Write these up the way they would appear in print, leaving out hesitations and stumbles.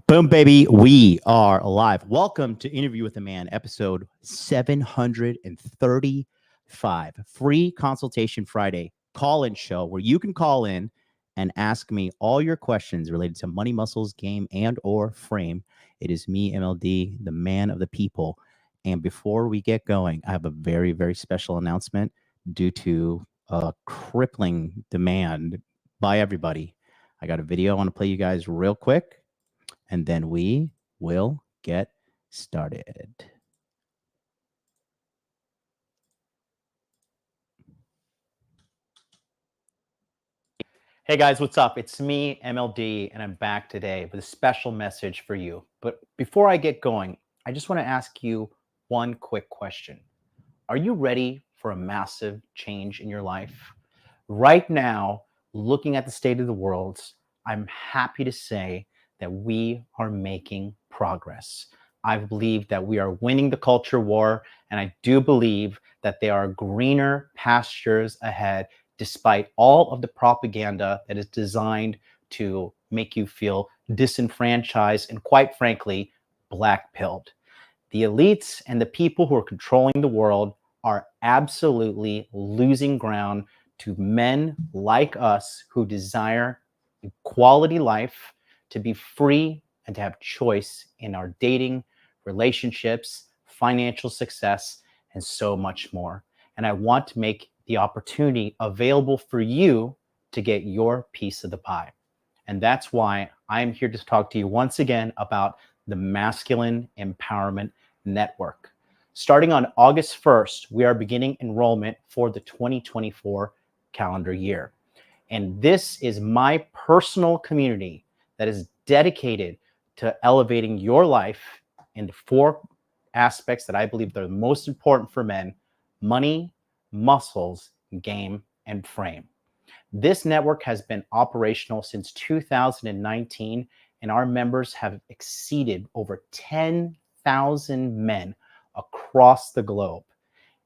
Boom, baby. We are alive. Welcome to Interview with a Man, episode 735. Free Consultation Friday call-in show where you can call in and ask me all your questions related to money, muscles, game, and or frame. It is me, MLD, the man of the people. And before we get going, I have a very, very special announcement due to a crippling demand by everybody. I got a video I want to play you guys real quick, and then we will get started. Hey guys, what's up? It's me, MLD, and I'm back today with a special message for you. But before I get going, I just want to ask you one quick question. Are you ready for a massive change in your life? Right now, looking at the state of the world, I'm happy to say that we are making progress. I believe that we are winning the culture war, and I do believe that there are greener pastures ahead, despite all of the propaganda that is designed to make you feel disenfranchised and, quite frankly, black-pilled. The elites and the people who are controlling the world are absolutely losing ground to men like us who desire a quality life, to be free, and to have choice in our dating, relationships, financial success, and so much more. And I want to make the opportunity available for you to get your piece of the pie. And that's why I'm here to talk to you once again about the Masculine Empowerment Network. Starting on August 1st, we are beginning enrollment for the 2024 calendar year. And this is my personal community that is dedicated to elevating your life in the four aspects that I believe are the most important for men: money, muscles, game, and frame. This network has been operational since 2019, and our members have exceeded over 10,000 men across the globe.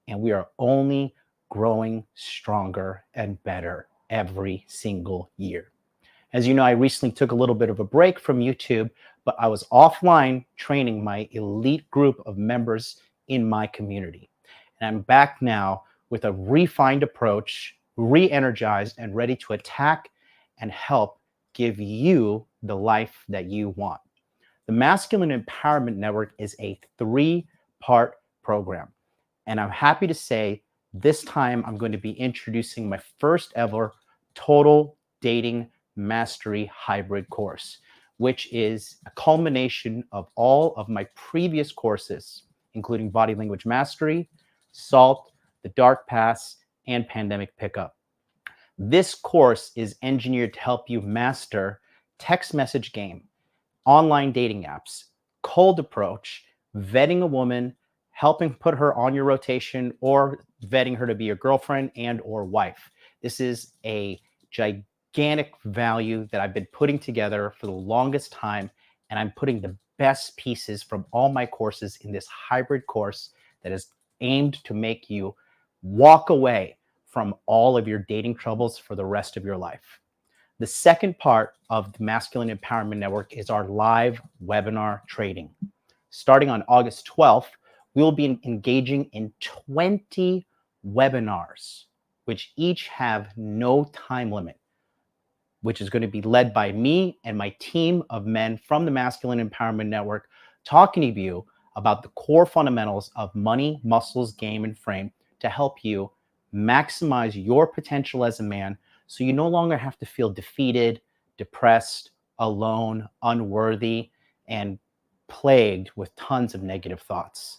And we are only growing stronger and better every single year. As you know, I recently took a little bit of a break from YouTube, but I was offline training my elite group of members in my community. And I'm back now with a refined approach, re-energized and ready to attack and help give you the life that you want. The Masculine Empowerment Network is a 3-part program. And I'm happy to say this time I'm going to be introducing my first ever Total Dating Mastery Hybrid course, which is a culmination of all of my previous courses, including Body Language Mastery, SALT, The Dark Pass, and Pandemic Pickup. This course is engineered to help you master text message game, online dating apps, cold approach, vetting a woman, helping put her on your rotation, or vetting her to be your girlfriend and or wife. This is a gigantic value that I've been putting together for the longest time, and I'm putting the best pieces from all my courses in this hybrid course that is aimed to make you walk away from all of your dating troubles for the rest of your life. The second part of the Masculine Empowerment Network is our live webinar training. Starting on August 12th, we will be engaging in 20 webinars, which each have no time limit, which is going to be led by me and my team of men from the Masculine Empowerment Network, talking to you about the core fundamentals of money, muscles, game, and frame to help you maximize your potential as a man, so you no longer have to feel defeated, depressed, alone, unworthy, and plagued with tons of negative thoughts.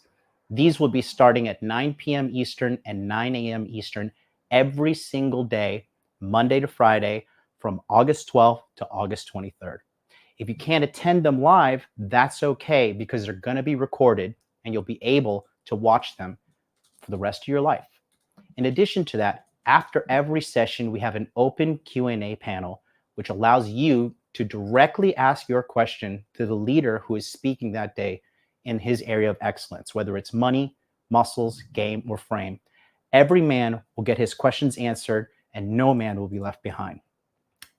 These will be starting at 9 p.m. Eastern and 9 a.m. Eastern every single day, Monday to Friday, from August 12th to August 23rd. If you can't attend them live, that's okay, because they're going to be recorded and you'll be able to watch them for the rest of your life. In addition to that, after every session, we have an open Q&A panel, which allows you to directly ask your question to the leader who is speaking that day in his area of excellence, whether it's money, muscles, game, or frame. Every man will get his questions answered, and no man will be left behind.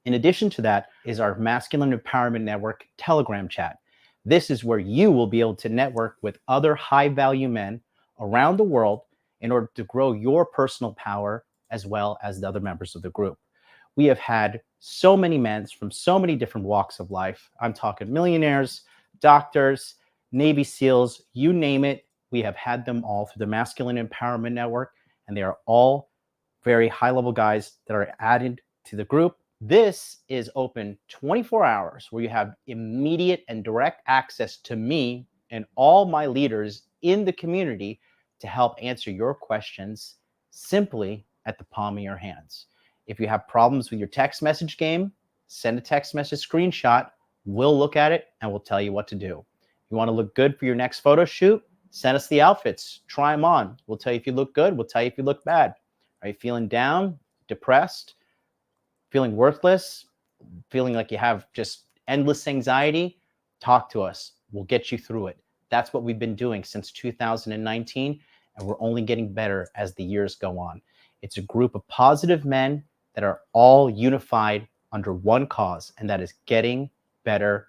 In addition to that is our Masculine Empowerment Network Telegram chat. This is where you will be able to network with other high-value men around the world in order to grow your personal power as well as the other members of the group. We have had so many men from so many different walks of life. I'm talking millionaires, doctors, Navy SEALs, you name it. We have had them all through the Masculine Empowerment Network, and they are all very high-level guys that are added to the group. This is open 24 hours where you have immediate and direct access to me and all my leaders in the community to help answer your questions simply at the palm of your hands. If you have problems with your text message game, send a text message screenshot. We'll look at it and we'll tell you what to do. You want to look good for your next photo shoot? Send us the outfits. Try them on. We'll tell you if you look good. We'll tell you if you look bad. Are you feeling down, depressed, feeling worthless, feeling like you have just endless anxiety? Talk to us. We'll get you through it. That's what we've been doing since 2019, and we're only getting better as the years go on. It's a group of positive men that are all unified under one cause, and that is getting better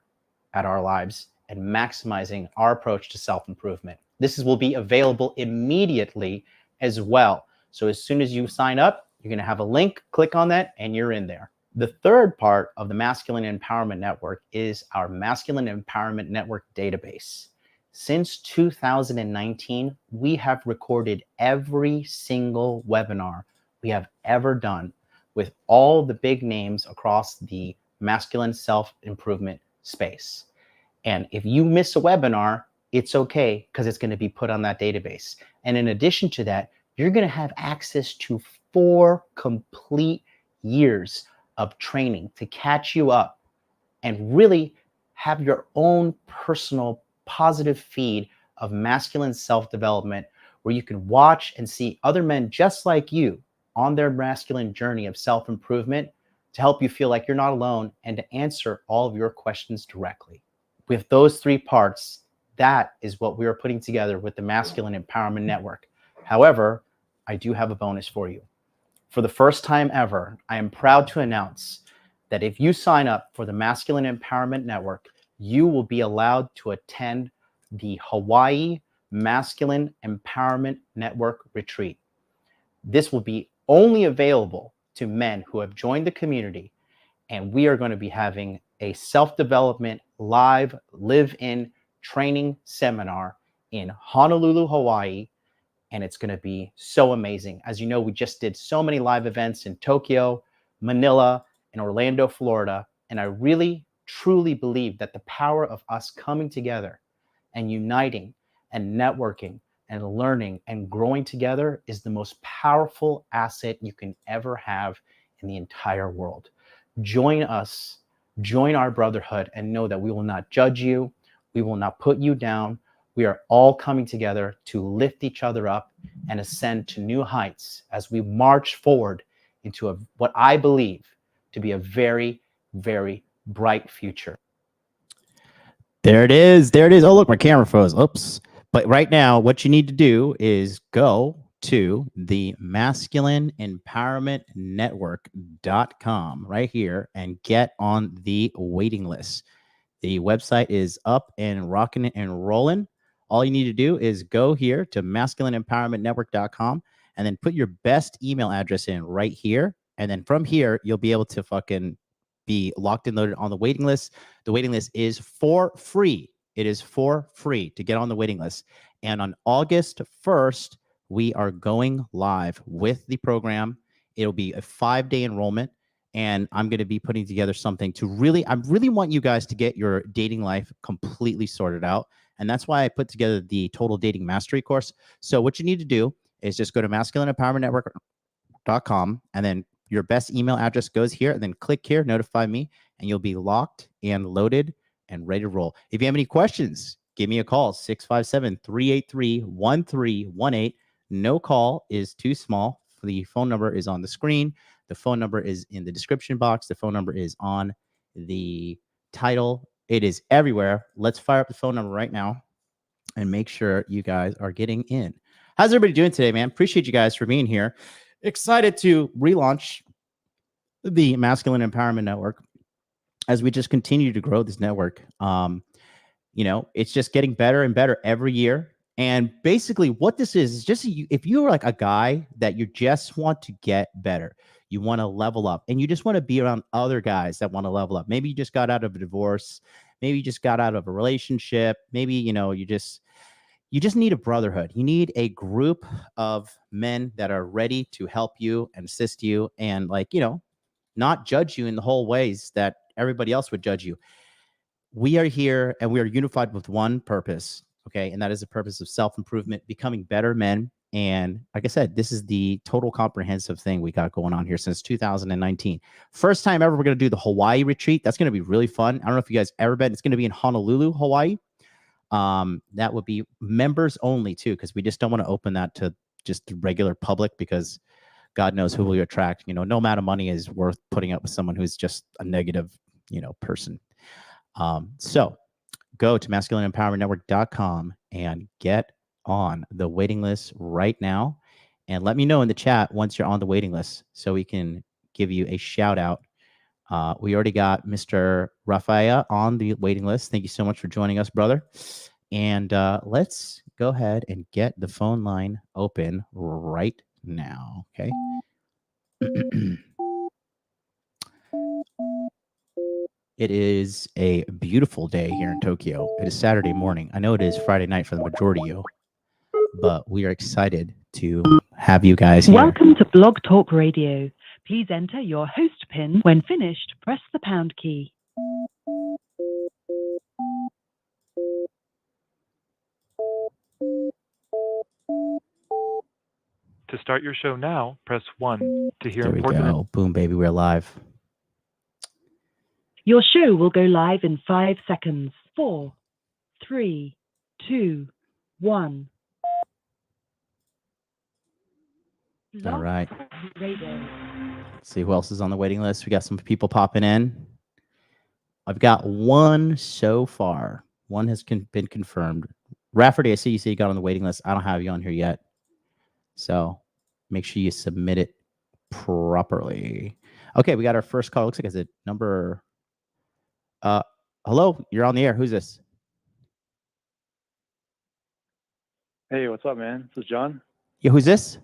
at our lives and maximizing our approach to self-improvement. This will be available immediately as well. So as soon as you sign up, you're going to have a link, click on that, and you're in there. The third part of the Masculine Empowerment Network is our Masculine Empowerment Network database. Since 2019, we have recorded every single webinar we have ever done with all the big names across the masculine self-improvement space. And if you miss a webinar, it's okay because it's going to be put on that database. And in addition to that, you're going to have access to 4 complete years of training to catch you up and really have your own personal positive feed of masculine self-development where you can watch and see other men just like you on their masculine journey of self-improvement to help you feel like you're not alone and to answer all of your questions directly. With those 3 parts, that is what we are putting together with the Masculine Empowerment Network. However, I do have a bonus for you. For the first time ever, I am proud to announce that if you sign up for the Masculine Empowerment Network, you will be allowed to attend the Hawaii Masculine Empowerment Network Retreat. This will be only available to men who have joined the community, and we are going to be having a self-development live live-in training seminar in Honolulu, Hawaii, and it's going to be so amazing. As you know, we just did so many live events in Tokyo, Manila, and Orlando, Florida, and I really, truly believe that the power of us coming together and uniting and networking and learning and growing together is the most powerful asset you can ever have in the entire world. Join us, join our brotherhood, and know that we will not judge you. We will not put you down. We are all coming together to lift each other up and ascend to new heights as we march forward into what I believe to be a very, very bright future. There it is. There it is. Oh, look, my camera froze. Oops. But right now, what you need to do is go to the masculineempowermentnetwork.com right here and get on the waiting list. The website is up and rocking and rolling. All you need to do is go here to masculineempowermentnetwork.com and then put your best email address in right here. And then from here, you'll be able to fucking be locked and loaded on the waiting list. The waiting list is for free. It is for free to get on the waiting list. And on August 1st, we are going live with the program. It'll be a 5-day enrollment. And I'm going to be putting together something to I really want you guys to get your dating life completely sorted out. And that's why I put together the Total Dating Mastery course. So what you need to do is just go to masculineempowermentnetwork.com and then your best email address goes here and then click here, notify me, and you'll be locked and loaded and ready to roll. If you have any questions, give me a call, 657-383-1318. No call is too small. The phone number is on the screen. The phone number is in the description box. The phone number is on the title. It is everywhere. Let's fire up the phone number right now and make sure you guys are getting in. How's everybody doing today, man? Appreciate you guys for being here. Excited to relaunch the Masculine Empowerment Network as we just continue to grow this network. it's just getting better and better every year. And basically what this is just if you're like a guy that you just want to get better, you want to level up, and you just want to be around other guys that want to level up. Maybe you just got out of a divorce. Maybe you just got out of a relationship. Maybe, you just need a brotherhood. You need a group of men that are ready to help you and assist you and not judge you in the whole ways that everybody else would judge you. We are here and we are unified with one purpose. Okay. And that is the purpose of self-improvement, becoming better men. And like I said, this is the total comprehensive thing we got going on here since 2019. First time ever, we're going to do the Hawaii retreat. That's going to be really fun. I don't know if you guys ever been. It's going to be in Honolulu, Hawaii. That would be members only too, because we just don't want to open that to just the regular public, because God knows who will you attract. No amount of money is worth putting up with someone who's just a negative, person. So go to masculineempowermentnetwork.com and get on the waiting list right now. And let me know in the chat once you're on the waiting list so we can give you a shout out. We already got Mr. Rafael on the waiting list. Thank you so much for joining us, brother. And let's go ahead and get the phone line open right now. Okay. It is a beautiful day here in Tokyo. It is Saturday morning. I know it is Friday night for the majority of you, but we are excited to have you guys here. Welcome to Blog Talk Radio. Please enter your host PIN. When finished, press the pound key. To start your show now, press 1. To hear There we important... go. Boom, baby, we're live. Your show will go live in 5 seconds. 4, 3, 2, 1. All right. Radio. Let's see who else is on the waiting list. We got some people popping in. I've got one so far. One has been confirmed. Rafferty, I see you say you got on the waiting list. I don't have you on here yet. So make sure you submit it properly. Okay, we got our first call. Looks like it's a number. Hello, you're on the air. Who's this? Hey, what's up, man? This is John. Yeah, who's this?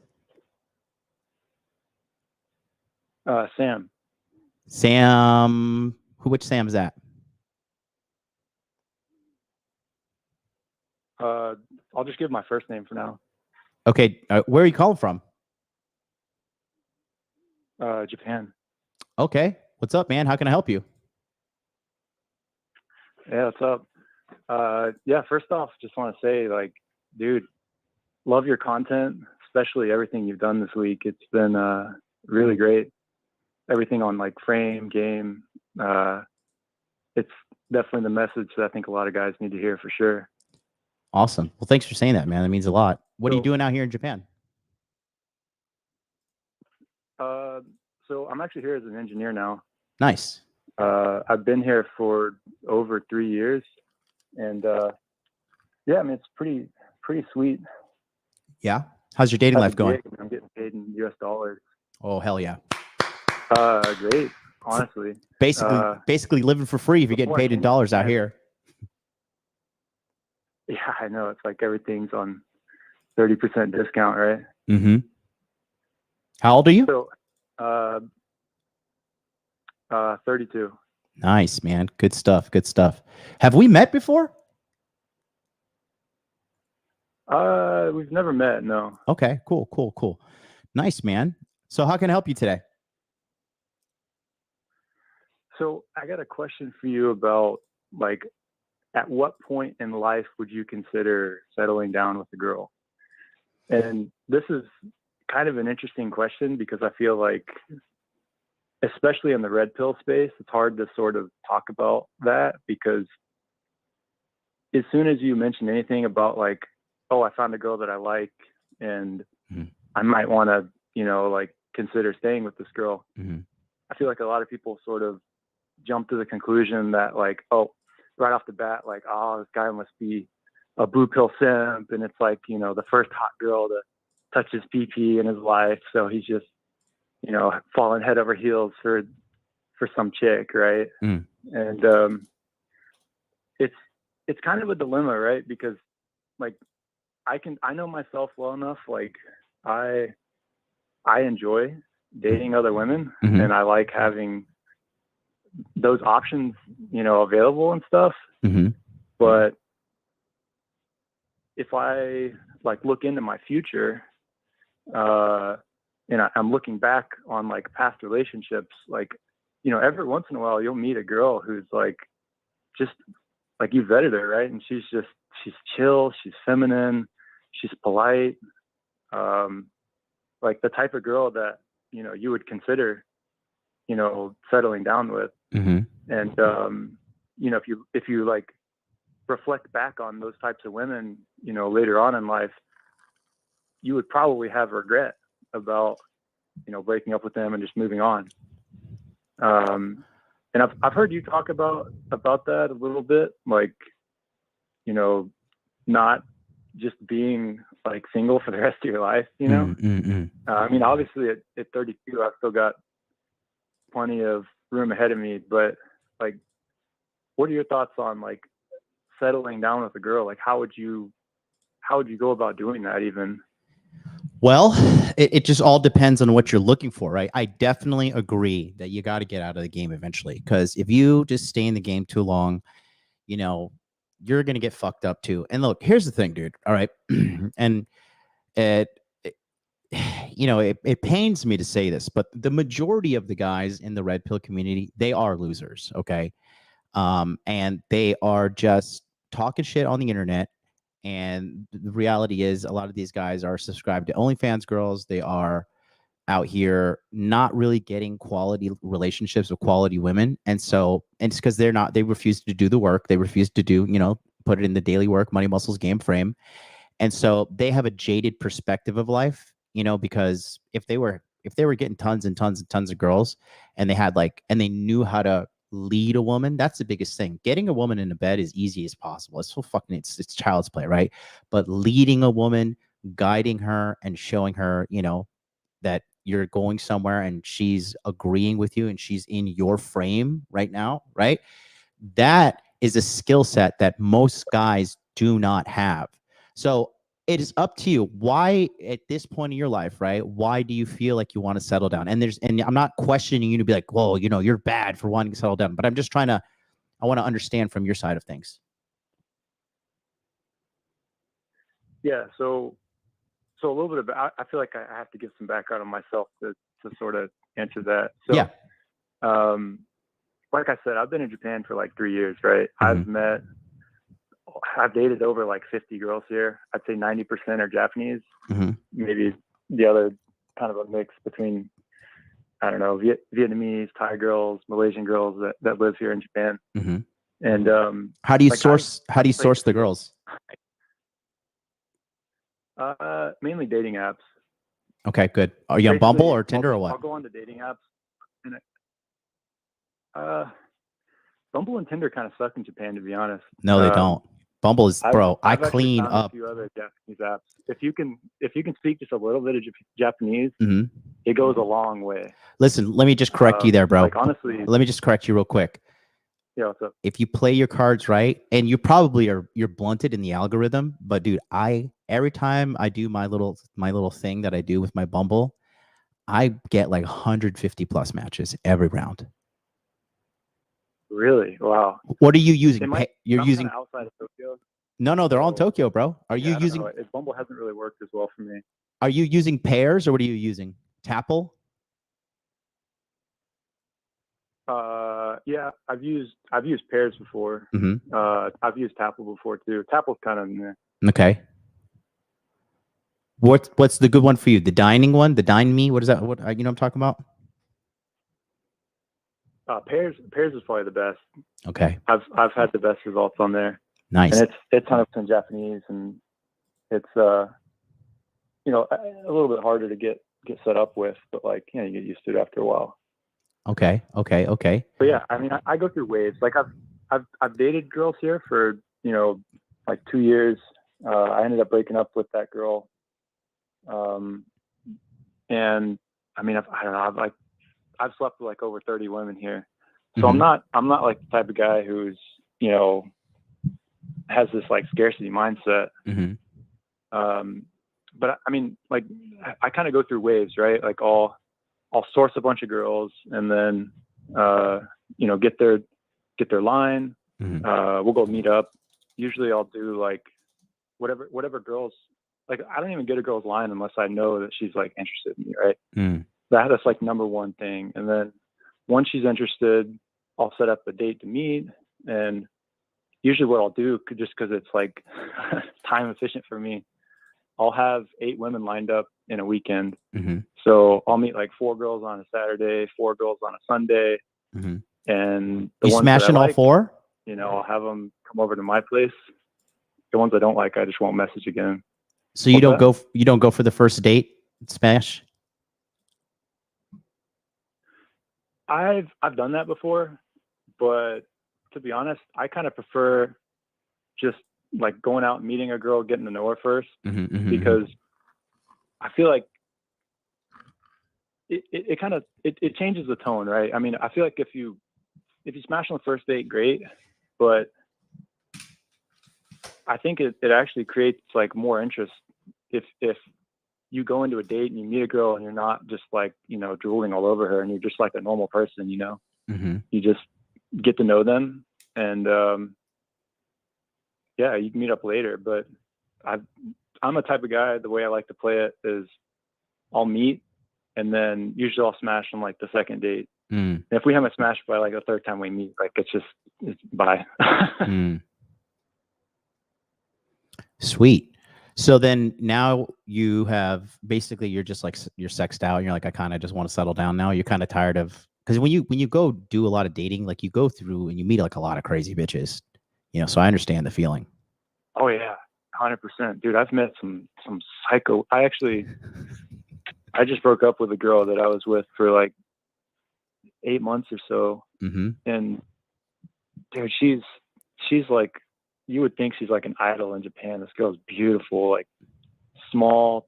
Sam. Sam. Which Sam is that? I'll just give my first name for now. Okay, where are you calling from? Japan. Okay, what's up, man? How can I help you? Yeah, what's up? Yeah, first off, just want to say, like, dude, love your content, especially everything you've done this week. It's been really great. Everything on like frame, game. It's definitely the message that I think a lot of guys need to hear for sure. Awesome. Well, thanks for saying that, man. That means a lot. What are you doing out here in Japan? So I'm actually here as an engineer now. Nice. I've been here for over 3 years, and yeah, I mean, it's pretty sweet. Yeah. How's your dating life going? I'm getting paid in US dollars. Oh, hell yeah. Great, honestly. Basically living for free if you're getting paid in dollars out here. Yeah, I know. It's like everything's on 30% discount, right? Mm-hmm. How old are you? So, 32. Nice, man. Good stuff. Good stuff. Have we met before? We've never met, no. Okay, cool. Nice, man. So how can I help you today? So I got a question for you about, like, at what point in life would you consider settling down with a girl? And this is kind of an interesting question because I feel like, especially in the red pill space, it's hard to sort of talk about that, because as soon as you mention anything about like, oh, I found a girl that I like and I might want to, like consider staying with this girl. I feel like a lot of people sort of jump to the conclusion that like, oh, right off the bat, like, oh, this guy must be a blue pill simp. And it's like, the first hot girl to touch his pee-pee in his life. So he's just, falling head over heels for some chick. Right. And, it's kind of a dilemma, right? Because like I know myself well enough. Like I enjoy dating other women, Mhm. and I like having those options, available and stuff. Mm-hmm. But if I like look into my future, and I'm looking back on like past relationships, like, every once in a while you'll meet a girl who's like, just like you vetted her, right? And she's chill, she's feminine, she's polite, like the type of girl that, you would consider, settling down with. Mm-hmm. And, if you like reflect back on those types of women, later on in life, you would probably have regret about, breaking up with them and just moving on. And I've heard you talk about that a little bit, like, not just being like single for the rest of your life, Mm-hmm. I mean, obviously at 32, I've still got plenty of room ahead of me, but like, what are your thoughts on like settling down with a girl? Like, how would you go about doing that even? Well, it just all depends on what you're looking for, right? I definitely agree that you got to get out of the game eventually, because if you just stay in the game too long, you're going to get fucked up too. And look, here's the thing, dude. All right. And it, it pains me to say this, but the majority of the guys in the red pill community, they are losers. Okay. And they are just talking shit on the internet. And the reality is, a lot of these guys are subscribed to OnlyFans girls. They are out here not really getting quality relationships with quality women. And it's because they refuse to do the work. They refuse to do, put it in the daily work, money, muscles, game frame. And so they have a jaded perspective of life, because if they were getting tons and tons and tons of girls, and they knew how to lead a woman, that's the biggest thing. Getting a woman in a bed is easy as possible. It's so fucking, it's child's play, right? But leading a woman, guiding her and showing her, that you're going somewhere and she's agreeing with you and she's in your frame right now, right? That is a skill set that most guys do not have. So it is up to you. Why, at this point in your life, right? Why do you feel like you want to settle down? And I'm not questioning you to be like, whoa, you're bad for wanting to settle down, but I want to understand from your side of things. Yeah. So a little bit about, I feel like I have to give some background on myself to sort of answer that. So, Yeah. Like I said, I've been in Japan for like 3 years, right? Mhm. I've dated over like 50 girls here. I'd say 90% are Japanese. Mhm. Maybe the other kind of a mix between, I don't know, Vietnamese, Thai girls, Malaysian girls that live here in Japan. Mhm. And How do you like source the girls? mainly dating apps. Okay, good. Are you on Basically, Bumble or Tinder or I'll what? go on to dating apps, and Bumble and Tinder kind of suck in Japan, to be honest. No, they don't. Bumble is, bro. I I've actually clean found up. a few other Japanese apps. If you can speak just a little bit of Japanese, Mhm. it goes a long way. Listen, let me just correct you there, bro. Like honestly, Let me just correct you real quick. yeah. What's up? If you play your cards right, and you probably you're blunted in the algorithm, but dude, every time I do my little thing that I do with my Bumble, I get like 150 plus matches every round. Really? Wow. What are you using? You're using outside of Tokyo. No, they're all in Tokyo, bro. Are you I don't using? know. Bumble hasn't really worked as well for me. Are you using pairs, or what are you using? Tapple? Yeah, I've used pairs before. Mm-hmm. I've used Tapple before too. Tapple's kind of meh. Okay. What's the good one for you? The dining one? The Dine Me? What is that? What what I'm talking about? Pairs is probably the best. Okay. I've had the best results on there. Nice. And it's 100% Japanese, and it's a little bit harder to get set up with, but like you get used to it after a while. Okay. But yeah, I mean, I go through waves. Like I've dated girls here for like 2 years. I ended up breaking up with that girl, and I mean, I don't know. I've slept with like over 30 women here, so Mhm. I'm not like the type of guy who's has this like scarcity mindset. Mm-hmm. But I mean, like I kind of go through waves, right? Like I'll source a bunch of girls and then, you know, get their line. Mm-hmm. We'll go meet up. Usually I'll do like whatever girls, like I don't even get a girl's line unless I know that she's like interested in me, right? Mm. That's like number one thing. And then once she's interested, I'll set up a date to meet. And usually what I'll do, just because it's like time efficient for me, I'll have 8 women lined up in a weekend. Mm-hmm. So I'll meet like 4 girls on a Saturday, 4 girls on a Sunday. Mm-hmm. And the You ones that I smashing all like, 4? you know, I'll have them come over to my place. The ones I don't like, I just won't message again. So you What's don't that? you don't go for the first date smash? I've done that before, but to be honest, I kind of prefer just like going out and meeting a girl, getting to know her first, Mm-hmm, mm-hmm, because I feel like it kind of it changes the tone, right? I mean, I feel like if you smash on the first date, great, but I think it actually creates like more interest if you go into a date and you meet a girl and you're not just like, you know, drooling all over her and you're just like a normal person, you know. mm-hmm. You just get to know them and yeah, you can meet up later. But I'm a type of guy, the way I like to play it is I'll meet and then usually I'll smash on like the second date. Mm. And if we haven't smashed by like the third time we meet, like it's bye. Mm. Sweet. So then now you have basically you're just like you're sexed out and you're like, I kind of just want to settle down now. You're kind of tired of, because when you go do a lot of dating, like you go through and you meet like a lot of crazy bitches, you know, so I understand the feeling. Oh yeah, 100%. Dude, I've met some psycho. I just broke up with a girl that I was with for like 8 months or so. Mm-hmm. And dude, she's like, you would think she's like an idol in Japan. This girl's beautiful, like small,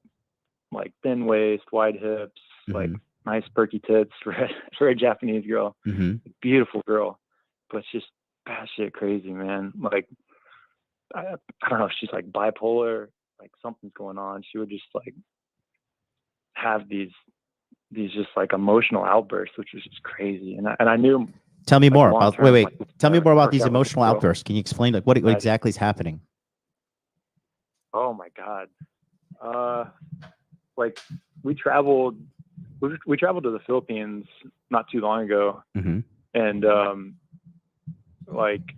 like thin waist, wide hips, like nice perky tits for a Japanese girl. Mm-hmm. Beautiful girl, but just batshit crazy, man. Like I don't know, she's like bipolar, like something's going on. She would just like have these just like emotional outbursts, which was just crazy. And I knew. Tell me like, more about. term, Wait. like, Tell me more about work these out with emotional this girl. outbursts. Can you explain like what exactly is happening? Oh my god. Like we traveled to the Philippines not too long ago. Mm-hmm. And like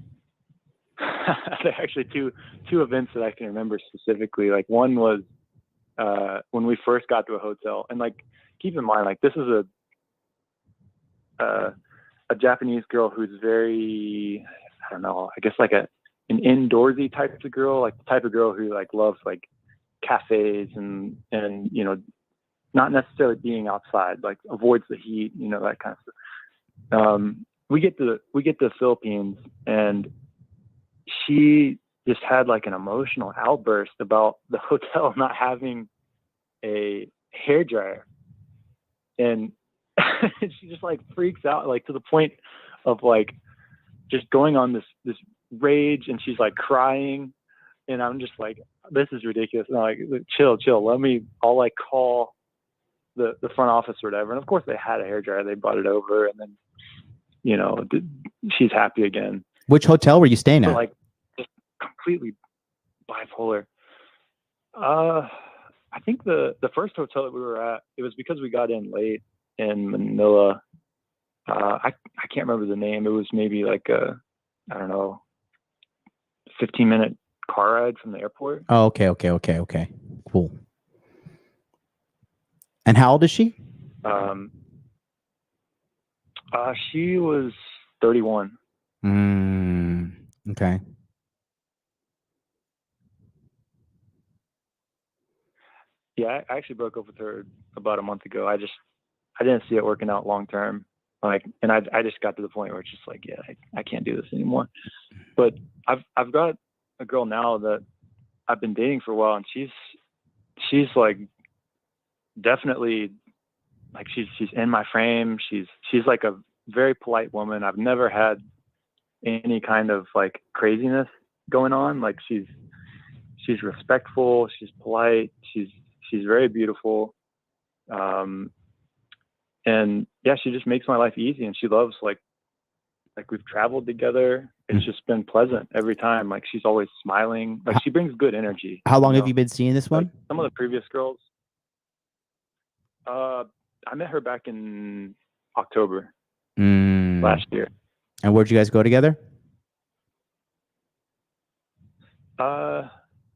there are actually two events that I can remember specifically. Like one was when we first got to a hotel, and like keep in mind, like this is a Japanese girl who's very, I don't know, I guess like an indoorsy type of girl, like the type of girl who like loves like cafes and you know, not necessarily being outside, like avoids the heat, you know, that kind of stuff. We get to the Philippines and she just had like an emotional outburst about the hotel not having a hairdryer, and she just like freaks out, like to the point of like just going on this rage, and she's like crying, and I'm just like, this is ridiculous. And I'm like, chill, I'll like call the front office or whatever. And of course they had a hairdryer, they brought it over, and then, you know, she's happy again. Which hotel were you staying at? Like just completely bipolar. I think the first hotel that we were at, it was because we got in late in Manila. I can't remember the name. It was maybe like a, I don't know, 15-minute car ride from the airport. Oh, okay. Cool. And how old is she? She was 31. Okay. Yeah, I actually broke up with her about a month ago. I didn't see it working out long term. Like, and I just got to the point where it's just like, yeah, I can't do this anymore. But I've got a girl now that I've been dating for a while, and she's like definitely like she's in my frame. She's like a very polite woman. I've never had any kind of like craziness. going on. Like she's respectful, she's polite, she's very beautiful. And yeah, she just makes my life easy, and she loves like we've traveled together. It's just been pleasant every time. Like she's always smiling. Like she brings good energy. How long you have know? you been seeing this one? Like some of the previous girls, I met her back in October last year. And where'd you guys go together?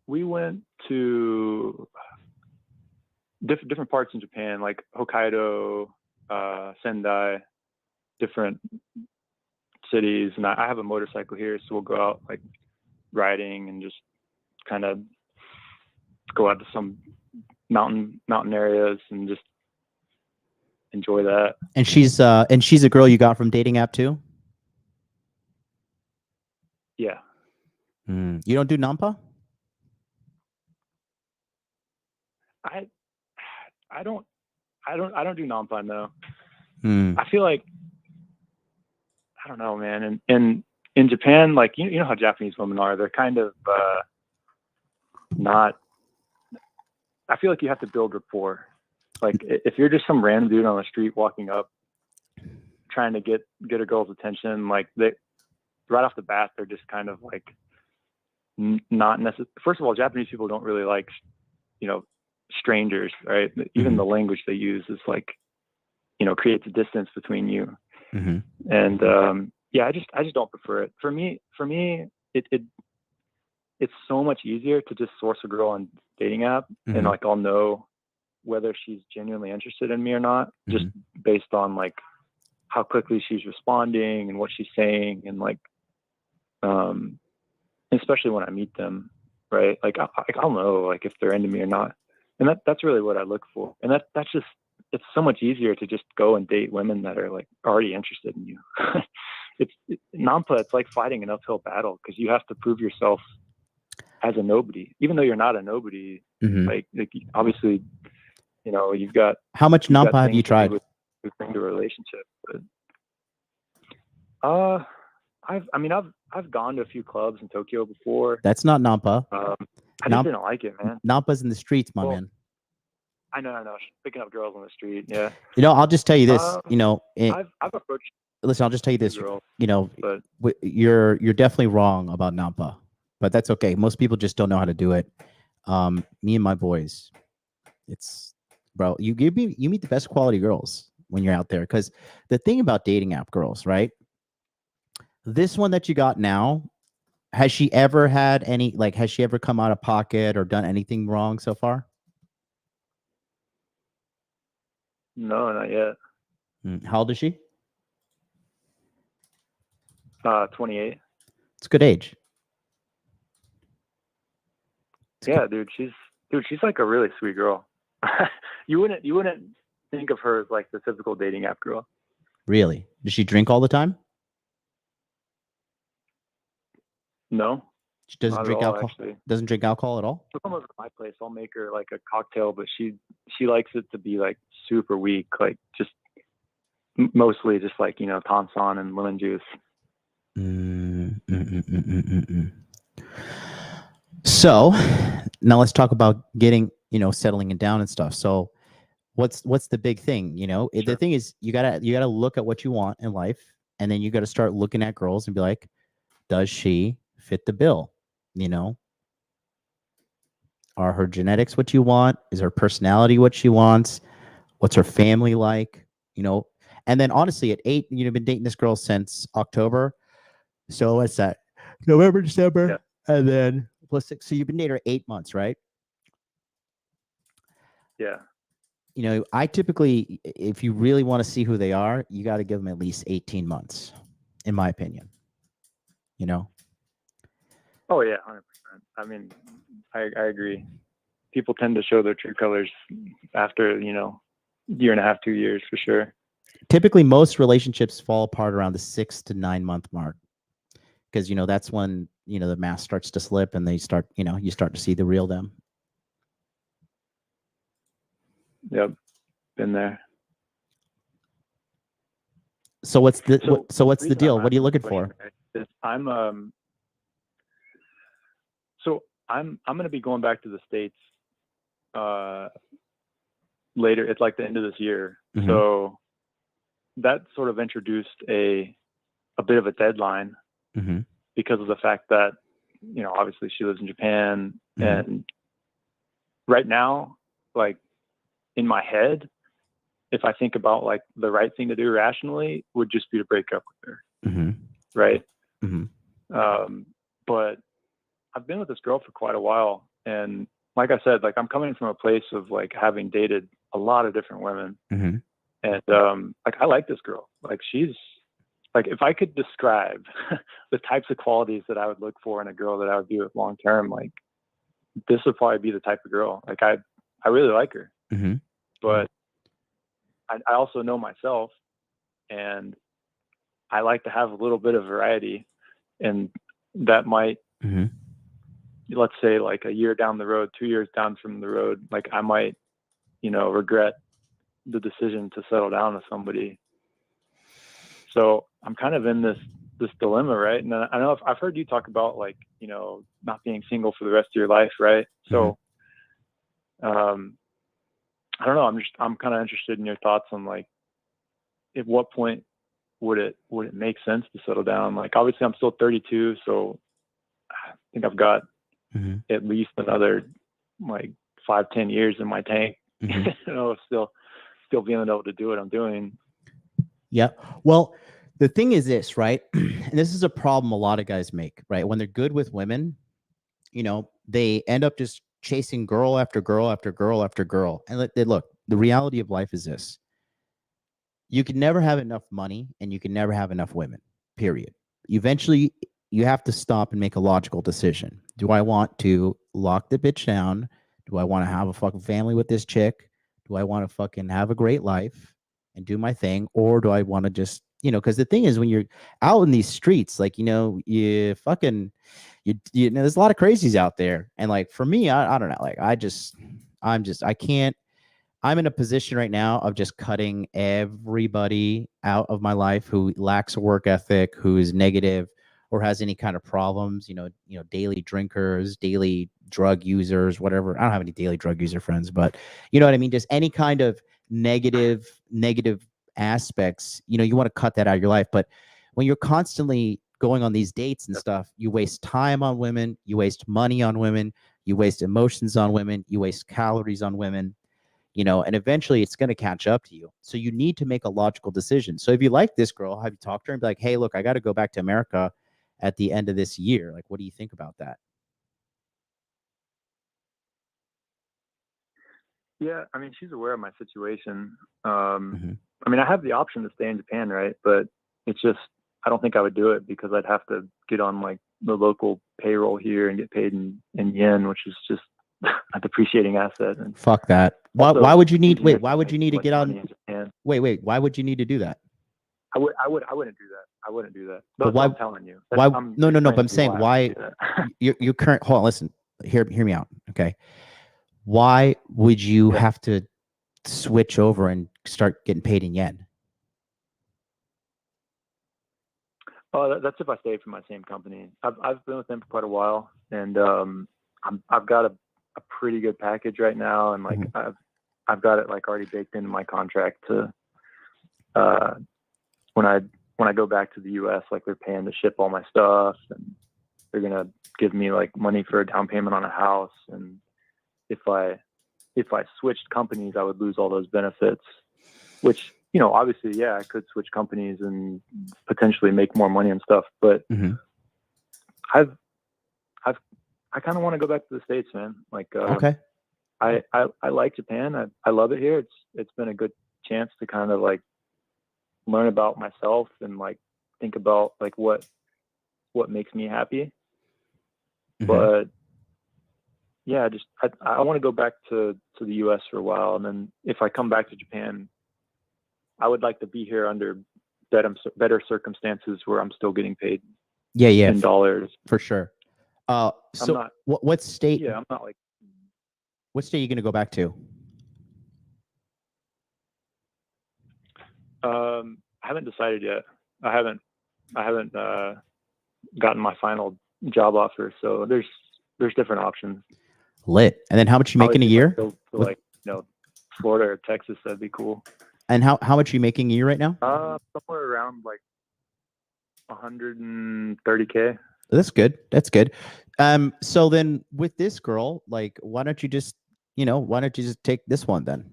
We went to different parts in Japan, like Hokkaido, Sendai, different cities. And I have a motorcycle here, so we'll go out like riding and just kind of go out to some mountain areas and just enjoy that. And she's a girl you got from dating app too? Yeah. You don't do Nampa? I don't do Nampa, no. Hmm. I feel like, I don't know, man. And in Japan, like you know how Japanese women are. They're kind of not. I feel like you have to build rapport. Like if you're just some random dude on the street walking up, trying to get a girl's attention, like they right off the bat, they're just kind of like not necessarily. First of all, Japanese people don't really like, strangers, right? Even the language they use is like, creates a distance between you. Mm-hmm. And yeah, I just don't prefer it. For me, it's so much easier to just source a girl on dating app, and like I'll know whether she's genuinely interested in me or not, just based on like how quickly she's responding and what she's saying, and like, especially when I meet them, right? Like I'll know like if they're into me or not, and that's really what I look for. And that's just, it's so much easier to just go and date women that are like already interested in you. It's Nampa. It's like fighting an uphill battle because you have to prove yourself as a nobody, even though you're not a nobody. Like obviously, you've got. How much Nampa have you tried? With into a relationship, but I've gone to a few clubs in Tokyo before. That's not Nampa. I just didn't like it, man. Nampa's in the streets, my man. I know. Picking up girls on the street, yeah. I'll just tell you this. I've approached. Listen, I'll just tell you this. Girls, but you're definitely wrong about Nampa, but that's okay. Most people just don't know how to do it. Me and my boys, bro. You meet the best quality girls when you're out there. Because the thing about dating app girls, right? This one that you got now, has she ever had any, like, has she ever come out of pocket or done anything wrong so far? No, not yet. How old is she? 28. It's a good age. Yeah, dude, she's like a really sweet girl. You wouldn't think of her as like the typical dating app girl. Really? Does she drink all the time? No. She doesn't drink alcohol. Actually. Doesn't drink alcohol at all? She'll come over to my place. I'll make her like a cocktail, but she likes it to be like super weak, like just mostly just like Tansan and lemon juice. So now let's talk about getting settling it down and stuff. So what's the big thing? Sure. The thing is you gotta look at what you want in life, and then you gotta start looking at girls and be like, does she fit the bill? Are her genetics what you want? Is her personality what she wants? What's her family like? And then honestly, at 8, you've been dating this girl since October. So what's that? November, December, and then plus 6. So you've been dating her 8 months, right? Yeah. I typically, if you really want to see who they are, you got to give them at least 18 months, in my opinion. Oh yeah, 100%. I mean, I agree. People tend to show their true colors after year and a half, 2 years for sure. Typically, most relationships fall apart around the 6 to 9 month mark, because that's when the mask starts to slip and they start you start to see the real them. Yep, been there. So what's the deal? What are you looking for? I'm I'm going to be going back to the States later. It's like the end of this year. Mhm. So that sort of introduced a bit of a deadline Mhm. because of the fact that, you know, obviously she lives in Japan. Mhm. And right now, like in my head, if I think about like the right thing to do rationally would just be to break up with her. Mhm. Right. Mhm. But I've been with this girl for quite a while. And like I said, like I'm coming from a place of like having dated a lot of different women. Mhm. And like I like this girl. Like she's like, if I could describe the types of qualities that I would look for in a girl that I would be with long term, like this would probably be the type of girl. Like I really like her. Mhm. But I also know myself, and I like to have a little bit of variety, and that might, Mhm. let's say like a year down the road, 2 years down from the road, like I might, you know, regret the decision to settle down with somebody. So I'm kind of in this dilemma, right? And I know I've heard you talk about like, you know, not being single for the rest of your life, right? So I don't know. I'm kind of interested in your thoughts on like, at what point would it make sense to settle down? Like obviously I'm still 32, so I think I've got Mhm. at least another like 5-10 years in my tank. Mhm. You know, still being able to do what I'm doing. Yeah. Well, the thing is this, right? And this is a problem a lot of guys make, right? When they're good with women, you know, they end up just chasing girl after girl after girl after girl. And look, the reality of life is this: you can never have enough money and you can never have enough women, period. Eventually, you have to stop and make a logical decision. Do I want to lock the bitch down? Do I want to have a fucking family with this chick? Do I want to fucking have a great life and do my thing? Or do I want to just, you know, because the thing is, when you're out in these streets, like, you know, you know, there's a lot of crazies out there. And like, for me, I don't know, like, I can't. I'm in a position right now of just cutting everybody out of my life who lacks a work ethic, who is negative or has any kind of problems, daily drinkers, daily drug users, whatever. I don't have any daily drug user friends, but you know what I mean? Just any kind of negative aspects, you want to cut that out of your life. But when you're constantly going on these dates and stuff, you waste time on women, you waste money on women, you waste emotions on women, you waste calories on women, and eventually it's going to catch up to you. So you need to make a logical decision. So if you like this girl, have you talked to her and be like, hey, look, I got to go back to America at the end of this year. Like, what do you think about that? Yeah, I mean, she's aware of my situation. Mm-hmm. I mean, I have the option to stay in Japan, right? But it's just, I don't think I would do it because I'd have to get on like the local payroll here and get paid in yen, which is just a depreciating asset. And fuck that. Why would you need? Wait, why would you need to get on? Wait. Why would you need to do that? I wouldn't do that. I wouldn't do that. That's But why? what I'm telling you. Why? No. But I'm saying why? Your current. Hold on. Listen. Hear me out. Okay. Why would you have to switch over and start getting paid in yen? Oh, that's if I stay for my same company. I've been with them for quite a while, and I've got a pretty good package right now, and like I've got it like already baked into my contract to when I go back to the U.S., like they're paying to ship all my stuff, and they're gonna give me like money for a down payment on a house, and if I switched companies, I would lose all those benefits, which, obviously, yeah, I could switch companies and potentially make more money and stuff, but I kind of want to go back to the States, man. Like, okay. I like Japan. I love it here. It's been a good chance to kind of like learn about myself and like think about like what makes me happy. But yeah, I want to go back to the US for a while, and then if I come back to Japan, I would like to be here under better circumstances where I'm still getting paid in dollars. For sure. So what state? Yeah, I'm not like. What state are you going to go back to? I haven't decided yet. I haven't gotten my final job offer. So there's there's different options. Lit. And then how much you make in a Obviously, year? if I go to With- like, Florida or Texas, that'd be cool. And how much are you making a year right now? Somewhere around like 130K. That's good. That's good. So then with this girl, like, why don't you just take this one then?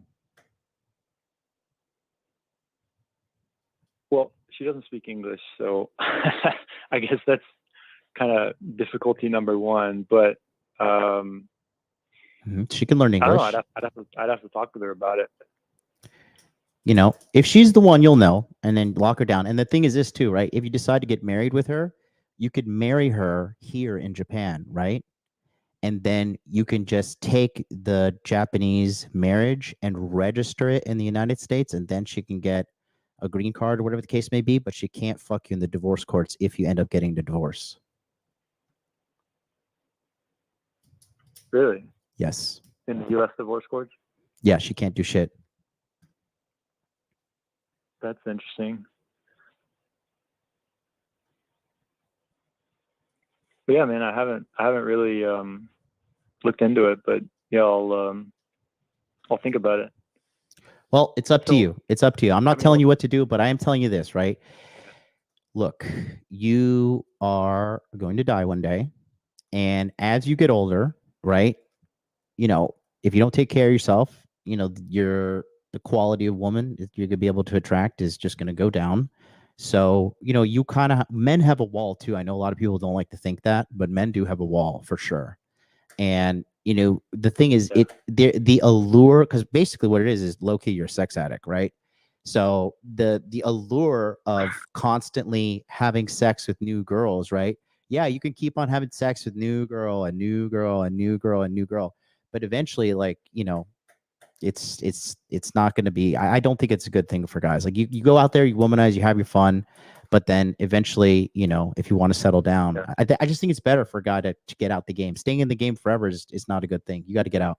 Well, she doesn't speak English, so I guess that's kind of difficulty number one. But She can learn I English. don't know. I'd have to talk with her about it. If she's the one, you'll know, and then lock her down. And the thing is this too, right? If you decide to get married with her, you could marry her here in Japan, right? And then you can just take the Japanese marriage and register it in the United States, and then she can get a green card or whatever the case may be, but she can't fuck you in the divorce courts if you end up getting the divorce. Really? Yes. In the U.S. divorce courts? Yeah, she can't do shit. That's interesting. But yeah, man, I haven't really looked into it, but yeah, I'll think about it. Well, it's up to So, you. It's up to you. I'm not I mean, telling you what to do, but I am telling you this, right? Look, you are going to die one day. And as you get older, right? If you don't take care of yourself, the quality of woman that you're gonna be able to attract is just gonna go down. So, you kind of men have a wall too. I know a lot of people don't like to think that, but men do have a wall for sure. And the thing is, Yeah. the allure, because basically what it is low key you're a sex addict, right? So the allure of constantly having sex with new girls, right? Yeah, you can keep on having sex with new girl and new girl and new girl and new girl, but eventually, like, it's not going to be. I don't think it's a good thing for guys. Like, you go out there, you womanize, you have your fun, but then eventually, if you want to settle down, Yeah. I just think it's better for a guy to get out the game. Staying in the game forever is not a good thing. You got to get out.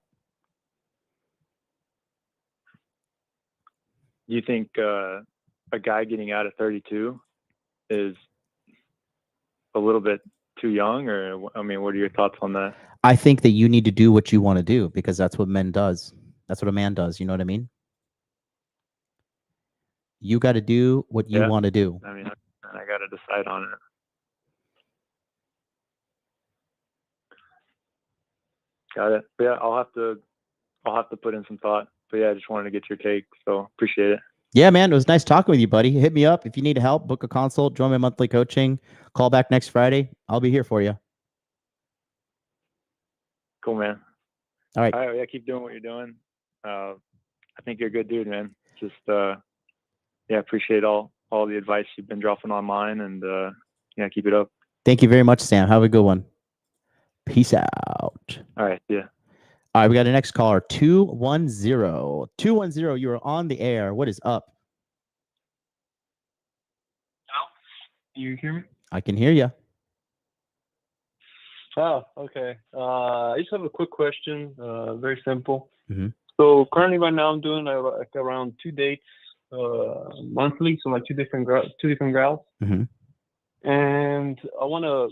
Do you think a guy getting out at 32 is a little bit too young, or I mean, what are your thoughts on that? I think that you need to do what you want to do, because that's what men does. That's what a man does. You know what I mean? You got to do what you Yeah. want to do. I mean, I got to decide on it. Got it. But yeah, I'll have to put in some thought. But yeah, I just wanted to get your take, so appreciate it. Yeah, man, it was nice talking with you, buddy. Hit me up if you need help. Book a consult. Join my monthly coaching. Call back next Friday. I'll be here for you. Cool, man. All right. All right. Yeah, keep doing what you're doing. I think you're a good dude, man. Just yeah, appreciate all the advice you've been dropping online, and yeah, keep it up. Thank you very much, Sam. Have a good one. Peace out. All right. Yeah. All right, we got a next caller, 210. 210, you are on the air. What is up? You hear me? I can hear you. Oh, okay. I just have a quick question. Very simple. Mhm. So currently, right now, I'm doing like around 2 dates monthly, so like two different gals, Mhm. and I want to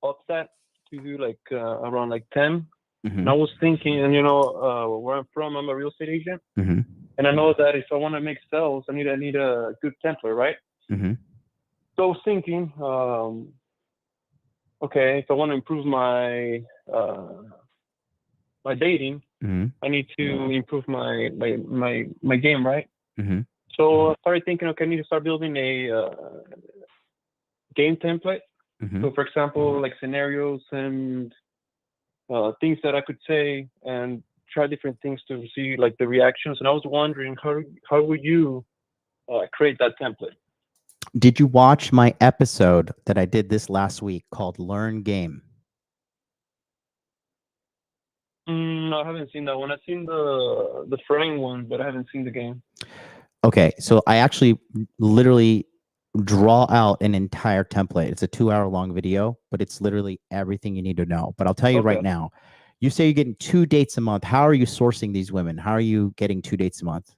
up that to do like around like 10. Mhm. And I was thinking, and where I'm from, I'm a real estate agent, Mhm. and I know that if I want to make sales, I need a good template, right? Mhm. So I was thinking, okay, if I want to improve my dating, Mhm. I need to improve my game, right? Mhm. So I started thinking, okay, I need to start building a game template. Mhm. So, for example, like scenarios and things that I could say, and try different things to see like the reactions. And I was wondering, how would you create that template? Did you watch my episode that I did this last week called Learn Game? I haven't seen that one. I've seen the frame one, but I haven't seen the game. Okay, so I actually literally draw out an entire template. It's a 2-hour long video, but it's literally everything you need to know. But I'll tell you right Okay. now, you say you're getting 2 dates a month. How are you sourcing these women? How are you getting 2 dates a month?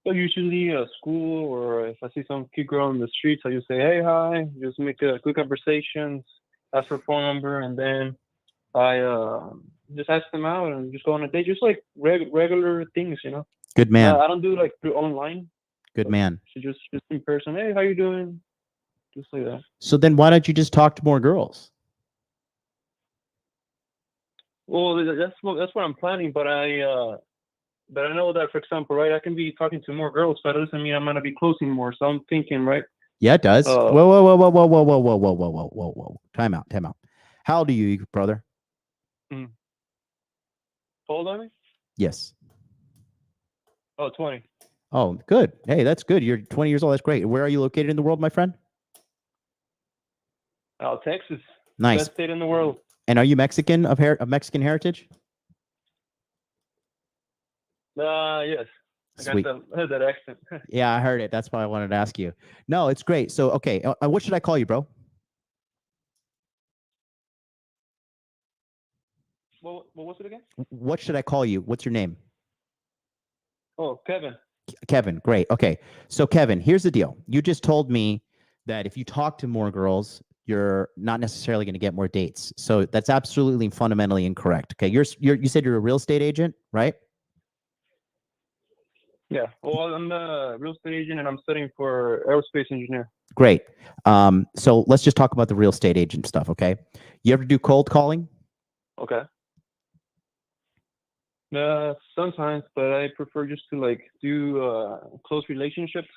So usually school, or if I see some cute girl on the streets, I just say, hey, hi, just make a quick conversation, ask for phone number, and then I just ask them out and just go on a date, just like regular things, you know. Good man. I don't do like through online. Good man. So just in person. Hey, how you doing? Just like that. So then why don't you just talk to more girls? Well, that's what I'm planning, but I know that, for example, right, I can be talking to more girls, but that doesn't mean I'm gonna be closing more. So I'm thinking, right? Yeah, it does. Uh, Whoa, whoa, whoa, whoa, whoa, whoa, whoa, whoa, whoa, whoa, whoa, whoa, whoa. Time out. How old are you, brother? hold on me. Yes. Oh, 20. Oh, good. Hey, that's good. You're 20 years old. That's great. Where are you located in the world, my friend? Oh, Texas. Nice. Best state in the world. And are you Mexican of Mexican heritage? Yes. Sweet. I heard that accent. Yeah, I heard it. That's why I wanted to ask you. No, it's great. So, okay, what should I call you, bro? What was it again? What should I call you? What's your name? Oh, Kevin. Kevin. Great. Okay. So, Kevin, here's the deal. You just told me that if you talk to more girls, you're not necessarily going to get more dates. So that's absolutely fundamentally incorrect. Okay. You said you're a real estate agent, right? Yeah. Well, I'm a real estate agent, and I'm studying for aerospace engineer. Great. So let's just talk about the real estate agent stuff. Okay. You ever do cold calling? Okay. Sometimes, but I prefer just to like do close relationships,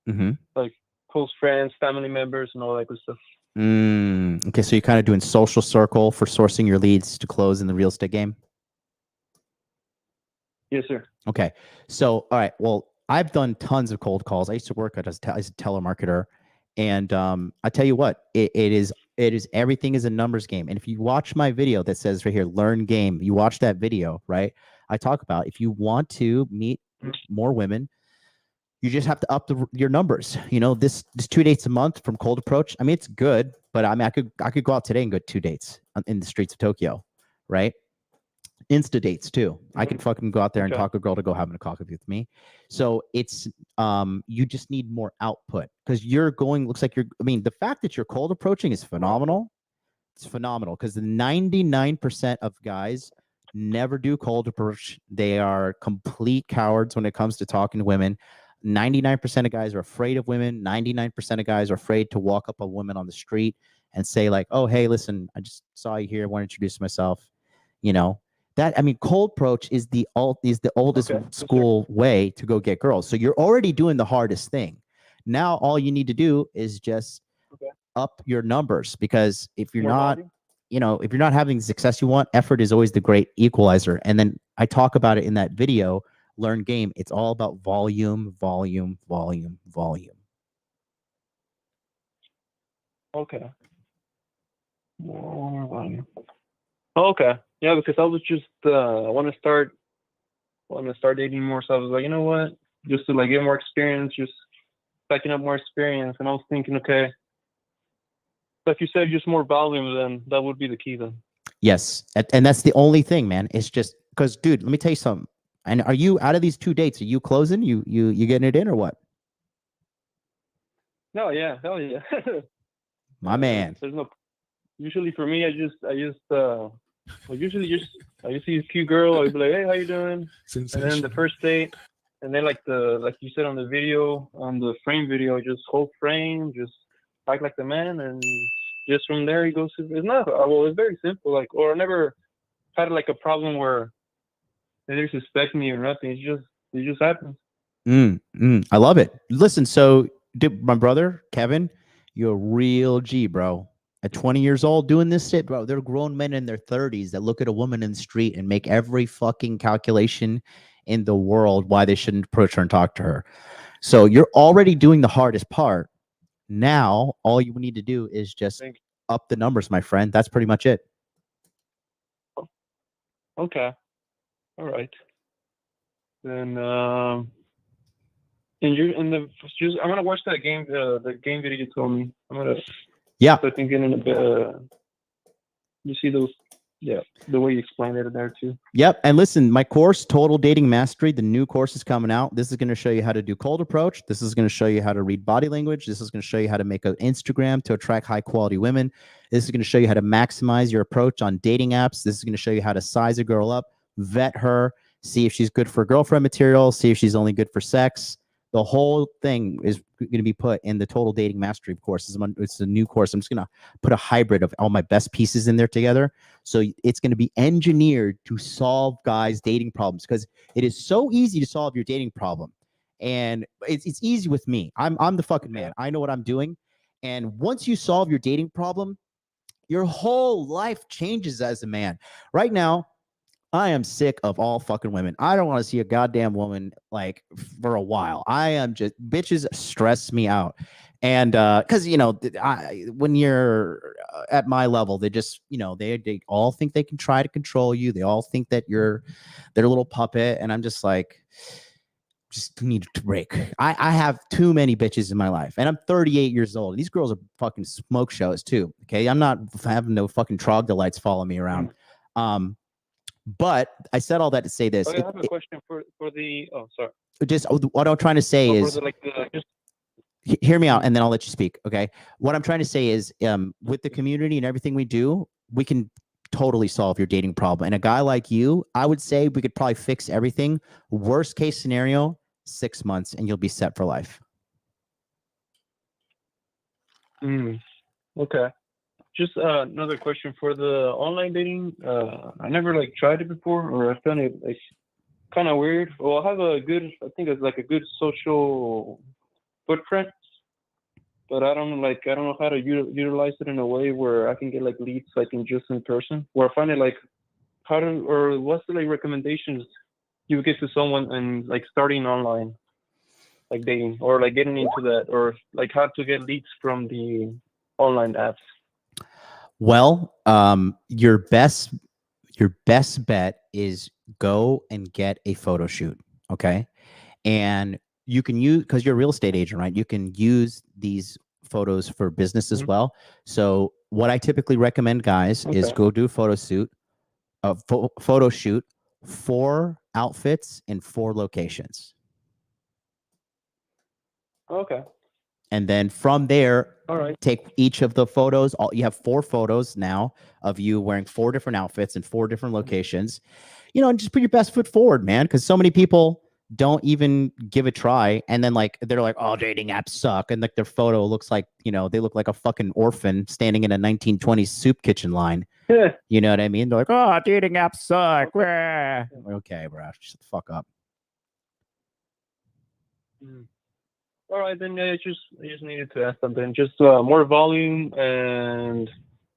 Mm-hmm. like close friends, family members, and all that good stuff. Okay, so you're kind of doing social circle for sourcing your leads to close in the real estate game? Yes, sir. Okay, so all right, well, I've done tons of cold calls. I used to work as a telemarketer, and I tell you what, it is everything is a numbers game. And if you watch my video that says right here, learn game, you watch that video, right? I talk about if you want to meet more women, you just have to up your numbers. You know, this 2 dates a month from cold approach. I mean, it's good, but I mean, I could go out today and go 2 dates in the streets of Tokyo, right? Insta dates too. I could fucking go out there and talk a girl to go having a coffee with me. So it's you just need more output because looks like I mean, the fact that you're cold approaching is phenomenal. It's phenomenal because the 99% of guys never do cold approach. They are complete cowards when it comes to talking to women. 99% of guys are afraid of women. 99% of guys are afraid to walk up a woman on the street and say like, oh, hey, listen, I just saw you here. I want to introduce myself. You know, that, I mean, cold approach is the oldest school way to go get girls. So you're already doing the hardest thing. Now, all you need to do is just up your numbers, because if you're not, if you're not having the success you want, effort is always the great equalizer. And then I talk about it in that video, Learn Game. It's all about volume, volume, volume, volume. Okay. More volume. Okay. Yeah, because I was just I want to start dating more. So I was like, you know what? Just to like get more experience, just picking up more experience. And I was thinking, okay, like you said, just more volume. Then that would be the key. Then. Yes, and that's the only thing, man. It's just because, dude, let me tell you something. And are you out of these 2 dates? Are you closing? You getting it in or what? No, yeah, hell yeah. My man. There's no. Usually for me, I see a cute girl. I'd be like, hey, how you doing? And then the first date, and then like you said on the video, on the frame video, just whole frame, just act like the man, and just from there he goes to. It's not well. It's very simple. Like, or I never had like a problem where they didn't suspect me or nothing. It just happens. I love it. Listen, so my brother Kevin, you're a real G, bro. At 20 years old doing this shit, bro. They're grown men in their 30s that look at a woman in the street and make every fucking calculation in the world why they shouldn't approach her and talk to her. So you're already doing the hardest part. Now, all you need to do is just up the numbers, my friend. That's pretty much it. Okay. All right. Then I'm gonna watch that game, the game video you told me. I'm gonna. Yeah. So thinking in a bit. You see those Yeah, the way you explained it there too. Yep. And listen, my course, Total Dating Mastery, the new course is coming out. This is going to show you how to do cold approach. This is going to show you how to read body language. This is going to show you how to make an Instagram to attract high quality women. This is going to show you how to maximize your approach on dating apps. This is going to show you how to size a girl up, vet her, see if she's good for girlfriend material, see if she's only good for sex. The whole thing is going to be put in the Total Dating Mastery course. It's a new course. I'm just going to put a hybrid of all my best pieces in there together. So it's going to be engineered to solve guys' dating problems, because it is so easy to solve your dating problem. And it's easy with me. I'm the fucking man. I know what I'm doing. And once you solve your dating problem, your whole life changes as a man. Right now, I am sick of all fucking women. I don't want to see a goddamn woman like for a while. I am just, bitches stress me out. And because, you know, when you're at my level, they just, you know, they all think they can try to control you. They all think that you're their little puppet. And I'm just like, just need to break. I have too many bitches in my life, and I'm 38 years old. These girls are fucking smoke shows too. Okay. I'm not having no fucking troglodytes follow me around. But I said all that to say this. I have a question for the. Oh, sorry. Just what I'm trying to say is, hear me out, and then I'll let you speak. Okay. What I'm trying to say is, with the community and everything we do, we can totally solve your dating problem. And a guy like you, I would say we could probably fix everything. Worst case scenario, 6 months, and you'll be set for life. Okay. Just another question for the online dating. I never like tried it before, or I found it like kind of weird. Well, I have a good, I think it's like a good social footprint, but I don't know how to utilize it in a way where I can get like leads like in person. Where I find it like what's the like recommendations you would give to someone and like starting online, like dating, or like getting into that, or like how to get leads from the online apps. Well, your best bet is go and get a photo shoot. Okay. And you can use, because you're a real estate agent, right? You can use these photos for business as well. So what I typically recommend, guys, is go do a photo shoot, 4 outfits in 4 locations. Okay. And then from there, all right, take each of the photos. You have 4 photos now of you wearing 4 different outfits in 4 different locations. You know, and just put your best foot forward, man. Because so many people don't even give a try, and then like they're like, "Oh, dating apps suck," and like their photo looks like, you know, they look like a fucking orphan standing in a 1920s soup kitchen line. You know what I mean? They're like, "Oh, dating apps suck." Okay, bro, shut the fuck up. All right, then I just needed to ask something. Just more volume and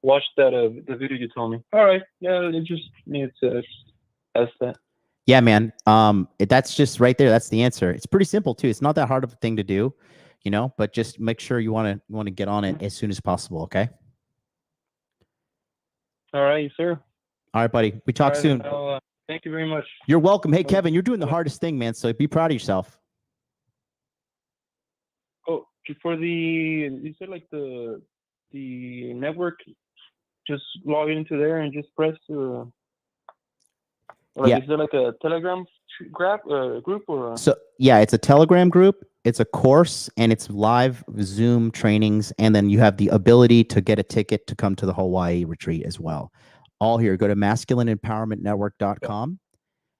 watch that the video you told me. All right, yeah, I just needed to ask that. Yeah, man. That's just right there. That's the answer. It's pretty simple too. It's not that hard of a thing to do, you know. But just make sure you want to get on it as soon as possible. Okay. All right, sir. All right, buddy. We talk soon. Thank you very much. You're welcome. Hey, Kevin, you're doing the hardest thing, man. So be proud of yourself. Oh, for you said like the network, just log into there and just press. Is there like a Telegram group or? So yeah, it's a Telegram group. It's a course, and it's live Zoom trainings, and then you have the ability to get a ticket to come to the Hawaii retreat as well. All here. Go to masculineempowermentnetwork.com,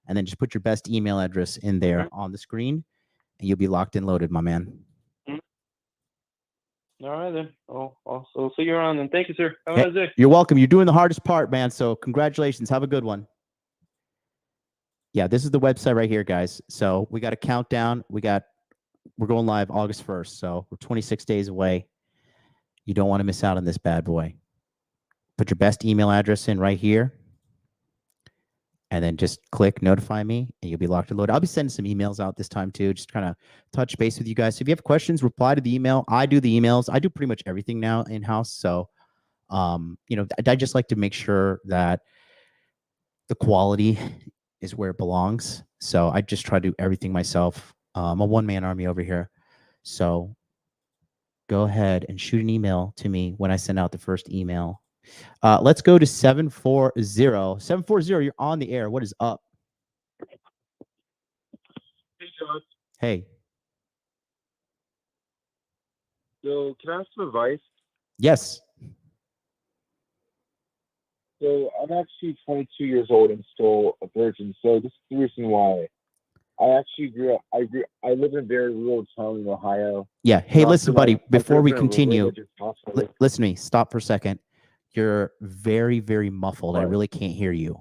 and then just put your best email address in there on the screen, and you'll be locked and loaded, my man. All right, then. I'll see you around, and thank you, sir. Have a nice day. You're welcome. You're doing the hardest part, man. So congratulations. Have a good one. Yeah, this is the website right here, guys. So we got a countdown. We're going live August 1st. So we're 26 days away. You don't want to miss out on this bad boy. Put your best email address in right here, and then just click notify me, and you'll be locked and loaded. I'll be sending some emails out this time too, just kind of touch base with you guys. So if you have questions, reply to the email. I do the emails. I do pretty much everything now in-house. So, you know, I just like to make sure that the quality is where it belongs. So I just try to do everything myself. I'm a one-man army over here. So go ahead and shoot an email to me when I send out the first email Let's go to 740. 740, you're on the air. What is up? Hey, John. Hey. So, can I ask some advice? Yes. So, I'm actually 22 years old and still a virgin. So, this is the reason why. I actually grew up. I live in a very rural town in Ohio. Yeah. Hey, listen, buddy, before we I grew up in a continue, religious household. listen to me. Stop for a second. You're very, very muffled. I Right. really can't hear you.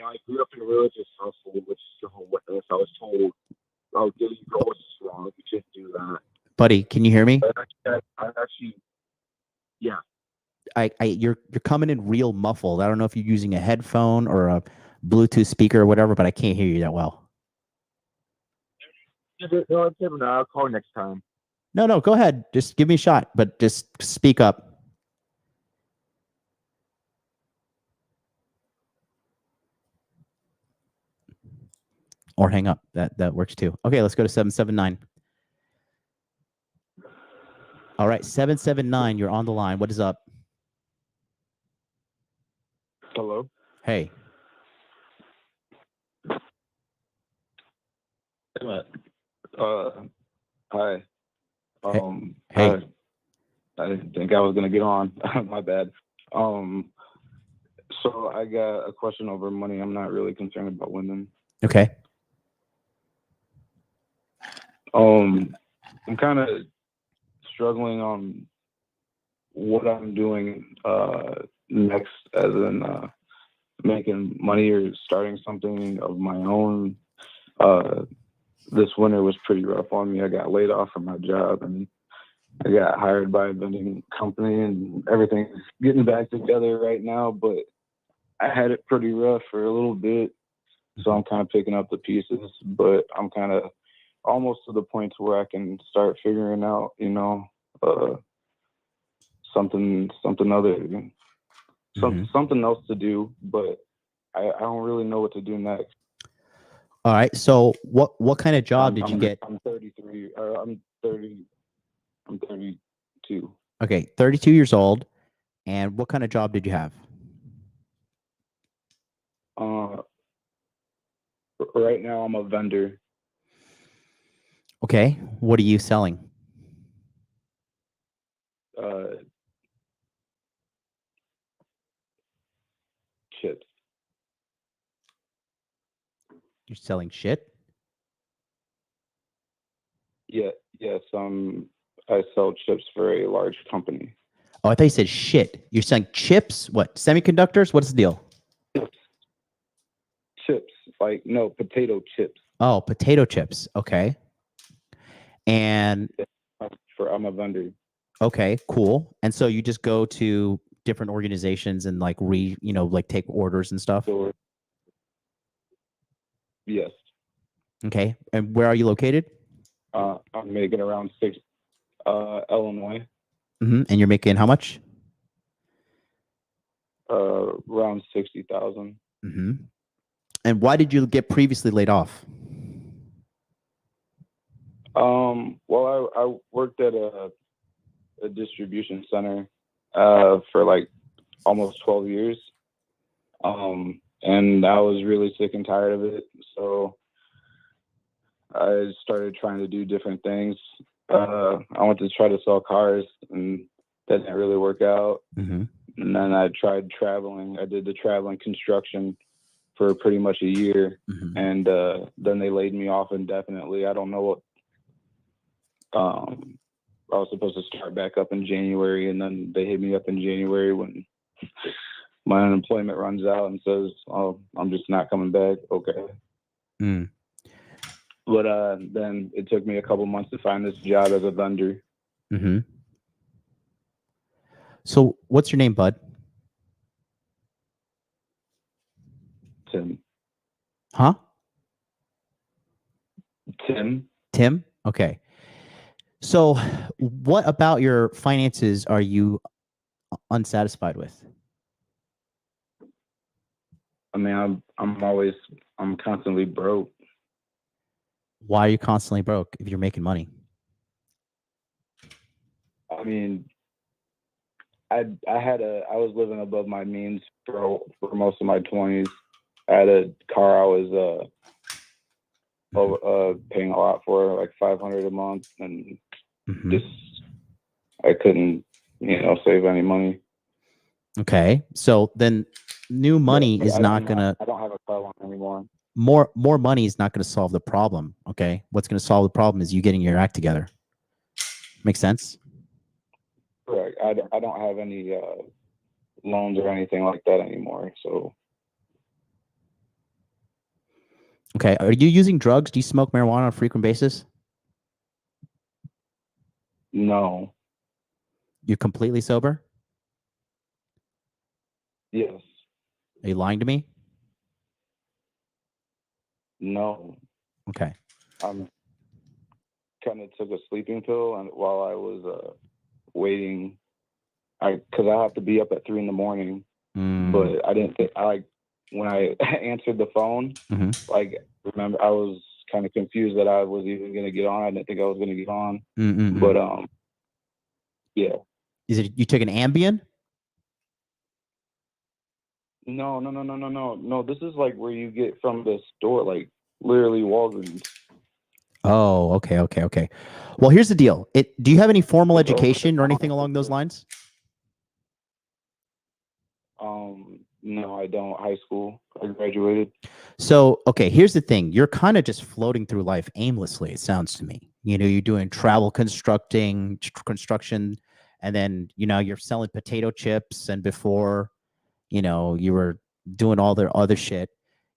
I grew up in a religious household, which is what I was told, "Oh, getting girls is wrong. You shouldn't do that." Buddy, can you hear me? I'm actually, yeah. You're coming in real muffled. I don't know if you're using a headphone or a Bluetooth speaker or whatever, but I can't hear you that well. No, it's never. I'll call next time. No, go ahead. Just give me a shot, but just speak up. Or hang up. That works too. Okay, let's go to 779. All right, 779, you're on the line. What is up? Hello. Hey. Hi. Hey. I didn't think I was gonna get on. My bad. So I got a question over money. I'm not really concerned about women. Okay. I'm kind of struggling on what I'm doing next, as in making money or starting something of my own. This winter was pretty rough on me. I got laid off from my job and I got hired by a vending company, and everything's getting back together right now, but I had it pretty rough for a little bit. So I'm kind of picking up the pieces, but I'm kind of almost to the point where I can start figuring out, something other, something else to do, but I don't really know what to do next. All right. So what kind of job did you get? I'm 33. I'm 30. I'm 32. Okay, 32 years old. And what kind of job did you have? Right now I'm a vendor. Okay. What are you selling? Chips. You're selling shit? Yeah. Yes. I sell chips for a large company. Oh, I thought you said shit. You're selling chips? What? Semiconductors? What's the deal? Chips. Like, no, potato chips. Oh, potato chips. Okay. And I'm a vendor. okay, cool. And so you just go to different organizations and like take orders and stuff? So, yes. Okay. And where are you located? I'm making around Illinois. And you're making how much? Around 60,000. And why did you get previously laid off? Well, I worked at a distribution center for like almost 12 years. And I was really sick and tired of it. So I started trying to do different things. I went to try to sell cars, and that didn't really work out. And then I tried traveling. I did the traveling construction for pretty much a year. And then they laid me off indefinitely. I don't know what. I was supposed to start back up in January, and then they hit me up in January when my unemployment runs out and says, "Oh, I'm just not coming back." Okay. But then it took me a couple months to find this job as a vendor. So what's your name, bud? Tim. Huh? Tim? Okay. So what about your finances are you unsatisfied with? I mean, I'm constantly broke. Why are you constantly broke if you're making money? I mean, I was living above my means for most of my 20s. I had a car I was paying a lot for, like $500 a month, and just I couldn't, save any money. Okay, so then new money is not gonna. I don't have a car loan anymore. More money is not going to solve the problem. Okay, what's going to solve the problem is you getting your act together. Make sense? Correct. I don't have any loans or anything like that anymore. So. Okay, are you using drugs? Do you smoke marijuana on a frequent basis? No. You're completely sober? Yes. Are you lying to me? No. Okay. I'm kind of took a sleeping pill, and while I was waiting, because I have to be up at 3 a.m. But I didn't think when I answered the phone, remember I was kind of confused that I was even going to get on. I didn't think I was going to get on, but yeah. Is it you took an Ambien? No. This is like where you get from the store, like literally Walgreens. Oh, okay. Well, here's the deal. Do you have any formal education or anything along those lines? No, I don't. High school, I graduated. So, okay, here's the thing. You're kind of just floating through life aimlessly, it sounds to me. You're doing travel construction, and then, you're selling potato chips, and before, you were doing all the other shit.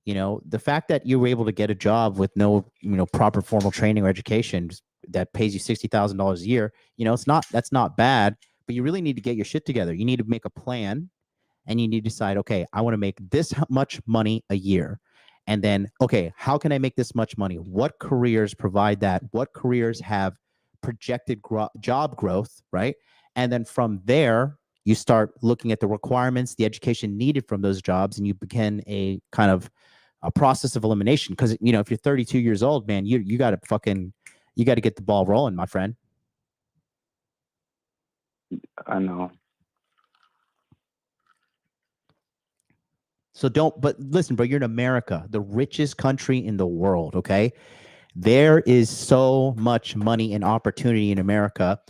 The fact that you were able to get a job with no, proper formal training or education that pays you $60,000 a year, that's not bad, but you really need to get your shit together. You need to make a plan, and you need to decide, okay, I want to make this much money a year. And then, okay, how can I make this much money? What careers provide that? What careers have projected job growth, right? And then from there, you start looking at the requirements, the education needed from those jobs, and you begin a kind of a process of elimination. Because, if you're 32 years old, man, you got to get the ball rolling, my friend. I know. So but listen, bro, you're in America, the richest country in the world, okay? There is so much money and opportunity in America,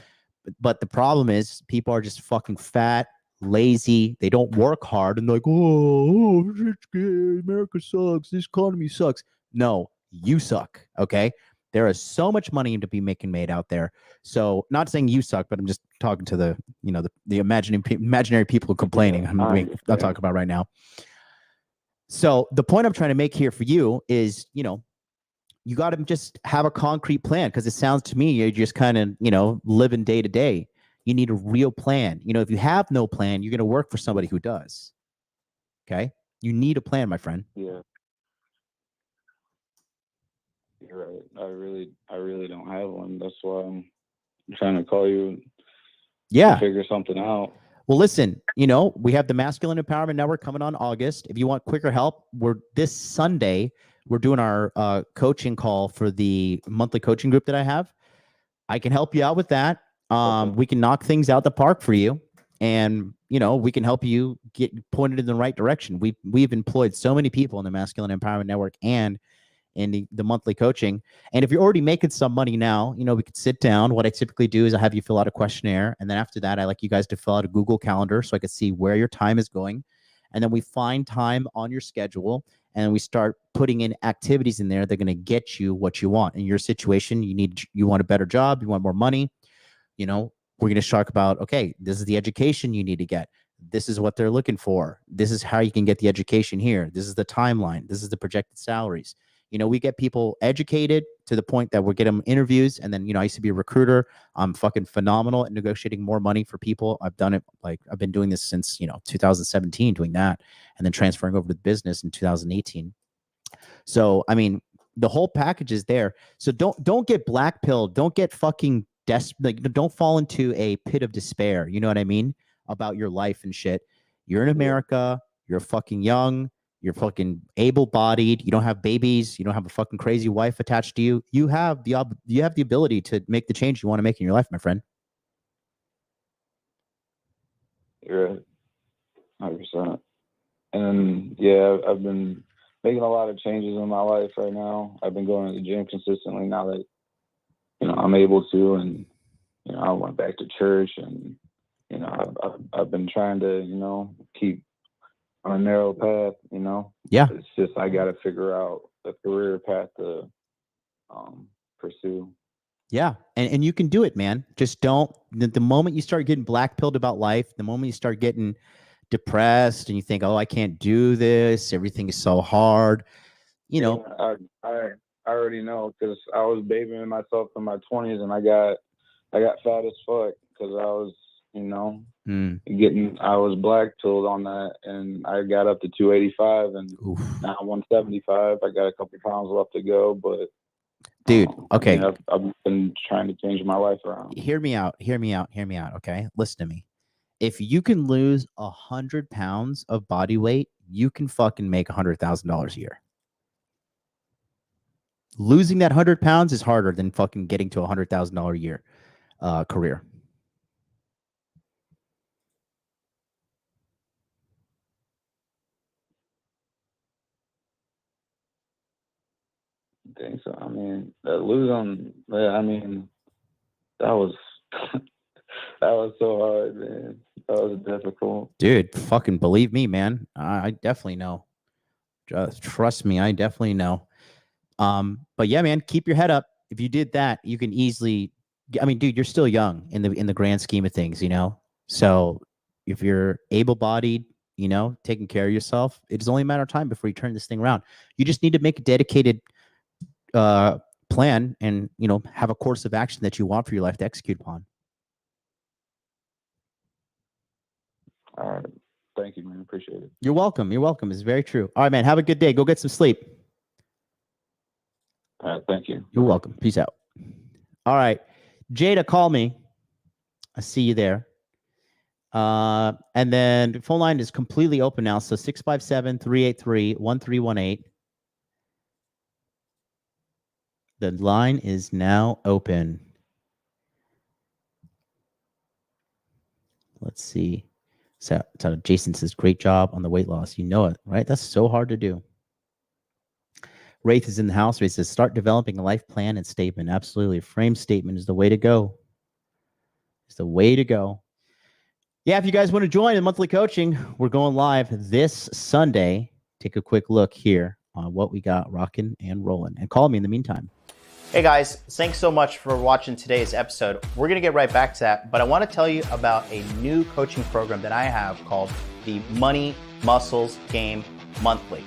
but the problem is people are just fucking fat, lazy, they don't work hard, and they're like, oh, America sucks, this economy sucks. No, you suck, okay? There is so much money to be made out there. So, not saying you suck, but I'm just talking to the imaginary people complaining. I'm talking about right now. So the point I'm trying to make here for you is, you got to just have a concrete plan, because it sounds to me you're just kind of, living day to day. You need a real plan. If you have no plan, you're going to work for somebody who does. Okay? You need a plan, my friend. Yeah. You're right. I really don't have one. That's why I'm trying to call you. Yeah. To figure something out. Well, listen, we have the Masculine Empowerment Network coming on August. If you want quicker help, this Sunday, we're doing our coaching call for the monthly coaching group that I have. I can help you out with that. We can knock things out the park for you, and we can help you get pointed in the right direction. We've employed so many people in the Masculine Empowerment Network and in the monthly coaching. And if you're already making some money now, we could sit down. What I typically do is I have you fill out a questionnaire, and then after that, I like you guys to fill out a Google Calendar so I can see where your time is going. And then we find time on your schedule, and we start putting in activities in there that are going to get you what you want. In your situation, you want a better job, you want more money. We're going to talk about, okay, this is the education you need to get. This is what they're looking for. This is how you can get the education here. This is the timeline. This is the projected salaries. We get people educated to the point that we're getting them interviews. And then, I used to be a recruiter. I'm fucking phenomenal at negotiating more money for people. I've done it. I've been doing this since, 2017, doing that, and then transferring over to the business in 2018. So, the whole package is there. So don't get blackpilled. Don't get fucking desperate. Don't fall into a pit of despair. You know what I mean? About your life and shit. You're in America. You're fucking young. You're fucking able-bodied. You don't have babies. You don't have a fucking crazy wife attached to you. You have the ability to make the change you want to make in your life, my friend. You're right. 100%. And yeah, I've been making a lot of changes in my life right now. I've been going to the gym consistently now that, I'm able to. And, I went back to church and, I've been trying to, keep on a narrow path, Yeah. It's just, I got to figure out a career path to pursue. Yeah. And you can do it, man. Just don't, the moment you start getting black-pilled about life, the moment you start getting depressed and you think, oh, I can't do this, everything is so hard, Yeah, I already know, because I was babying myself in my 20s and I got fat as fuck because I was, I was black-pilled on that, and I got up to 285 and now I'm 175. I got a couple pounds left to go, but dude, okay. I've been trying to change my life around. Hear me out. Okay. Listen to me. If you can lose 100 pounds of body weight, you can fucking make $100,000 a year. Losing that 100 pounds is harder than fucking getting to $100,000 a year career. I think so. I mean, that was that was so hard, man. That was difficult. Dude, fucking believe me, man. I definitely know. Just trust me, I definitely know. But yeah, man, keep your head up. If you did that, you can easily. I mean, dude, you're still young in the grand scheme of things, So if you're able-bodied, taking care of yourself, it's only a matter of time before you turn this thing around. You just need to make a dedicated plan and have a course of action that you want for your life to execute upon. All right. Thank you, man. Appreciate it. You're welcome. It's very true. All right, man. Have a good day. Go get some sleep. All right. Thank you. You're welcome. Peace out. All right. Jada, call me. I see you there. And then the phone line is completely open now. So 657-383-1318. The line is now open. Let's see. So Jason says, great job on the weight loss. You know it, right? That's so hard to do. Wraith is in the house. Wraith says, start developing a life plan and statement. Absolutely. A frame statement is the way to go. It's the way to go. Yeah, if you guys want to join in monthly coaching, we're going live this Sunday. Take a quick look here on what we got rocking and rolling. And call me in the meantime. Hey guys, thanks so much for watching today's episode. We're going to get right back to that, but I want to tell you about a new coaching program that I have called the Money Muscles Game Monthly.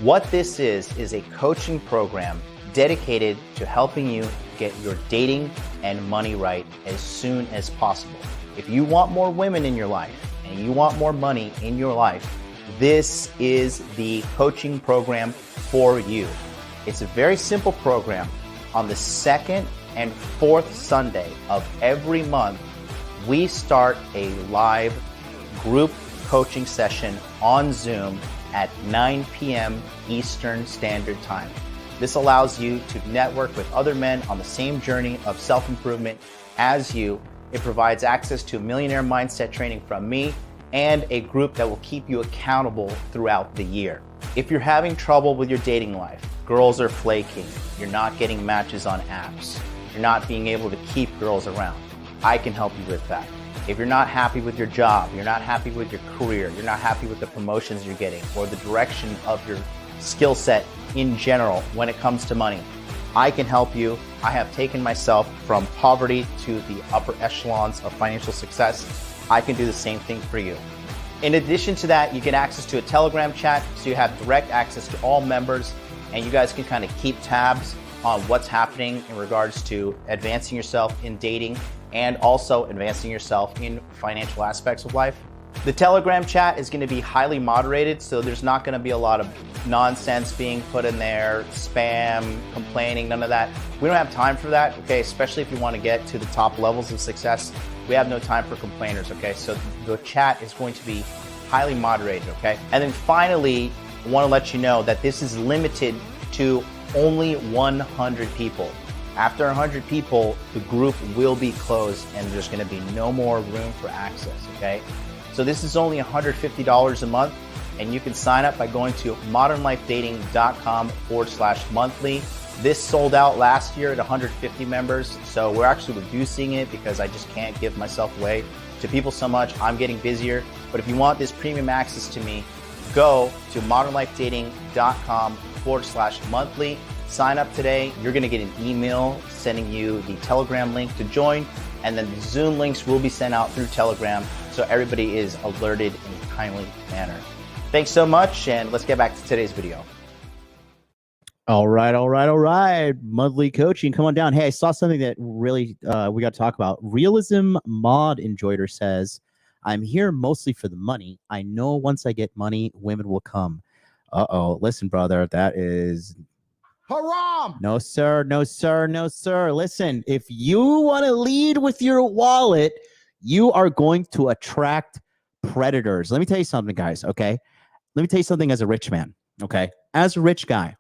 What this is a coaching program dedicated to helping you get your dating and money right as soon as possible. If you want more women in your life and you want more money in your life, this is the coaching program for you. It's a very simple program. On the second and fourth Sunday of every month, we start a live group coaching session on Zoom at 9 p.m. Eastern Standard Time. This allows you to network with other men on the same journey of self-improvement as you. It provides access to millionaire mindset training from me and a group that will keep you accountable throughout the year. If you're having trouble with your dating life, girls are flaking, you're not getting matches on apps, you're not being able to keep girls around, I can help you with that. If you're not happy with your job, you're not happy with your career, you're not happy with the promotions you're getting or the direction of your skill set in general when it comes to money, I can help you. I have taken myself from poverty to the upper echelons of financial success. I can do the same thing for you. In addition to that, you get access to a Telegram chat, so you have direct access to all members, and you guys can kind of keep tabs on what's happening in regards to advancing yourself in dating and also advancing yourself in financial aspects of life. The Telegram chat is going to be highly moderated, so there's not going to be a lot of nonsense being put in there, spam, complaining, none of that. We don't have time for that, okay? Especially if you want to get to the top levels of success. We have no time for complainers, okay? So the chat is going to be highly moderated, okay? And then finally, I want to let you know that this is limited to only 100 people. After 100 people, the group will be closed and there's going to be no more room for access, okay? So this is only $150 a month, and you can sign up by going to modernlifedating.com/monthly. This sold out last year at 150 members, so we're actually reducing it because I just can't give myself away to people so much. I'm getting busier, but if you want this premium access to me, go to modernlifedating.com/monthly. Sign up today. You're going to get an email sending you the Telegram link to join, and then the Zoom links will be sent out through Telegram so everybody is alerted in a timely manner. Thanks so much, and let's get back to today's video. All right. Monthly coaching, come on down. Hey, I saw something that really we got to talk about. Realism Mod Enjoyer says, I'm here mostly for the money. I know once I get money, women will come. Uh-oh. Listen, brother, that is haram. No, sir. Listen, if you want to lead with your wallet, you are going to attract predators. Let me tell you something, guys, okay? Let me tell you something as a rich man, okay? As a rich guy,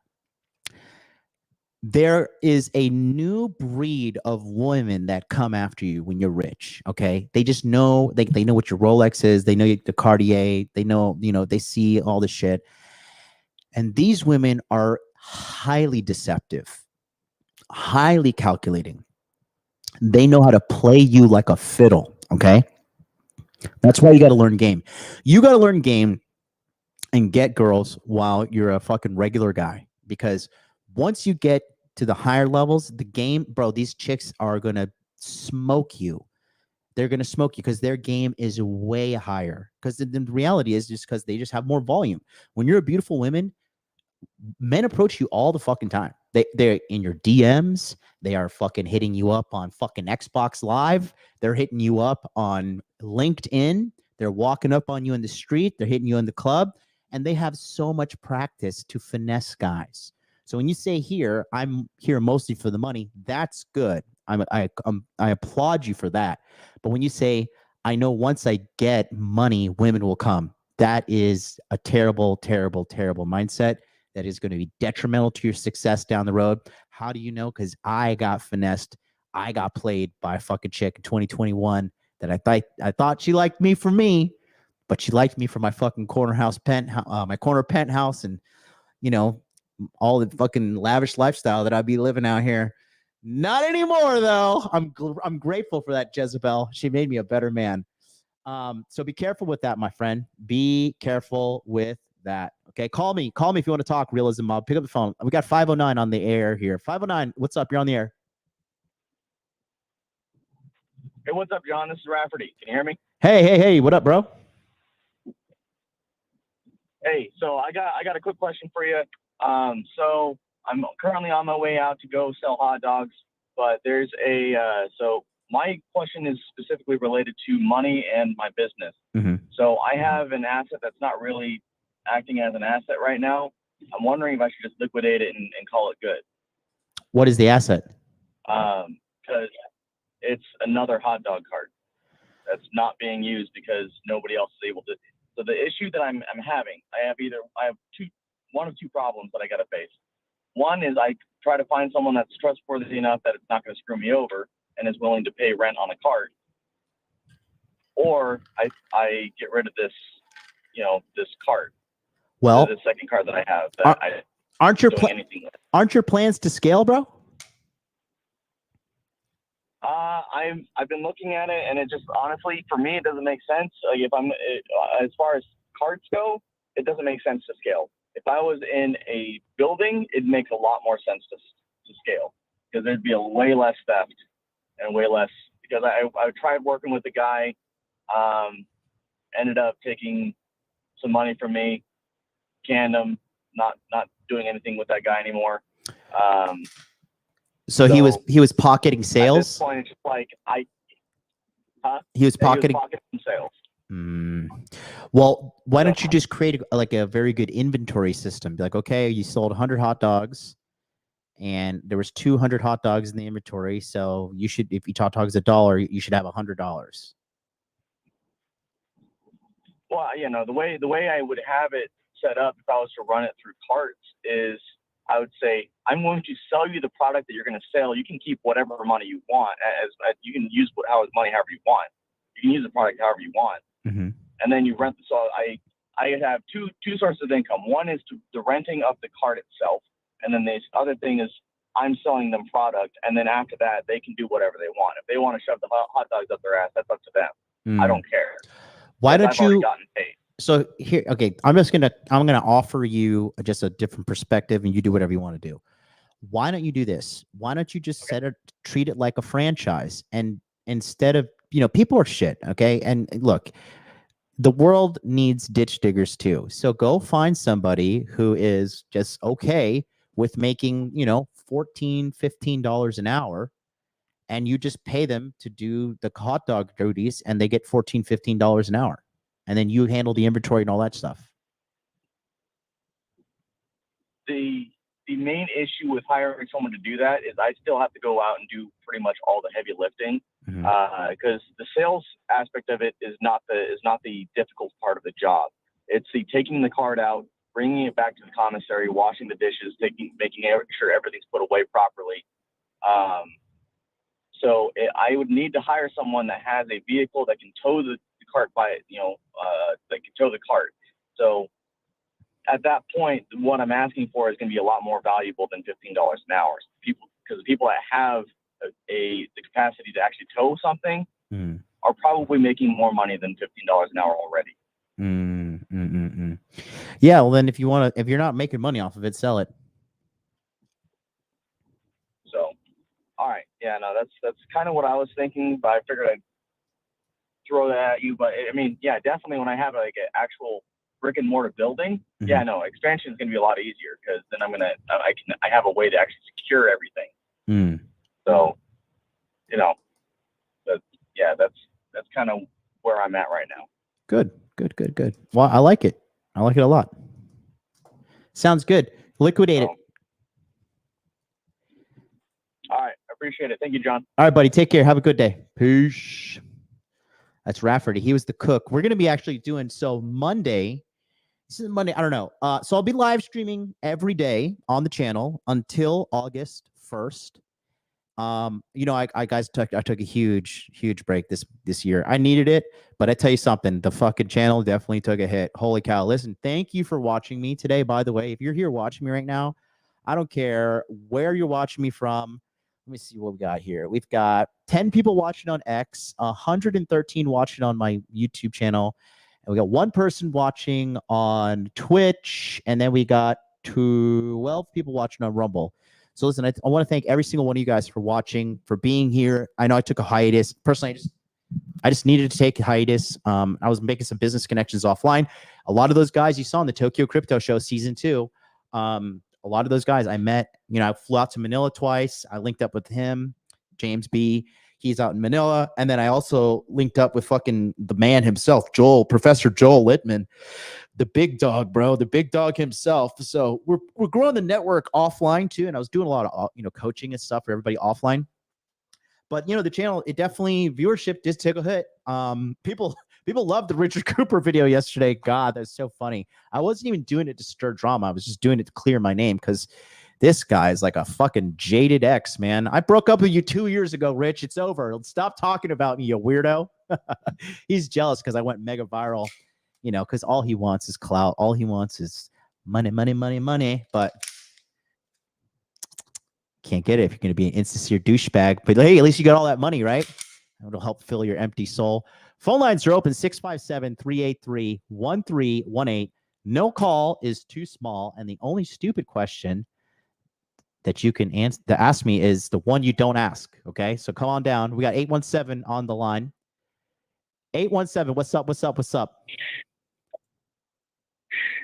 there is a new breed of women that come after you when you're rich, okay? They just know, they know what your Rolex is. They know the Cartier. They know, they see all the shit. And these women are highly deceptive, highly calculating. They know how to play you like a fiddle, okay? That's why you got to learn game. You got to learn game and get girls while you're a fucking regular guy, because once you get to the higher levels, the game, bro, these chicks are going to smoke you. They're going to smoke you because their game is way higher. Because the reality is just because they just have more volume. When you're a beautiful woman, men approach you all the fucking time. They're in your DMs. They are fucking hitting you up on fucking Xbox Live. They're hitting you up on LinkedIn. They're walking up on you in the street. They're hitting you in the club. And they have so much practice to finesse guys. So when you say here, I'm here mostly for the money, that's good. I applaud you for that. But when you say, I know once I get money, women will come, that is a terrible, terrible, terrible mindset. That is going to be detrimental to your success down the road. How do you know? Because I got finessed. I got played by a fucking chick in 2021 that I thought she liked me for me, but she liked me for my fucking my corner penthouse, and all the fucking lavish lifestyle that I'd be living out here. Not anymore, though. I'm grateful for that Jezebel. She made me a better man. So be careful with that, my friend. Be careful with that. Okay, call me if you want to talk Realism Mob. Pick up the phone. We got 509 on the air here. 509, what's up? You're on the air. Hey, what's up, John? This is Rafferty. Can you hear me? Hey, what up, bro? Hey, so I got a quick question for you. So I'm currently on my way out to go sell hot dogs, but there's so my question is specifically related to money and my business. Mm-hmm. So I have an asset that's not really acting as an asset right now. I'm wondering if I should just liquidate it and call it good. What is the asset? Because it's another hot dog cart that's not being used because nobody else is able to. So the issue that I'm having, I have one of two problems that I got to face. One is I try to find someone that's trustworthy enough that it's not going to screw me over and is willing to pay rent on a cart, or I get rid of this cart. Well, the second cart that I have that aren't your plans to scale, bro? I've been looking at it, and it just honestly, for me, it doesn't make sense. As far as carts go, it doesn't make sense to scale. If I was in a building, it makes a lot more sense to scale, because there'd be a way less theft and way less. Because I tried working with a guy, ended up taking some money from me, canned him, not doing anything with that guy anymore. So he was pocketing sales. At this point, it's just like he was pocketing sales. Well, why don't you just create a very good inventory system? Be like, okay, you sold 100 hot dogs, and there was 200 hot dogs in the inventory. So you should, if each hot dog is $1, you should have $100. Well, the way I would have it set up if I was to run it through carts is, I would say, I'm going to sell you the product that you're going to sell. You can keep whatever money you want. As you can use money however you want. You can use the product however you want. Mm-hmm. and then you rent. So I have two sources of income. One is the renting of the cart itself, and then the other thing is I'm selling them product, and then after that they can do whatever they want. If they want to shove the hot dogs up their ass, that's up to them. I don't care. Why don't I've already you? gotten paid. So here, okay, I'm gonna offer you just a different perspective, and you do whatever you want to do. Why don't you do this? Why don't you just treat it like a franchise, and instead of, people are shit, okay? And look, the world needs ditch diggers too. So go find somebody who is just okay with making, $14, $15 an hour, and you just pay them to do the hot dog duties, and they get $14, $15 an hour. And then you handle the inventory and all that stuff. The main issue with hiring someone to do that is I still have to go out and do pretty much all the heavy lifting, because the sales aspect of it is not the difficult part of the job. It's the taking the cart out, bringing it back to the commissary, washing the dishes, making sure everything's put away properly. I would need to hire someone that has a vehicle that can tow the cart that can tow the cart. So at that point, what I'm asking for is going to be a lot more valuable than $15 an hour. Because the people that have the capacity to actually tow something are probably making more money than $15 an hour already. Yeah, well then if you're not making money off of it, sell it. So, all right, yeah, no, that's kind of what I was thinking, but I figured I'd throw that at you. But I mean, yeah, definitely when I have like an actual brick and mortar building, expansion is going to be a lot easier, because then I have a way to actually secure everything. So, that's kind of where I'm at right now. Good. Well, I like it. I like it a lot. Sounds good. Liquidate it. All right. I appreciate it. Thank you, John. All right, buddy. Take care. Have a good day. Peace. That's Rafferty. He was the cook. We're going to be actually doing Monday. This is Monday. I don't know. So I'll be live streaming every day on the channel until August 1st. I took a huge break this year. I needed it, but I tell you something, the fucking channel definitely took a hit. Holy cow. Listen, thank you for watching me today. By the way, if you're here watching me right now, I don't care where you're watching me from. Let me see what we got here. We've got 10 people watching on X, 113 watching on my YouTube channel, and we got one person watching on Twitch, and then we got 12 people watching on Rumble. So listen, I want to thank every single one of you guys for watching, for being here. I know I took a hiatus. Personally, I just needed to take a hiatus. I was making some business connections offline. A lot of those guys you saw in the Tokyo Crypto Show Season 2, a lot of those guys I met. I flew out to Manila twice. I linked up with him, James B. He's out in Manila. And then I also linked up with fucking the man himself, Professor Joel Littman. The big dog, bro, the big dog himself. So we're growing the network offline too. And I was doing a lot of, coaching and stuff for everybody offline. But, the channel, it definitely, viewership did take a hit. People loved the Richard Cooper video yesterday. God, that's so funny. I wasn't even doing it to stir drama. I was just doing it to clear my name, because this guy's like a fucking jaded ex, man. I broke up with you 2 years ago, Rich. It's over. Stop talking about me, you weirdo. He's jealous because I went mega viral. Because all he wants is clout. All he wants is money. But can't get it if you're going to be an insincere douchebag. But hey, at least you got all that money, right? It'll help fill your empty soul. Phone lines are open, 657-383-1318. No call is too small. And the only stupid question that you can ask me is the one you don't ask. Okay, so come on down. We got 817 on the line. 817, what's up?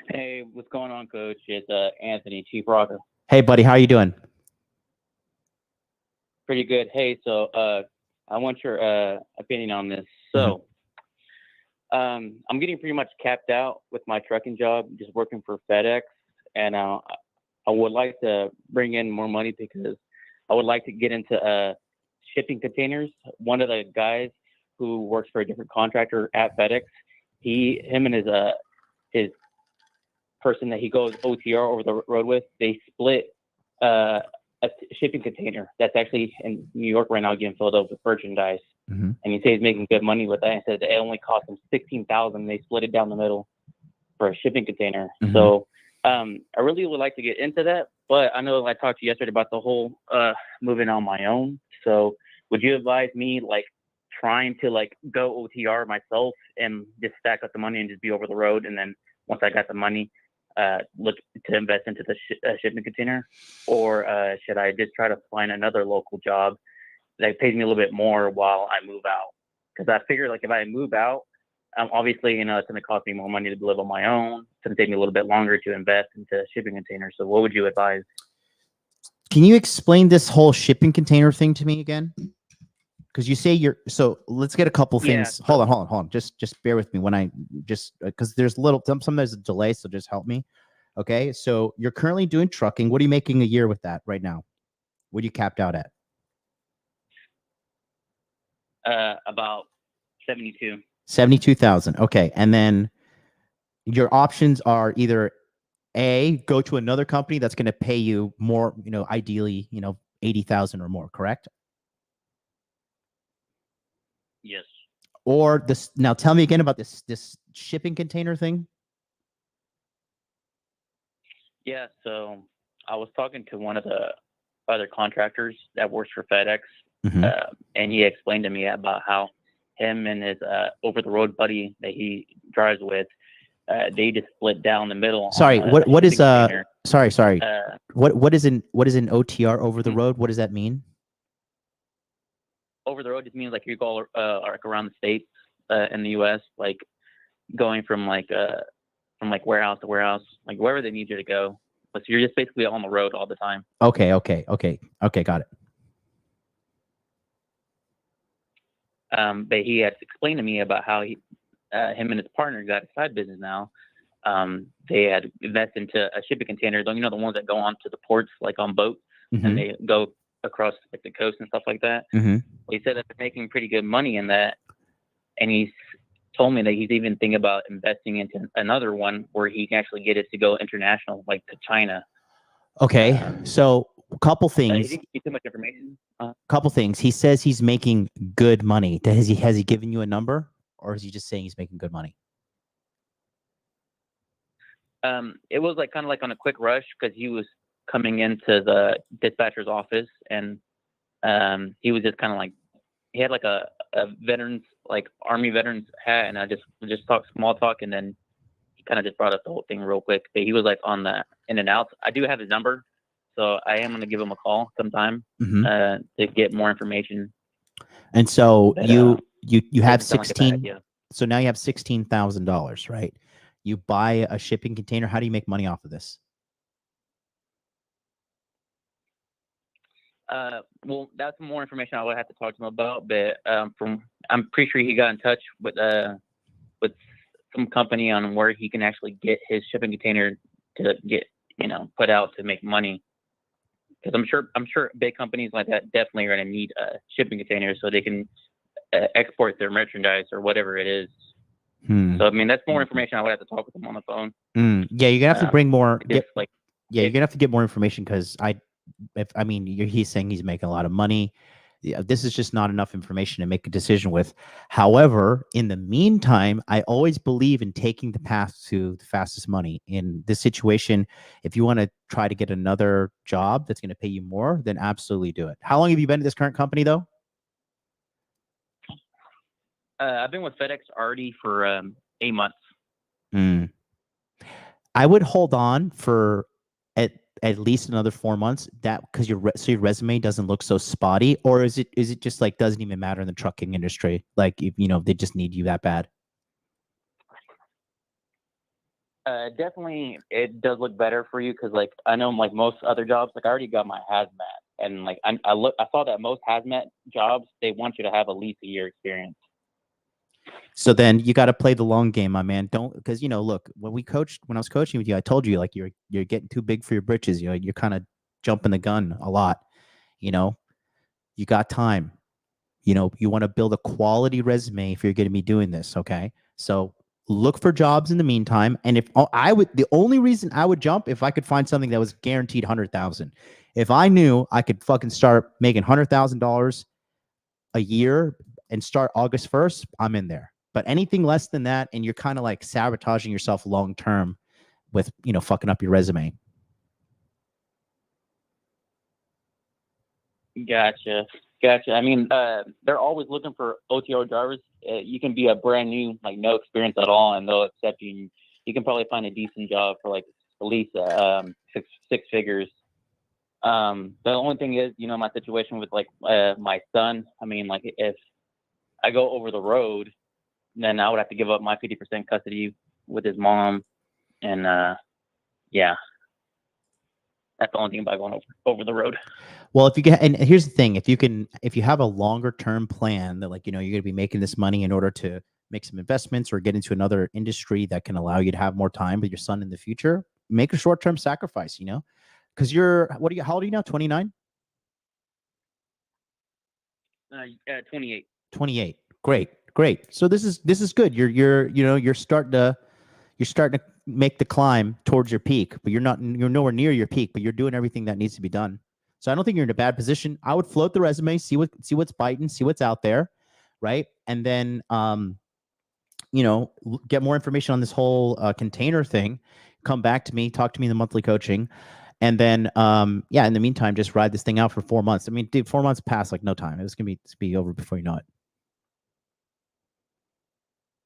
Hey, what's going on, Coach? It's Anthony, Chief Rocker. Hey, buddy, how you doing? Pretty good. Hey, so I want your opinion on this. So I'm getting pretty much capped out with my trucking job, just working for FedEx, and I would like to bring in more money because I would like to get into shipping containers. One of the guys who works for a different contractor at FedEx, him and his person that he goes OTR over the road with, they split a shipping container that's actually in New York right now getting filled up with merchandise. Mhm. and he said he's making good money with that. He said it only cost him $16,000. They split it down the middle for a shipping container. Mhm. So I really would like to get into that, but I know I talked to you yesterday about the whole moving on my own. So would you advise me like trying to like go OTR myself and just stack up the money and just be over the road, and then once I got the money, look to invest into the shipping container, or should I just try to find another local job that pays me a little bit more while I move out? Because I figure like if I move out, obviously, it's going to cost me more money to live on my own. It's going to take me a little bit longer to invest into shipping containers. So what would you advise? Can you explain this whole shipping container thing to me again? Because you say so let's get a couple things. Yeah, Hold on. Just bear with me when I just, because there's sometimes there's a delay. So just help me. Okay. So you're currently doing trucking. What are you making a year with that right now? What are you capped out at? About 72. 72,000. Okay. And then your options are either A, go to another company that's going to pay you more, ideally, 80,000 or more, correct? Yes. Or this, now tell me again about this shipping container thing. Yeah. So I was talking to one of the other contractors that works for FedEx, Mhm. and he explained to me about how him and his over the road buddy that he drives with, they just split down the middle. Sorry, on a what is shipping container. sorry. What is an OTR, over the Mhm. road? What does that mean? Over the road just means like you go like around the states in the U.S., like going from warehouse to warehouse, like wherever they need you to go. But you're just basically on the road all the time. Okay, got it. But he had explained to me about how him and his partner got a side business now. They had invested into a shipping container, the ones that go onto the ports, like on boats, Mhm. and they go across like the coast and stuff like that. Mhm. He said that they're making pretty good money in that, and he's told me that he's even thinking about investing into another one where he can actually get it to go international, like to China. Okay, so a couple He things. didn't give too much information. Couple things. He says he's making good money. Has he given you a number, or is he just saying he's making good money? It was like kind of like on a quick rush because he was coming into the dispatcher's office, and he was just kind of like, he had like a veterans, like Army veterans hat, and I just talked small talk, and then he kind of just brought up the whole thing real quick. But he was like on the in and out. I do have his number, so I am going to give him a call sometime Mhm. to get more information. And so But, you have doesn't sound like a bad 16. idea. So now you have $16,000, right? You buy a shipping container. How do you make money off of this? Well, that's more information I would have to talk to him about. But I'm pretty sure he got in touch with some company on where he can actually get his shipping container to get put out to make money. Because I'm sure big companies like that definitely are going to need a shipping container so they can export their merchandise or whatever it is. So I mean, that's more information I would have to talk with him on the phone. Yeah, you're gonna have to bring more. Just You're gonna have to get more information because he's saying he's making a lot of money. Yeah, this is just not enough information to make a decision with. However, in the meantime, I always believe in taking the path to the fastest money. In this situation, if you want to try to get another job that's going to pay you more, then absolutely do it. How long have you been at this current company, though? I've been with FedEx already for 8 months. I would hold on for at least another 4 months. That because your resume doesn't look so spotty, or is it just like doesn't even matter in the trucking industry? Like if they just need you that bad. Definitely, it does look better for you because like I know like most other jobs, like I already got my hazmat, and like I saw that most hazmat jobs they want you to have at least a year experience. So then you got to play the long game, my man. Don't, because look, when I was coaching with you, I told you like you're getting too big for your britches. You're kind of jumping the gun a lot. You got time. You want to build a quality resume if you're going to be doing this. Okay, so look for jobs in the meantime. And the only reason I would jump if I could find something that was guaranteed 100,000. If I knew I could fucking start making $100,000 a year and start August 1st, I'm in there. But anything less than that, and you're kind of like sabotaging yourself long term with, you know, fucking up your resume. Gotcha. I mean, they're always looking for OTR drivers. You can be a brand new, like no experience at all, and they'll accept you. You can probably find a decent job for like at least six figures. The only thing is, you know, my situation with like my son. I mean, like if I go over the road, then I would have to give up my 50% custody with his mom, and yeah, that's the only thing about going over the road. Well, if you get, and here's the thing, if you have a longer term plan that, like, you know, you're going to be making this money in order to make some investments or get into another industry that can allow you to have more time with your son in the future, make a short term sacrifice, you know, because how old are you now? 29? 28. 28. Great. So this is good. You're starting to make the climb towards your peak, but you're nowhere near your peak, but you're doing everything that needs to be done. So I don't think you're in a bad position. I would float the resume, see what's biting, see what's out there, right? And then you know, get more information on this whole container thing. Come back to me, talk to me in the monthly coaching. And then yeah, in the meantime, just ride this thing out for 4 months. I mean, dude, 4 months pass like no time. It's gonna be over before you know it.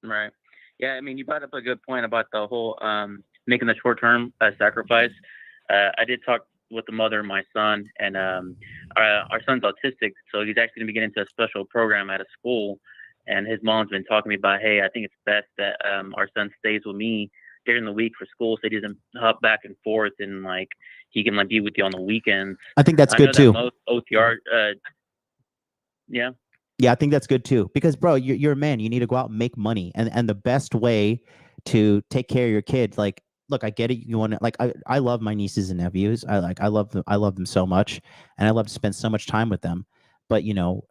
Right. Yeah, I mean, you brought up a good point about the whole making the short-term sacrifice. I did talk with the mother of my son, and our son's autistic, so he's actually going to be getting into a special program at a school. And his mom's been talking to me about, hey, I think it's best that our son stays with me during the week for school, so he doesn't hop back and forth, and like he can like be with you on the weekends. I think that's good too. Most OTR, yeah. Yeah, I think that's good too. Because, bro, you're a man. You need to go out and make money. And the best way to take care of your kids, like, look, I get it. You want to, like, I love my nieces and nephews. I love them so much, and I love to spend so much time with them. But, you know,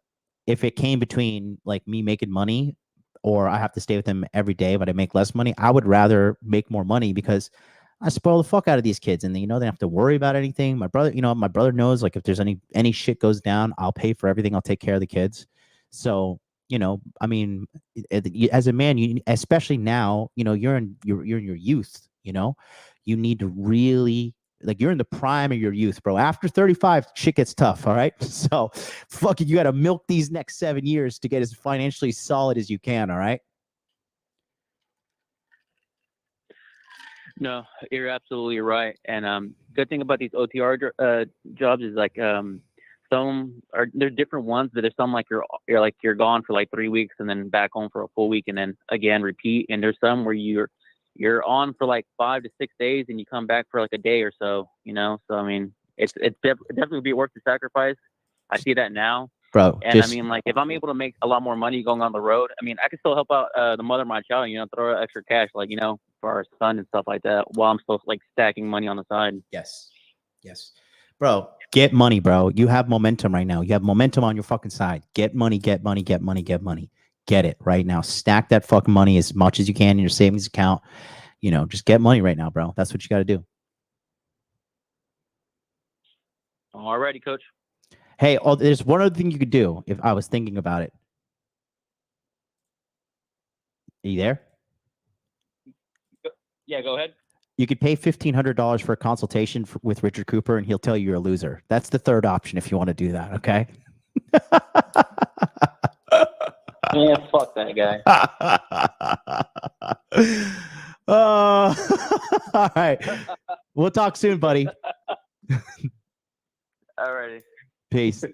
if it came between like me making money or I have to stay with them every day, but I make less money, I would rather make more money because I spoil the fuck out of these kids, and they, you know, they don't have to worry about anything. My brother knows, like, if there's any shit goes down, I'll pay for everything. I'll take care of the kids. So, you know, I mean, as a man, you, especially now, you know, you're in your youth, you know, you need to really, like, you're in the prime of your youth, bro. After 35, shit gets tough. All right. So fucking, you got to milk these next 7 years to get as financially solid as you can. All right. No, you're absolutely right. And good thing about these OTR jobs is like there's different ones, but there's some like you're gone for like 3 weeks and then back home for a full week and then again repeat. And there's some where you're on for like 5 to 6 days and you come back for like a day or so, you know. So I mean, it's definitely be worth the sacrifice. I see that now, bro. And I mean, like, if I'm able to make a lot more money going on the road, I mean, I can still help out the mother of my child, you know, throw out extra cash, like, you know, for our son and stuff like that, while I'm still like stacking money on the side. Yes. Bro, get money, bro. You have momentum right now. You have momentum on your fucking side. Get money. Get it right now. Stack that fucking money as much as you can in your savings account. You know, just get money right now, bro. That's what you got to do. Alrighty, coach. Hey, there's one other thing you could do if I was thinking about it. Are you there? Yeah, go ahead. You could pay $1,500 for a consultation with Richard Cooper, and he'll tell you you're a loser. That's the third option if you want to do that, okay? Yeah, fuck that guy. All right. We'll talk soon, buddy. Alrighty. Peace.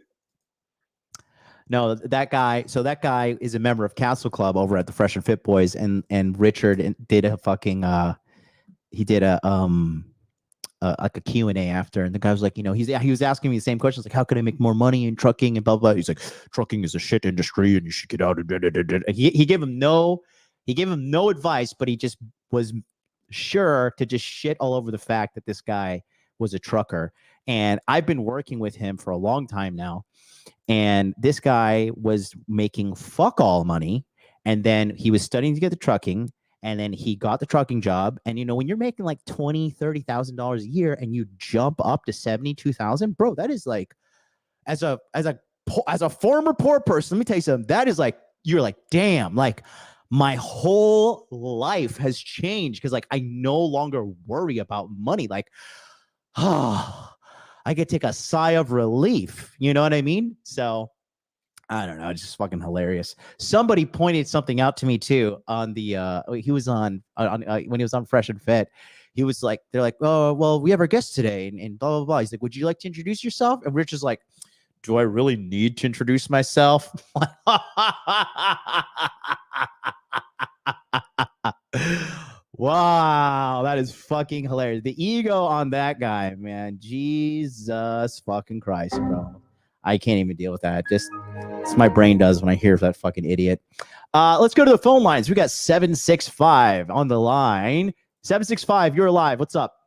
No, that guy is a member of Castle Club over at the Fresh and Fit Boys, and Richard did a fucking he did a like a Q&A after, and the guy was like, you know, he was asking me the same questions, like, how can I make more money in trucking and blah blah. He's like, trucking is a shit industry and you should get out of it. He gave him no advice, but he just was sure to just shit all over the fact that this guy was a trucker. And I've been working with him for a long time now, and this guy was making fuck all money, and then he was studying to get the trucking. And then he got the trucking job. And, you know, when you're making like $20,000, $30,000 a year and you jump up to 72,000, bro, that is like, as a former poor person, let me tell you something, that is like you're like, damn, like my whole life has changed because like I no longer worry about money. Like, oh, I could take a sigh of relief. You know what I mean? So I don't know, it's just fucking hilarious. Somebody pointed something out to me too on the he was on when he was on Fresh and Fit. He was like, they're like, oh well, we have our guest today, and blah blah blah. He's like, would you like to introduce yourself? And Rich is like, do I really need to introduce myself? Wow, that is fucking hilarious. The ego on that guy, man. Jesus fucking Christ, bro. I can't even deal with that. Just it's my brain does when I hear that fucking idiot. Let's go to the phone lines. We got 765 on the line. 765, you're alive. What's up?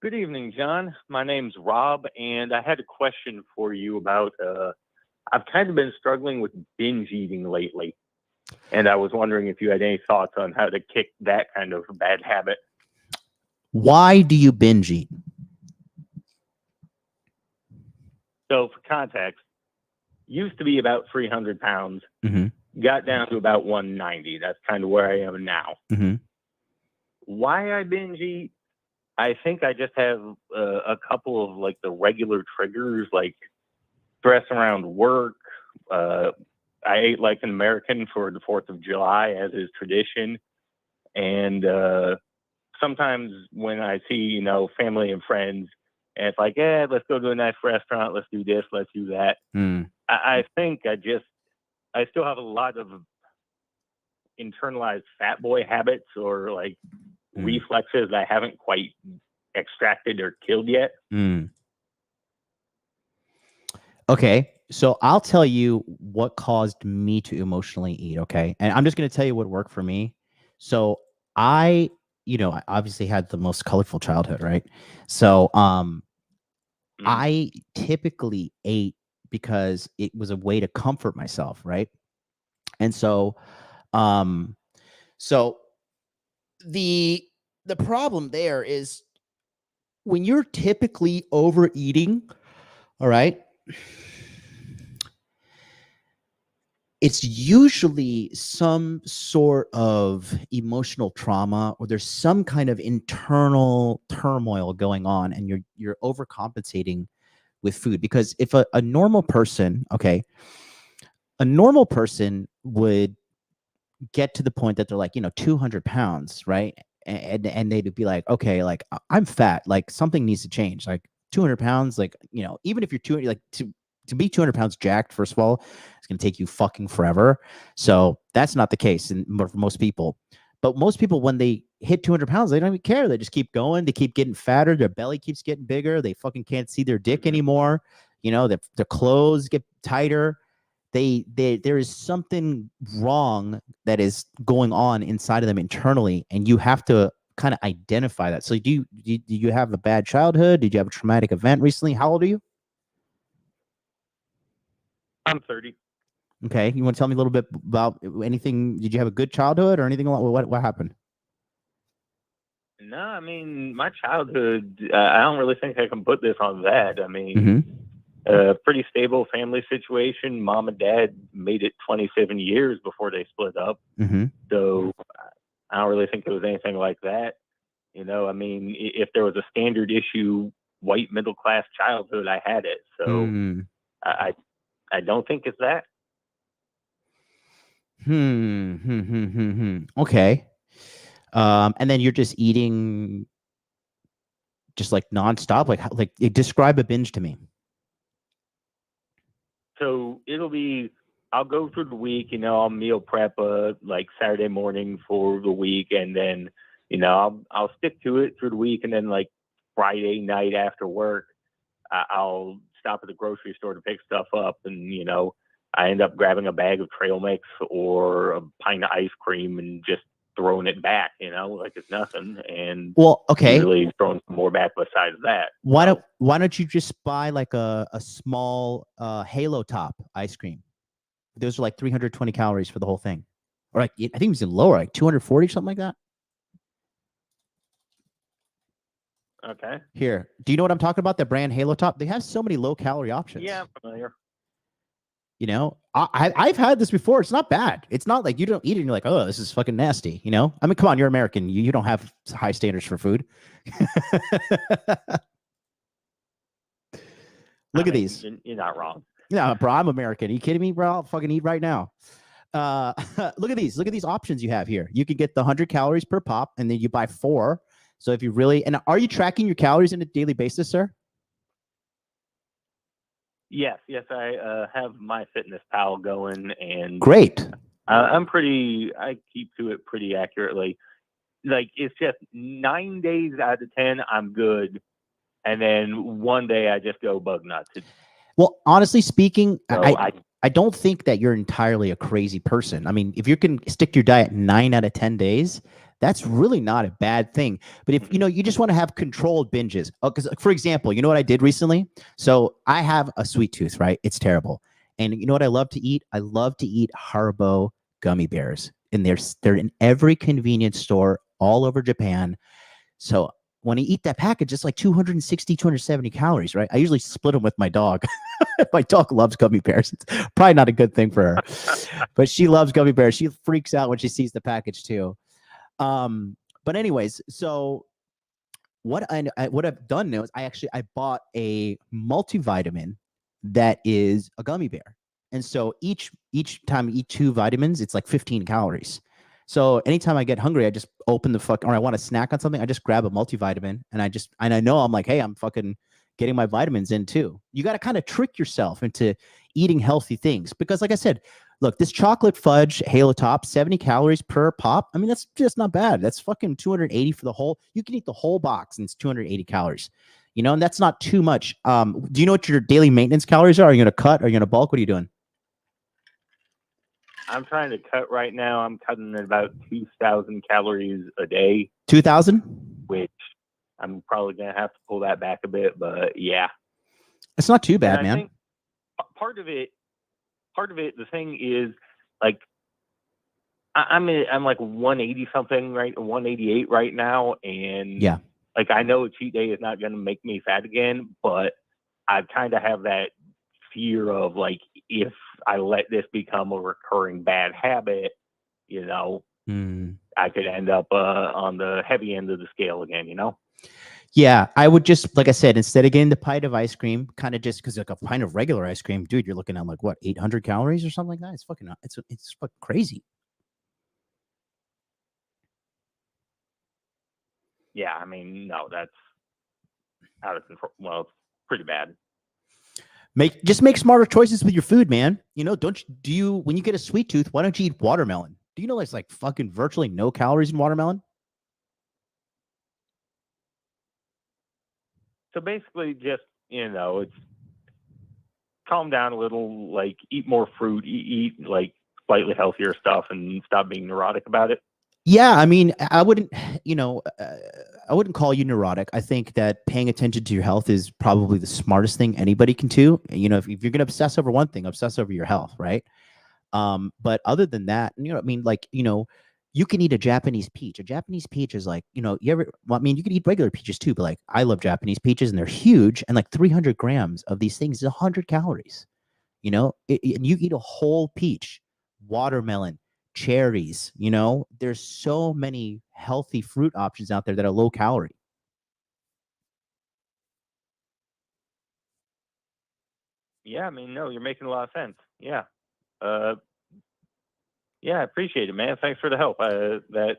Good evening, John. My name's Rob, and I had a question for you about I've kind of been struggling with binge eating lately, and I was wondering if you had any thoughts on how to kick that kind of bad habit. Why do you binge eat? So, for context, used to be about 300 pounds, Mm-hmm. got down to about 190. That's kind of where I am now. Mm-hmm. Why I binge eat? I think I just have a couple of like the regular triggers, like stress around work. I ate like an American for the 4th of July, as is tradition. And sometimes when I see, you know, family and friends, and it's like, yeah, let's go to a nice restaurant, let's do this, let's do that. I think I still have a lot of internalized fat boy habits or like reflexes that I haven't quite extracted or killed yet. Okay, so I'll tell you what caused me to emotionally eat, okay? And I'm just going to tell you what worked for me. So I obviously had the most colorful childhood, right? So I typically ate because it was a way to comfort myself, right? And so so the problem there is when you're typically overeating, all right, it's usually some sort of emotional trauma or there's some kind of internal turmoil going on and you're overcompensating with food. Because if a normal person, okay, a normal person would get to the point that they're like, 200 pounds, right? And they'd be like, okay, like I'm fat, like something needs to change. Like 200 pounds, like, even if you're 200, like to be 200 pounds jacked, first of all, it's going to take you fucking forever. So that's not the case for most people. But most people, when they hit 200 pounds, they don't even care. They just keep going. They keep getting fatter. Their belly keeps getting bigger. They fucking can't see their dick anymore. Their clothes get tighter. There is something wrong that is going on inside of them internally, and you have to kind of identify that. So do you have a bad childhood? Did you have a traumatic event recently? How old are you? I'm 30. Okay, you want to tell me a little bit about anything? Did you have a good childhood or anything? What happened? No, I mean, my childhood, I don't really think I can put this on that. I mean, pretty stable family situation. Mom and dad made it 27 years before they split up. So I don't really think it was anything like that. I mean, if there was a standard issue, white middle class childhood, I had it. So I don't think it's that. Okay. And then you're just eating just like nonstop? Like describe a binge to me. So I'll go through the week, I'll meal prep like Saturday morning for the week, and then, I'll stick to it through the week, and then like Friday night after work, I'll stop at the grocery store to pick stuff up, and I end up grabbing a bag of trail mix or a pint of ice cream and just throwing it back, like it's nothing. And usually throwing some more back besides that. Why don't you just buy like a small Halo Top ice cream? Those are like 320 calories for the whole thing. Or like, I think it was lower, like 240, something like that. Okay. Here, do you know what I'm talking about? The brand Halo Top. They have so many low calorie options. Yeah, I'm familiar. You know, I've had this before. It's not bad. It's not like you don't eat it and you're like, oh, this is fucking nasty. You know, I mean, come on, you're American. You don't have high standards for food. Look at these. You're not wrong. Yeah, bro, I'm American. Are you kidding me, bro? I'll fucking eat right now. Look at these. Look at these options you have here. You can get the 100 calories per pop, and then you buy 4. So if you really, and are you tracking your calories on a daily basis, sir? Yes, I have my Fitness Pal going, and Great. I keep to it pretty accurately. Like, it's just 9 days out of 10, I'm good. And then one day I just go bug nuts. Well, honestly speaking, So I don't think that you're entirely a crazy person. I mean, if you can stick to your diet 9 out of 10 days, that's really not a bad thing. But if you just want to have controlled binges, because for example, you know what I did recently? So I have a sweet tooth, right? It's terrible. And you know what I love to eat? I love to eat Haribo gummy bears. And they're in every convenience store all over Japan. So when I eat that package, it's like 260, 270 calories, right? I usually split them with my dog. My dog loves gummy bears. It's probably not a good thing for her, but she loves gummy bears. She freaks out when she sees the package too. But anyways, so what I've done now is I bought a multivitamin that is a gummy bear. And so each time I eat 2 vitamins, it's like 15 calories. So anytime I get hungry, I just open the or I want to snack on something, I just grab a multivitamin and I know I'm like, hey, I'm fucking getting my vitamins in too. You got to kind of trick yourself into eating healthy things because like I said, look, this chocolate fudge Halo Top, 70 calories per pop. I mean, that's just not bad. That's fucking 280 for the whole. You can eat the whole box and it's 280 calories, you know, and that's not too much. Do you know what your daily maintenance calories are? Are you going to cut? Are you going to bulk? What are you doing? I'm trying to cut right now. I'm cutting at about 2,000 calories a day. 2,000? Which I'm probably going to have to pull that back a bit, but yeah. It's not too bad, I man. think part of it, the thing is like, I'm like 180 something, right? 188 right now. And yeah, like, I know a cheat day is not going to make me fat again, but I kind of have that fear of like, if I let this become a recurring bad habit, you know, I could end up on the heavy end of the scale again, you know? Yeah, I would just, like I said, instead of getting the pint of ice cream, kind of just because like a pint of regular ice cream, dude, you're looking at like what, 800 calories or something like that. It's fucking crazy. Yeah, I mean, no, that's out of control. Well, it's pretty bad. Just make smarter choices with your food, man. You know, when you get a sweet tooth, why don't you eat watermelon? Do you know there's like fucking virtually no calories in watermelon? So basically just, you know, it's calm down a little, like eat more fruit, eat like slightly healthier stuff and stop being neurotic about it. Yeah, I mean, I wouldn't call you neurotic. I think that paying attention to your health is probably the smartest thing anybody can do. You know, if you're going to obsess over one thing, obsess over your health, right? But other than that, you know, I mean, like, you know, you can eat a Japanese peach. A Japanese peach is like, you know, you can eat regular peaches too, but like, I love Japanese peaches and they're huge. And like 300 grams of these things is 100 calories. You know, and you eat a whole peach, watermelon, cherries, you know, there's so many healthy fruit options out there that are low calorie. Yeah, I mean, no, you're making a lot of sense. Yeah. Yeah, I appreciate it, man. Thanks for the help. That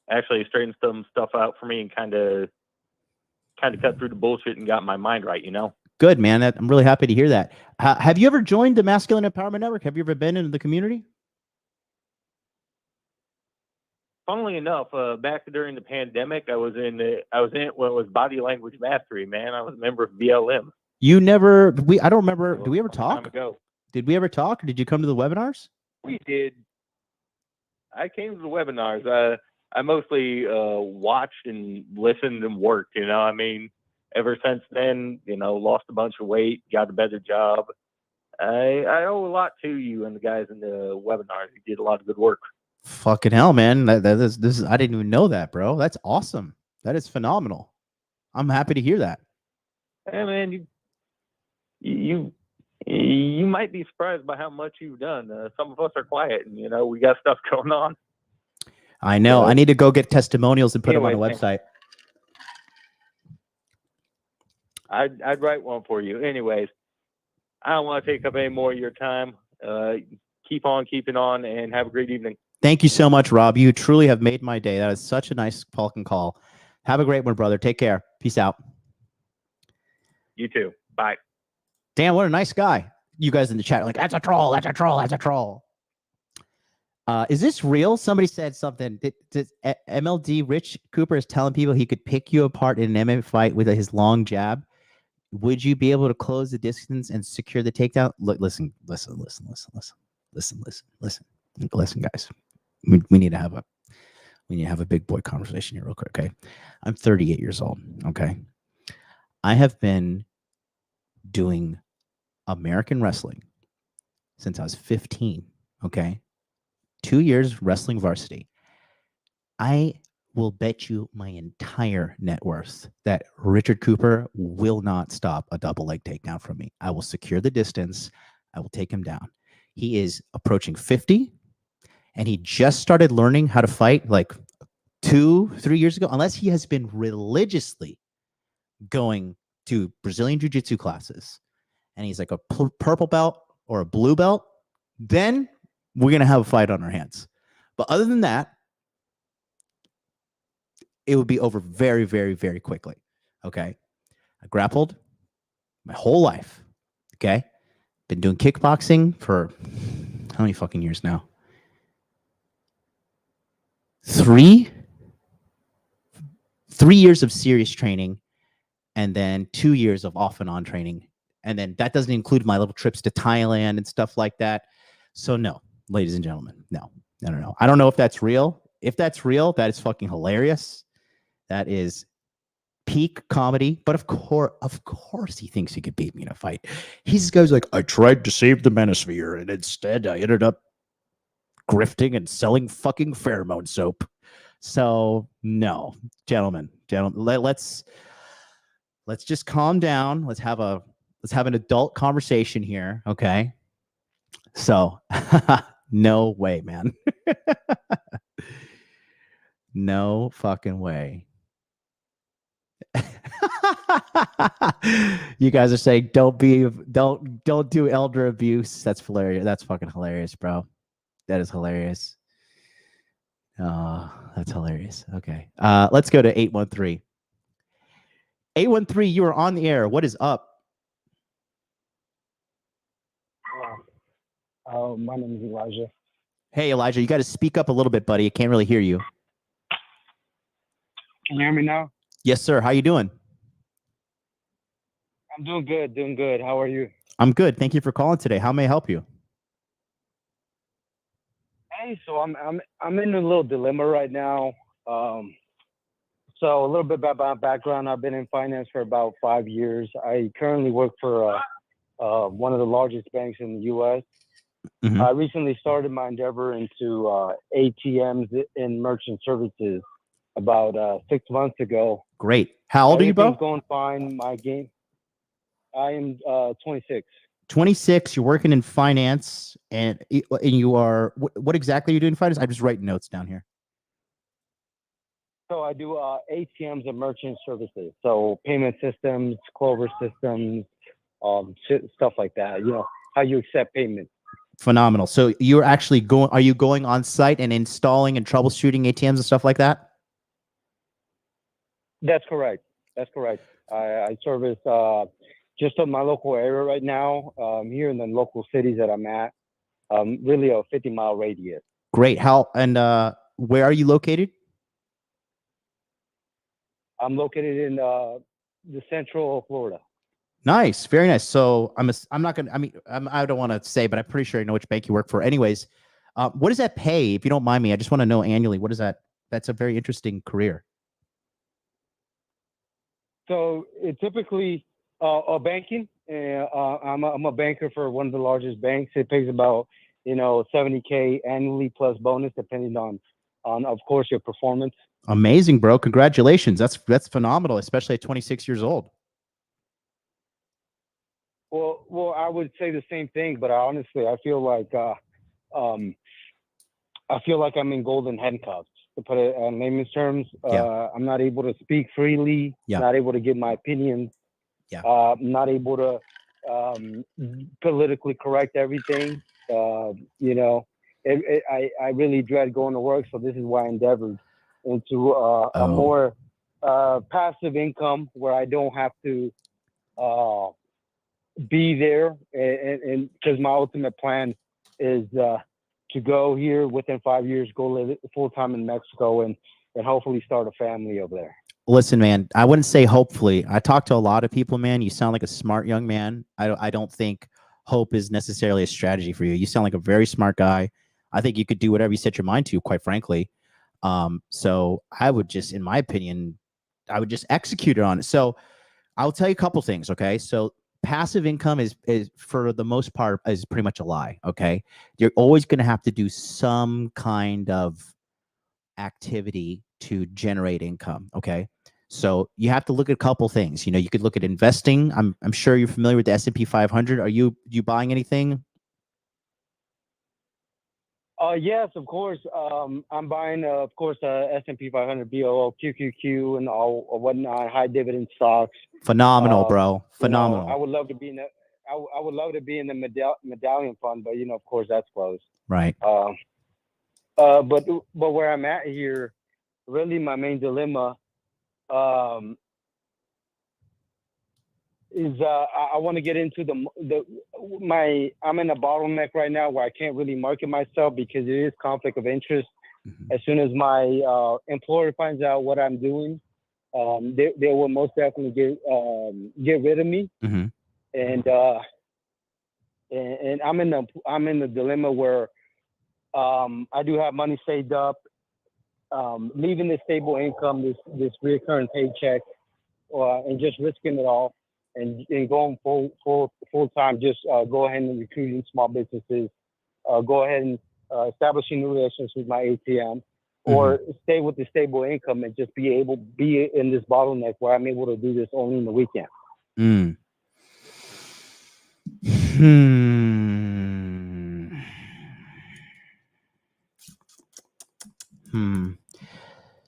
actually straightened some stuff out for me and kind of cut through the bullshit and got my mind right, you know? Good, man. I'm really happy to hear that. Have you ever joined the Masculine Empowerment Network? Have you ever been in the community? Funnily enough, back during the pandemic, I was in it when it was Body Language Mastery, man. I was a member of BLM. You never, I don't remember. Did we ever talk? Time ago. Did we ever talk? Or did you come to the webinars? We did. I came to the webinars. I mostly watched and listened and worked, you know. I mean, ever since then, you know, lost a bunch of weight, got a better job. I owe a lot to you and the guys in the webinars. You did a lot of good work. Fucking hell, man. This is, I didn't even know that, bro. That's awesome. That is phenomenal. I'm happy to hear that. Hey, man, you You might be surprised by how much you've done. Some of us are quiet, and we got stuff going on. I know. I need to go get testimonials and put them on the Anyways, website. I'd write one for you. Anyways, I don't want to take up any more of your time. Keep on keeping on, and have a great evening. Thank you so much, Rob. You truly have made my day. That is such a nice Falcon call. Have a great one, brother. Take care. Peace out. You too. Bye. Damn, what a nice guy. You guys in the chat are like, that's a troll, that's a troll, that's a troll. Is this real? Somebody said something. MLD Rich Cooper is telling people he could pick you apart in an MMA fight with his long jab. Would you be able to close the distance and secure the takedown? Look, listen, guys. We need to have a big boy conversation here real quick, okay? I'm 38 years old, okay? I have been doing American wrestling since I was 15, okay? 2 years wrestling varsity. I will bet you my entire net worth that Richard Cooper will not stop a double leg takedown from me. I will secure the distance. I will take him down. He is approaching 50, and he just started learning how to fight like 2-3 years ago, unless he has been religiously going to Brazilian Jiu-Jitsu classes, and he's like a purple belt or a blue belt, then we're going to have a fight on our hands. But other than that, it would be over very, very, very quickly. Okay. I grappled my whole life. Okay. Been doing kickboxing for how many fucking years now? 3 years of serious training, and then 2 years of off and on training. And then that doesn't include my little trips to Thailand and stuff like that. So no, ladies and gentlemen, no. I don't know if that's real. If that's real, that is fucking hilarious. That is peak comedy. But of course he thinks he could beat me in a fight. He's goes like, I tried to save the manosphere, and instead I ended up grifting and selling fucking pheromone soap. So no, gentlemen, let's just calm down. Let's have an adult conversation here, okay? So no way, man. No fucking way. You guys are saying don't do elder abuse. That's hilarious. That's fucking hilarious, bro. That is hilarious. Oh, that's hilarious. Okay. Let's go to 813. 813, you are on the air. What is up? My name is Elijah. Hey, Elijah, you got to speak up a little bit, buddy. I can't really hear you. Can you hear me now? Yes, sir. How you doing? I'm doing good. How are you? I'm good. Thank you for calling today. How may I help you? Hey, so I'm in a little dilemma right now. So a little bit about my background. I've been in finance for about 5 years. I currently work for one of the largest banks in the U.S. Mm-hmm. I recently started my endeavor into ATMs and merchant services about 6 months ago. Great. How old are you, bro? Everything's going fine. My game. I am 26. 26. You're working in finance, and you are. What exactly are you doing in finance? I'm just writing notes down here. So I do ATMs and merchant services. So payment systems, Clover systems, stuff like that. You know, how you accept payments. Phenomenal. So you're actually going. Are you going on site and installing and troubleshooting ATMs and stuff like that? That's correct. I service just on my local area right now, here in the local cities that I'm at, really a 50-mile radius. Great. How and where are you located? I'm located in the central Florida. Nice, very nice. So I'm not gonna. I mean, I don't want to say, but I'm pretty sure I know which bank you work for. Anyways, what does that pay? If you don't mind me, I just want to know annually. What is that? That's a very interesting career. So it typically banking. I'm a banker for one of the largest banks. It pays about $70K annually plus bonus, depending on of course your performance. Amazing, bro. Congratulations. That's phenomenal, especially at 26 years old. Well, I would say the same thing, but honestly, I feel like I'm in golden handcuffs. To put it in layman's terms, I'm not able to speak freely. Yeah. Not able to give my opinions. Yeah. Not able to politically correct everything. I really dread going to work, so this is why I endeavored into a more passive income where I don't have to be there, and because my ultimate plan is to go here within 5 years, go live full time in Mexico, and hopefully start a family over there. Listen, man, I wouldn't say hopefully. I talk to a lot of people, man. You sound like a smart young man. I don't think hope is necessarily a strategy for you. You sound like a very smart guy. I think you could do whatever you set your mind to, quite frankly. So I would just, in my opinion, I would just execute it on it. So I'll tell you a couple things, okay? So passive income is for the most part is pretty much a lie, okay? You're always going to have to do some kind of activity to generate income, okay? So you have to look at a couple things. You could look at investing. I'm sure you're familiar with the S&P 500. Are you buying anything? Yes, of course. I'm buying, of course, S&P 500, BOO, QQQ, and all whatnot, high dividend stocks. Phenomenal, bro. Phenomenal. I would love to be in I would love to be in the medallion fund, but of course, that's closed. Right. But where I'm at here, really, my main dilemma is I want to get into I'm in a bottleneck right now where I can't really market myself because it is conflict of interest. As soon as my employer finds out what I'm doing, they will most definitely get rid of me. And I'm in the dilemma where I do have money saved up, leaving the stable income, this recurring paycheck, and just risking it all. And going full time, just go ahead and recruiting small businesses, go ahead and establishing new relationships with my ATM, or stay with the stable income and just be in this bottleneck where I'm able to do this only in the weekend.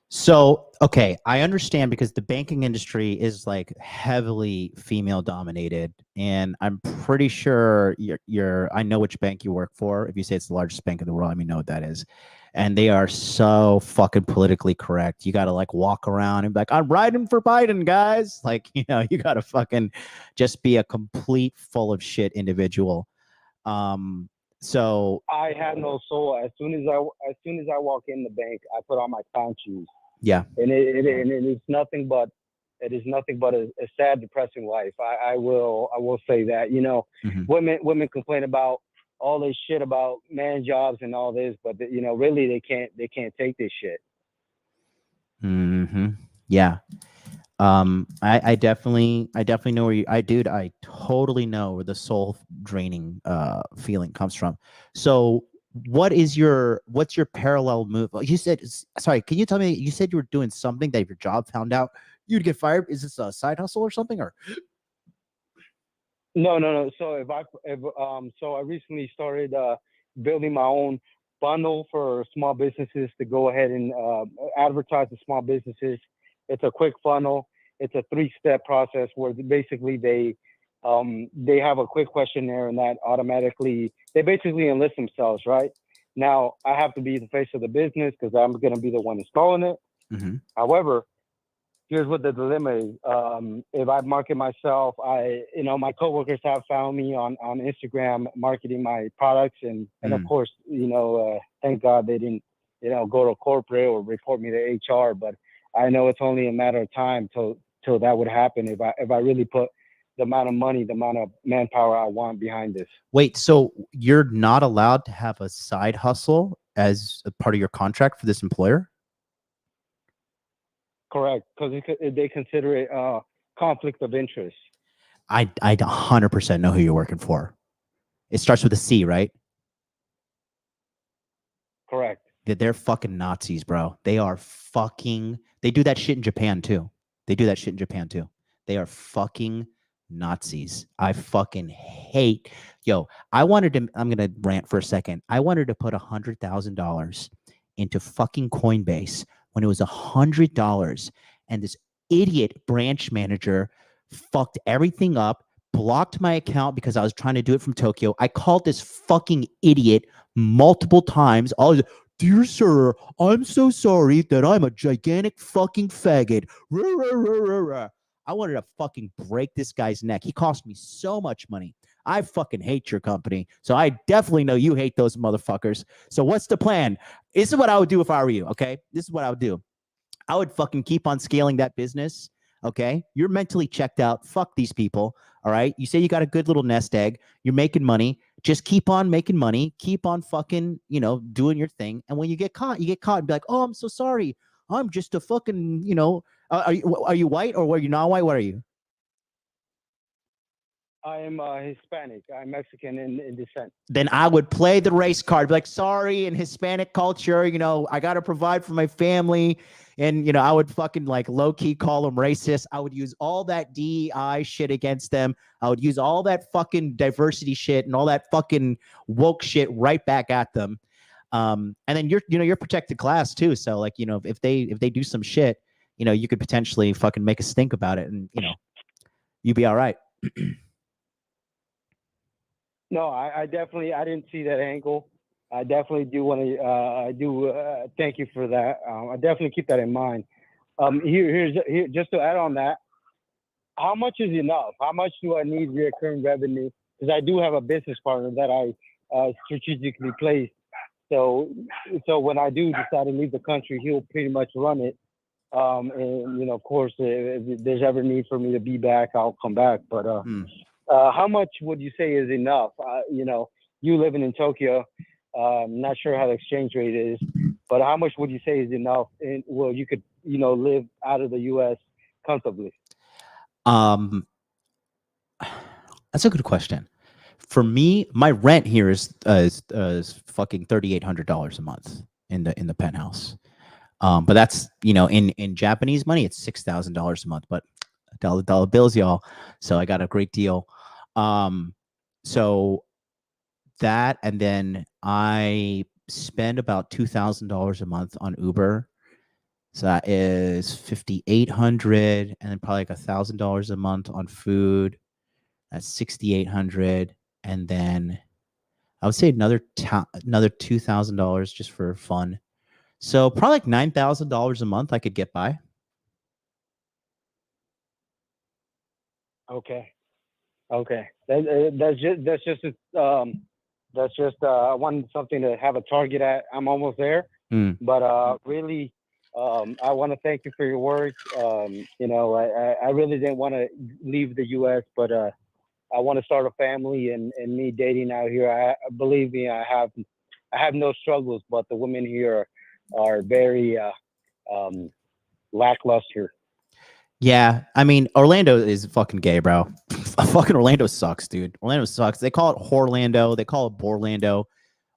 So, okay, I understand because the banking industry is like heavily female dominated, and I'm pretty sure I know which bank you work for. If you say it's the largest bank in the world, let me know what that is. And they are so fucking politically correct. You got to like walk around and be like, I'm riding for Biden, guys. Like, you got to fucking just be a complete full of shit individual. So I have no soul. As soon as I walk in the bank, I put on my clown shoes. Yeah. And it is nothing but a sad, depressing life. I will say that. Women complain about all this shit about man jobs and all this, but really they can't take this shit. Yeah. I definitely know where I totally know where the soul draining feeling comes from. So what's your parallel move? You said, sorry, can you tell me, you said you were doing something that if your job found out you'd get fired. Is this a side hustle or something, or? No. So I recently started building my own funnel for small businesses to go ahead and advertise to small businesses. It's a quick funnel. It's a 3-step process where basically they have a quick questionnaire, and that automatically they basically enlist themselves. Right now, I have to be the face of the business because I'm going to be the one installing it. However, here's what the dilemma is. If I market myself, my coworkers have found me on Instagram marketing my products, and of course, thank God they didn't, go to corporate or report me to HR. But I know it's only a matter of time till that would happen if I really put the amount of money, the amount of manpower I want behind this. Wait, so you're not allowed to have a side hustle as a part of your contract for this employer? Correct, because they consider it conflict of interest. I 100% know who you're working for. It starts with a C, right? Correct. They're fucking Nazis, bro. They are fucking. They do that shit in Japan too. They are fucking Nazis. I fucking hate. Yo, I'm gonna rant for a second. I wanted to put $100,000 into fucking Coinbase when it was $100, and this idiot branch manager fucked everything up, blocked my account because I was trying to do it from Tokyo. I called this fucking idiot multiple times. All dear sir, I'm so sorry that I'm a gigantic fucking faggot. I wanted to fucking break this guy's neck. He cost me so much money. I fucking hate your company. So I definitely know you hate those motherfuckers. So what's the plan? This is what I would do if I were you, okay? This is what I would do. I would fucking keep on scaling that business, okay? You're mentally checked out. Fuck these people, all right? You say you got a good little nest egg. You're making money. Just keep on making money. Keep on fucking, doing your thing. And when you get caught and be like, oh, I'm so sorry. I'm just a fucking, are you white or are you not white? What are you? I am Hispanic. I'm Mexican in descent. Then I would play the race card, be like, sorry, in Hispanic culture, I got to provide for my family. And, I would fucking like low key call them racist. I would use all that DEI shit against them. I would use all that fucking diversity shit and all that fucking woke shit right back at them. And then you're protected class too. So like, if they do some shit, you could potentially fucking make us think about it and, you'd be all right. No, I didn't see that angle. I definitely do want to, thank you for that. I definitely keep that in mind. Here, just to add on that, how much is enough? How much do I need recurring revenue? Because I do have a business partner that I strategically placed. So when I do decide to leave the country, he'll pretty much run it. And, of course, if there's ever need for me to be back, I'll come back. But how much would you say is enough? You living in Tokyo, I'm not sure how the exchange rate is, but how much would you say is enough? And you could, live out of the U.S. comfortably. That's a good question. For me, my rent here is fucking $3,800 a month in the penthouse. But that's in Japanese money, it's $6,000 a month. But dollar bills, y'all. So I got a great deal. So that, and then I spend about $2,000 a month on Uber. So that is $5,800, and then probably like $1,000 a month on food. That's $6,800, and then I would say another $2,000 just for fun. So probably like $9,000 a month I could get by. Okay. That's just I wanted something to have a target at. I'm almost there, but really, I want to thank you for your words. I really didn't want to leave the U.S., but I want to start a family, and me dating out here. Believe me, I have no struggles, but the women here are very lackluster. Yeah, I mean, Orlando is fucking gay, bro. Fucking Orlando sucks, dude. Orlando sucks. They call it Horlando. They call it Borlando.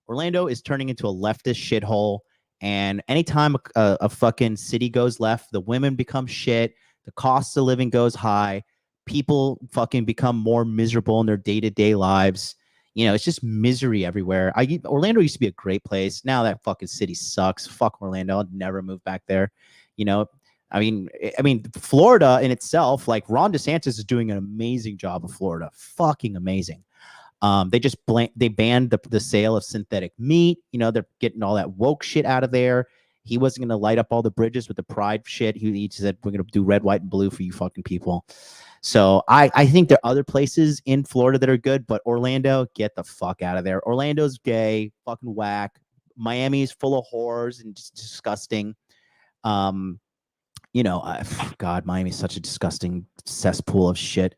Orlando is turning into a leftist shithole. And anytime a fucking city goes left, the women become shit. The cost of living goes high. People fucking become more miserable in their day-to-day lives. It's just misery everywhere. Orlando used to be a great place. Now that fucking city sucks. Fuck Orlando. I'd never move back there. I mean, Florida in itself, like Ron DeSantis is doing an amazing job of Florida. Fucking amazing. They banned the sale of synthetic meat. They're getting all that woke shit out of there. He wasn't going to light up all the bridges with the pride shit. He said, we're going to do red, white, and blue for you fucking people. So I think there are other places in Florida that are good, but Orlando, get the fuck out of there. Orlando's gay, fucking whack. Miami's full of whores and just disgusting. God, Miami's such a disgusting cesspool of shit.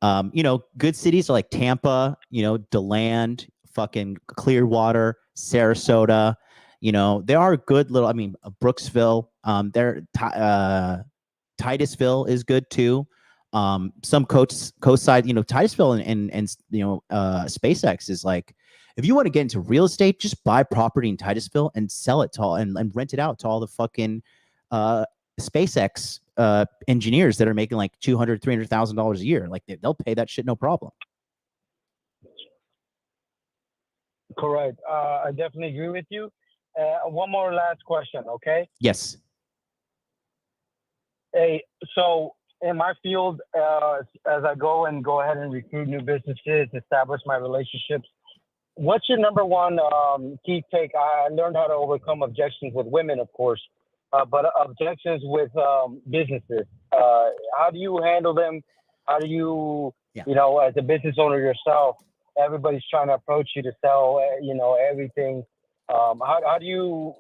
Good cities are like Tampa, DeLand, fucking Clearwater, Sarasota. There are good little, Brooksville, Titusville is good too. Some coast side, Titusville and SpaceX is like, if you want to get into real estate, just buy property in Titusville and sell it to all and rent it out to all the fucking SpaceX engineers that are making like $200,000, $300,000 a year. Like they'll pay that shit no problem. Correct. I definitely agree with you. One more last question, okay? Yes. Hey, so in my field, as I go ahead and recruit new businesses, establish my relationships, what's your number one key take? I learned how to overcome objections with women, of course, but objections with businesses. How do you handle them? How do you, as a business owner yourself, everybody's trying to approach you to sell, everything. How do you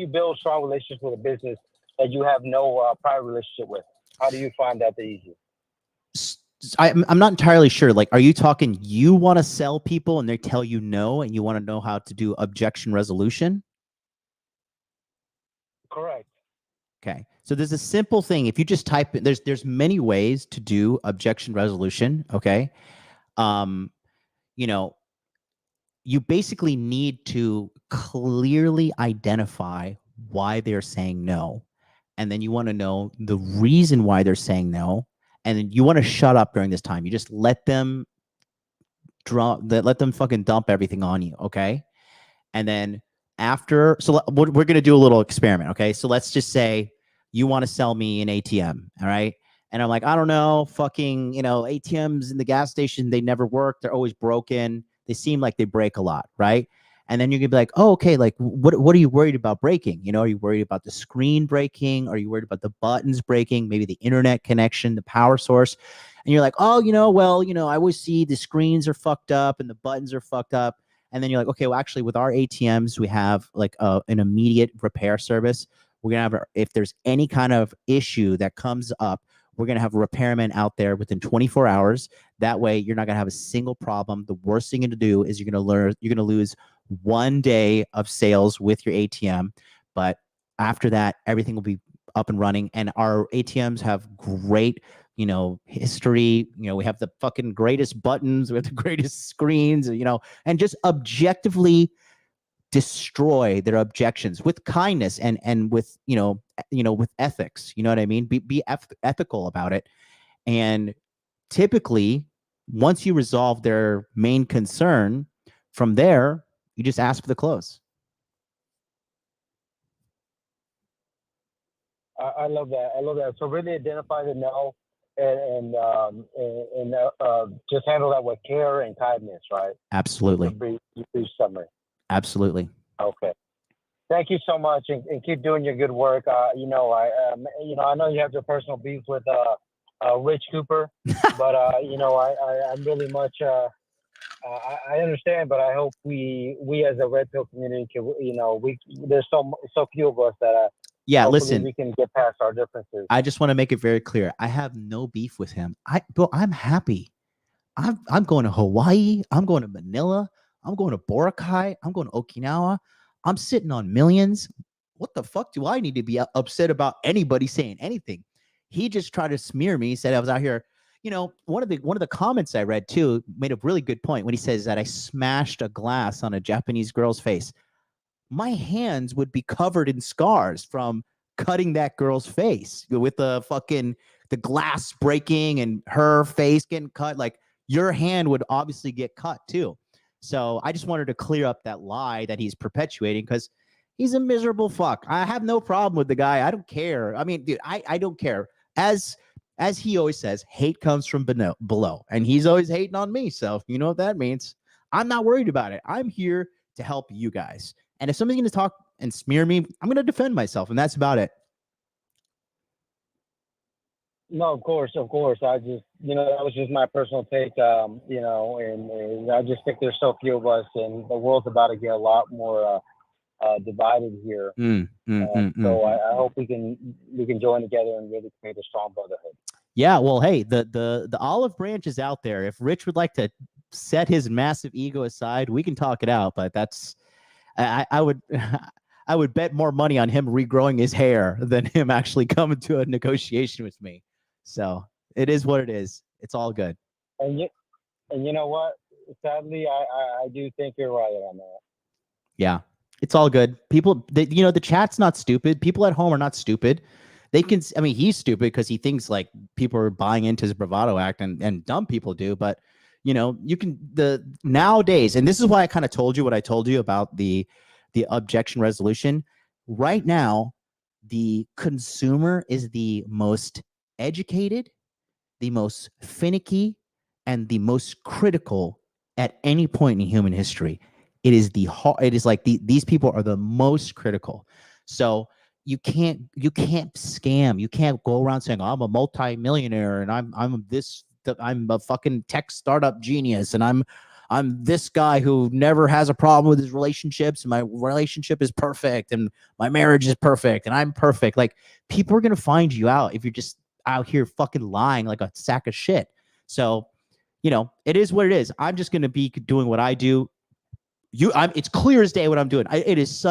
build strong relationships with a business that you have no prior relationship with? How do you find that the easiest? I'm not entirely sure. Like, are you talking you want to sell people and they tell you no, and you want to know how to do objection resolution? Correct. Okay. So there's a simple thing. If you just type in, there's many ways to do objection resolution. Okay. You basically need to clearly identify why they're saying no. And then you want to know the reason why they're saying no. And then you want to shut up during this time. You just let them fucking dump everything on you. Okay. And then so we're going to do a little experiment. Okay. So let's just say you want to sell me an ATM. All right. And I'm like, I don't know, fucking, ATMs in the gas station, they never work. They're always broken. They seem like they break a lot. Right. And then you can be like, oh, okay, like what are you worried about breaking? Are you worried about the screen breaking? Are you worried about the buttons breaking? Maybe the internet connection, the power source? And you're like, oh, I always see the screens are fucked up and the buttons are fucked up. And then you're like, okay, well, actually, with our ATMs, we have like an immediate repair service. We're going to have, if there's any kind of issue that comes up, we're going to have a repairman out there within 24 hours. That way, you're not going to have a single problem. The worst thing to do is you're going to lose 1 day of sales with your ATM. But after that, everything will be up and running. And our ATMs have great history. We have the fucking greatest buttons, we have the greatest screens, and just objectively destroy their objections with kindness and with, with ethics. You know what I mean? Be ethical about it. And typically, once you resolve their main concern, from there, you just ask for the close. I love that. I love that. So really identify the no and just handle that with care and kindness, right? Absolutely. Brief summary. Absolutely. Okay. Thank you so much, and keep doing your good work. I know you have your personal beef with Rich Cooper, but I'm really much. I understand, but I hope we as a Red Pill community can, there's so few of us that. Yeah, hopefully listen. We can get past our differences. I just want to make it very clear. I have no beef with him. I'm happy. I'm going to Hawaii. I'm going to Manila. I'm going to Boracay. I'm going to Okinawa. I'm sitting on millions. What the fuck do I need to be upset about anybody saying anything? He just tried to smear me. He said I was out here. One of the comments I read too made a really good point when he says that I smashed a glass on a Japanese girl's face. My hands would be covered in scars from cutting that girl's face with the glass breaking and her face getting cut. Like, your hand would obviously get cut too. So I just wanted to clear up that lie that he's perpetuating, because he's a miserable fuck. I have no problem with the guy. I don't care. I mean, dude, I don't care. As he always says, hate comes from below, and he's always hating on me. So you know what that means. I'm not worried about it. I'm here to help you guys. And if somebody's going to talk and smear me, I'm going to defend myself, and that's about it. No, of course. I just, that was just my personal take, and I just think there's so few of us, and the world's about to get a lot more divided here. So I hope we can join together and really create a strong brotherhood. Yeah, well, hey, the olive branch is out there. If Rich would like to set his massive ego aside, we can talk it out. But I would bet more money on him regrowing his hair than him actually coming to a negotiation with me. So it is what it is. It's all good. And you know what? Sadly, I do think you're right on that. Yeah. It's all good. People, the chat's not stupid. People at home are not stupid. They can, I mean, he's stupid because he thinks like people are buying into his bravado act, and dumb people do. But, you can, nowadays, and this is why I kind of told you what I told you about the objection resolution. Right now, the consumer is the most educated, the most finicky, and the most critical at any point in human history. It is like these people are the most critical. So you can't scam. You can't go around saying, I'm a multi-millionaire and I'm a fucking tech startup genius and I'm this guy who never has a problem with his relationships and my relationship is perfect and my marriage is perfect and I'm perfect. Like, people are going to find you out if you're just out here fucking lying like a sack of shit. So, it is what it is. I'm just going to be doing what I do. It's clear as day what I'm doing. It is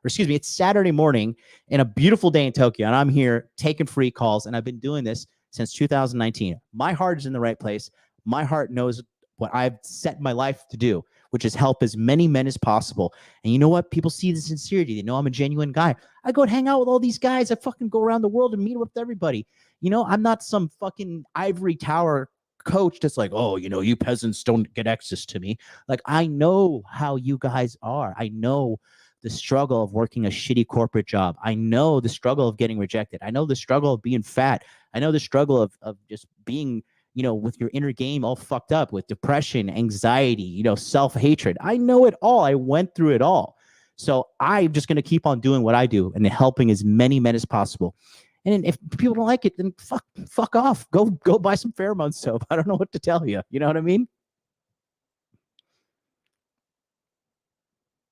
it's Saturday morning and a beautiful day in Tokyo. And I'm here taking free calls. And I've been doing this since 2019. My heart is in the right place. My heart knows what I've set my life to do, which is help as many men as possible. And you know what? People see the sincerity. They know I'm a genuine guy. I go and hang out with all these guys. I fucking go around the world and meet with everybody. I'm not some fucking ivory tower coach that's like, oh, you peasants don't get access to me. Like, I know how you guys are. I know the struggle of working a shitty corporate job. I know the struggle of getting rejected. I know the struggle of being fat. I know the struggle of just being, with your inner game all fucked up with depression, anxiety, self-hatred. I know it all. I went through it all. So I'm just going to keep on doing what I do and helping as many men as possible. And if people don't like it, then fuck off. Go buy some pheromone soap. I don't know what to tell you. You know what I mean?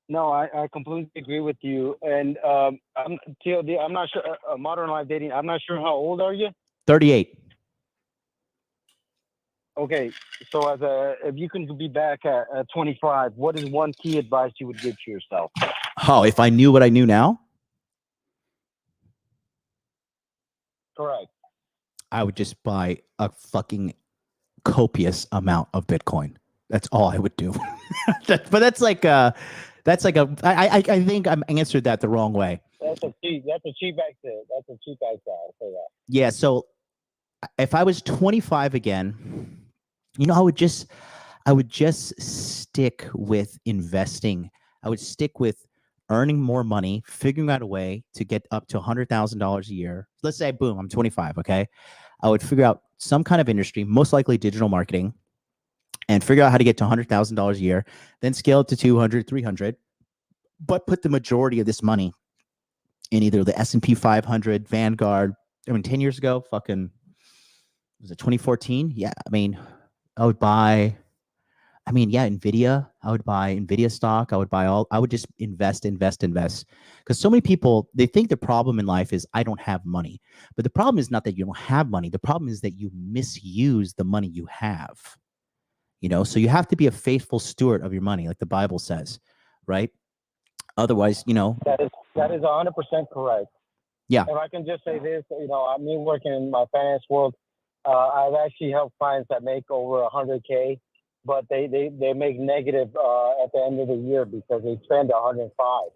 No, I completely agree with you. And I'm TLD. I'm not sure. Modern life dating. I'm not sure how old are you? 38. Okay, so if you can be back at 25, what is one key advice you would give to yourself? Oh, if I knew what I knew now? Correct. I would just buy a fucking copious amount of Bitcoin. That's all I would do. But that's like I think I'm answered that the wrong way. That's a cheap exit. That's a cheap exit. I'll say that. Yeah. So if I was 25 again, I would just stick with investing. I would stick with earning more money, figuring out a way to get up to $100,000 a year. Let's say, boom, I'm 25. Okay. I would figure out some kind of industry, most likely digital marketing, and figure out how to get to $100,000 a year, then scale it to 200, 300, but put the majority of this money in either the S&P 500, Vanguard. 10 years ago, fucking, was it 2014? Yeah. I would buy, NVIDIA. I would buy NVIDIA stock. I would just invest. Because so many people, they think the problem in life is I don't have money. But the problem is not that you don't have money. The problem is that you misuse the money you have. So you have to be a faithful steward of your money, like the Bible says, right? Otherwise, That is 100% correct. Yeah. If I can just say this, I'm working in my finance world. I've actually helped clients that make over 100K, but they make negative at the end of the year because they spend 105.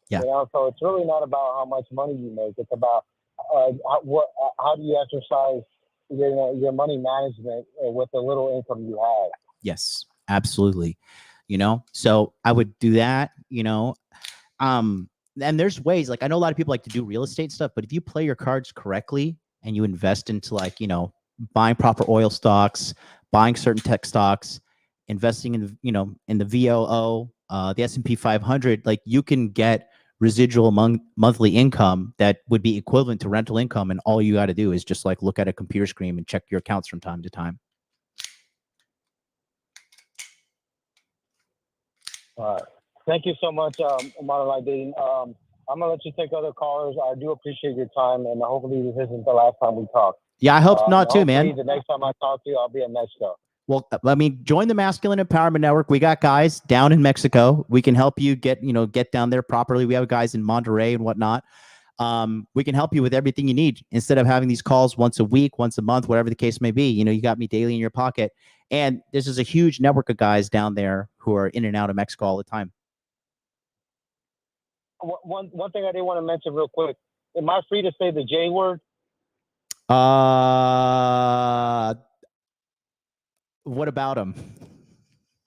Yeah. So it's really not about how much money you make. It's about how do you exercise your money management with the little income you have. Yes, absolutely. So I would do that, and there's ways, like, I know a lot of people like to do real estate stuff, but if you play your cards correctly and you invest into, like, buying proper oil stocks, buying certain tech stocks, investing in, in the VOO, the S&P 500, like, you can get residual monthly income that would be equivalent to rental income. And all you got to do is just like look at a computer screen and check your accounts from time to time. All right. Thank you so much, Modern Life Dating. I'm going to let you take other callers. I do appreciate your time, and hopefully this isn't the last time we talk. Yeah, I hope not too, man. The next time I talk to you, I'll be in Mexico. Well, join the Masculine Empowerment Network. We got guys down in Mexico. We can help you get down there properly. We have guys in Monterrey and whatnot. We can help you with everything you need instead of having these calls once a week, once a month, whatever the case may be. You got me daily in your pocket. And this is a huge network of guys down there who are in and out of Mexico all the time. one thing I did want to mention real quick. Am I free to say the J word? What about him?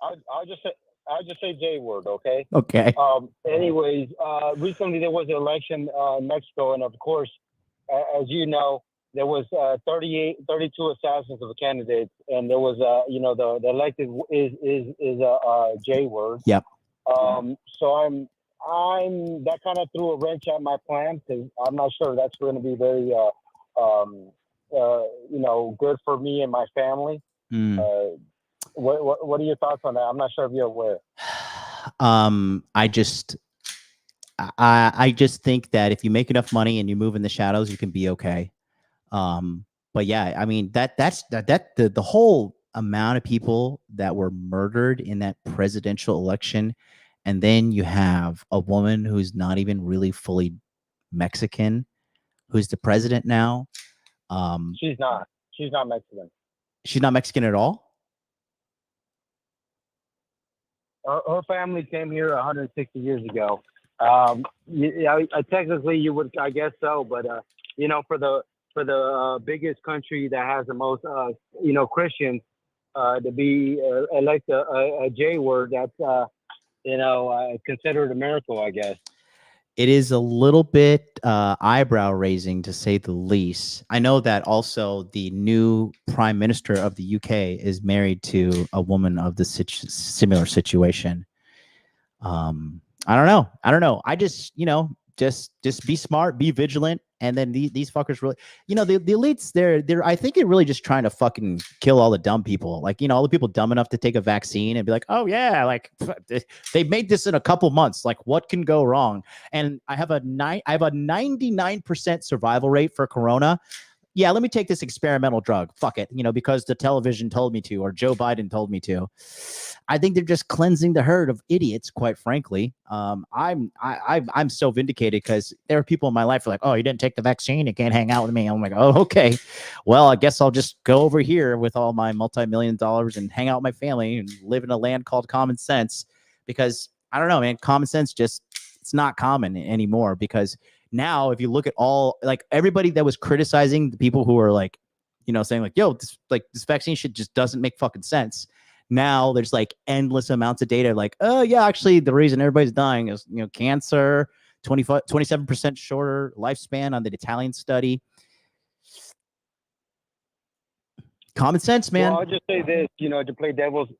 I'll just say J word, okay? Okay. Anyways, recently there was an election in Mexico, and of course, as you know, there was 32 assassins of candidates, and there was the elected is a J word. Yep. So I'm that kind of threw a wrench at my plan because I'm not sure that's going to be very good for me and my family. What are your thoughts on that? I'm not sure if you're aware. I just think that if you make enough money and you move in the shadows, you can be okay. But yeah, I mean that's the whole amount of people that were murdered in that presidential election, and then you have a woman who's not even really fully Mexican, who's the president now. She's not Mexican. She's not Mexican at all. Her family came here 160 years ago. Technically, you would, I guess so, but for the biggest country that has the most Christians to be elect a J word, that's considered a miracle, I guess. It is a little bit eyebrow raising, to say the least. I know that also the new prime minister of the UK is married to a woman of the similar situation. I don't know. I just, just be smart, be vigilant. And then these fuckers really, the elites, they're, I think they're really just trying to fucking kill all the dumb people. Like, all the people dumb enough to take a vaccine and be like, oh yeah, like they made this in a couple months. Like, what can go wrong? And I have a 99% survival rate for Corona. Yeah, let me take this experimental drug. Fuck it, because the television told me to, or Joe Biden told me to. I think they're just cleansing the herd of idiots, quite frankly. I'm so vindicated because there are people in my life who are like, oh, you didn't take the vaccine, you can't hang out with me. I'm like, oh, okay. Well, I guess I'll just go over here with all my multi-million dollars and hang out with my family and live in a land called common sense. Because I don't know, man, common sense it's not common anymore. Because now, if you look at all, like, everybody that was criticizing the people who are like, saying like, yo, this vaccine shit just doesn't make fucking sense. Now there's like endless amounts of data. Like, oh yeah, actually the reason everybody's dying is, cancer, 27% shorter lifespan on the Italian study. Common sense, man. Well, I'll just say this, to play devil's.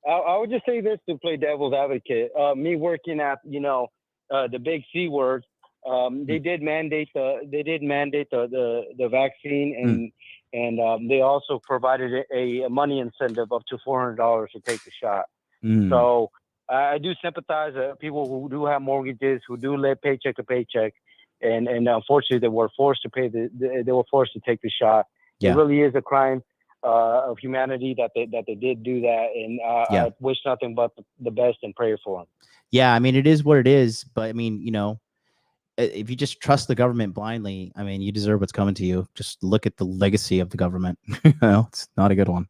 I would just say this to play devil's advocate. Me working at, the big C word. They did mandate the vaccine, and they also provided a money incentive up to $400 to take the shot. So I do sympathize with people who do have mortgages, who do live paycheck to paycheck, and unfortunately they were forced to they were forced to take the shot. Yeah. It really is a crime of humanity that they did do that, and I wish nothing but the best and pray for them. Yeah, I mean, it is what it is, but I mean, if you just trust the government blindly, I mean, you deserve what's coming to you. Just look at the legacy of the government. It's not a good one.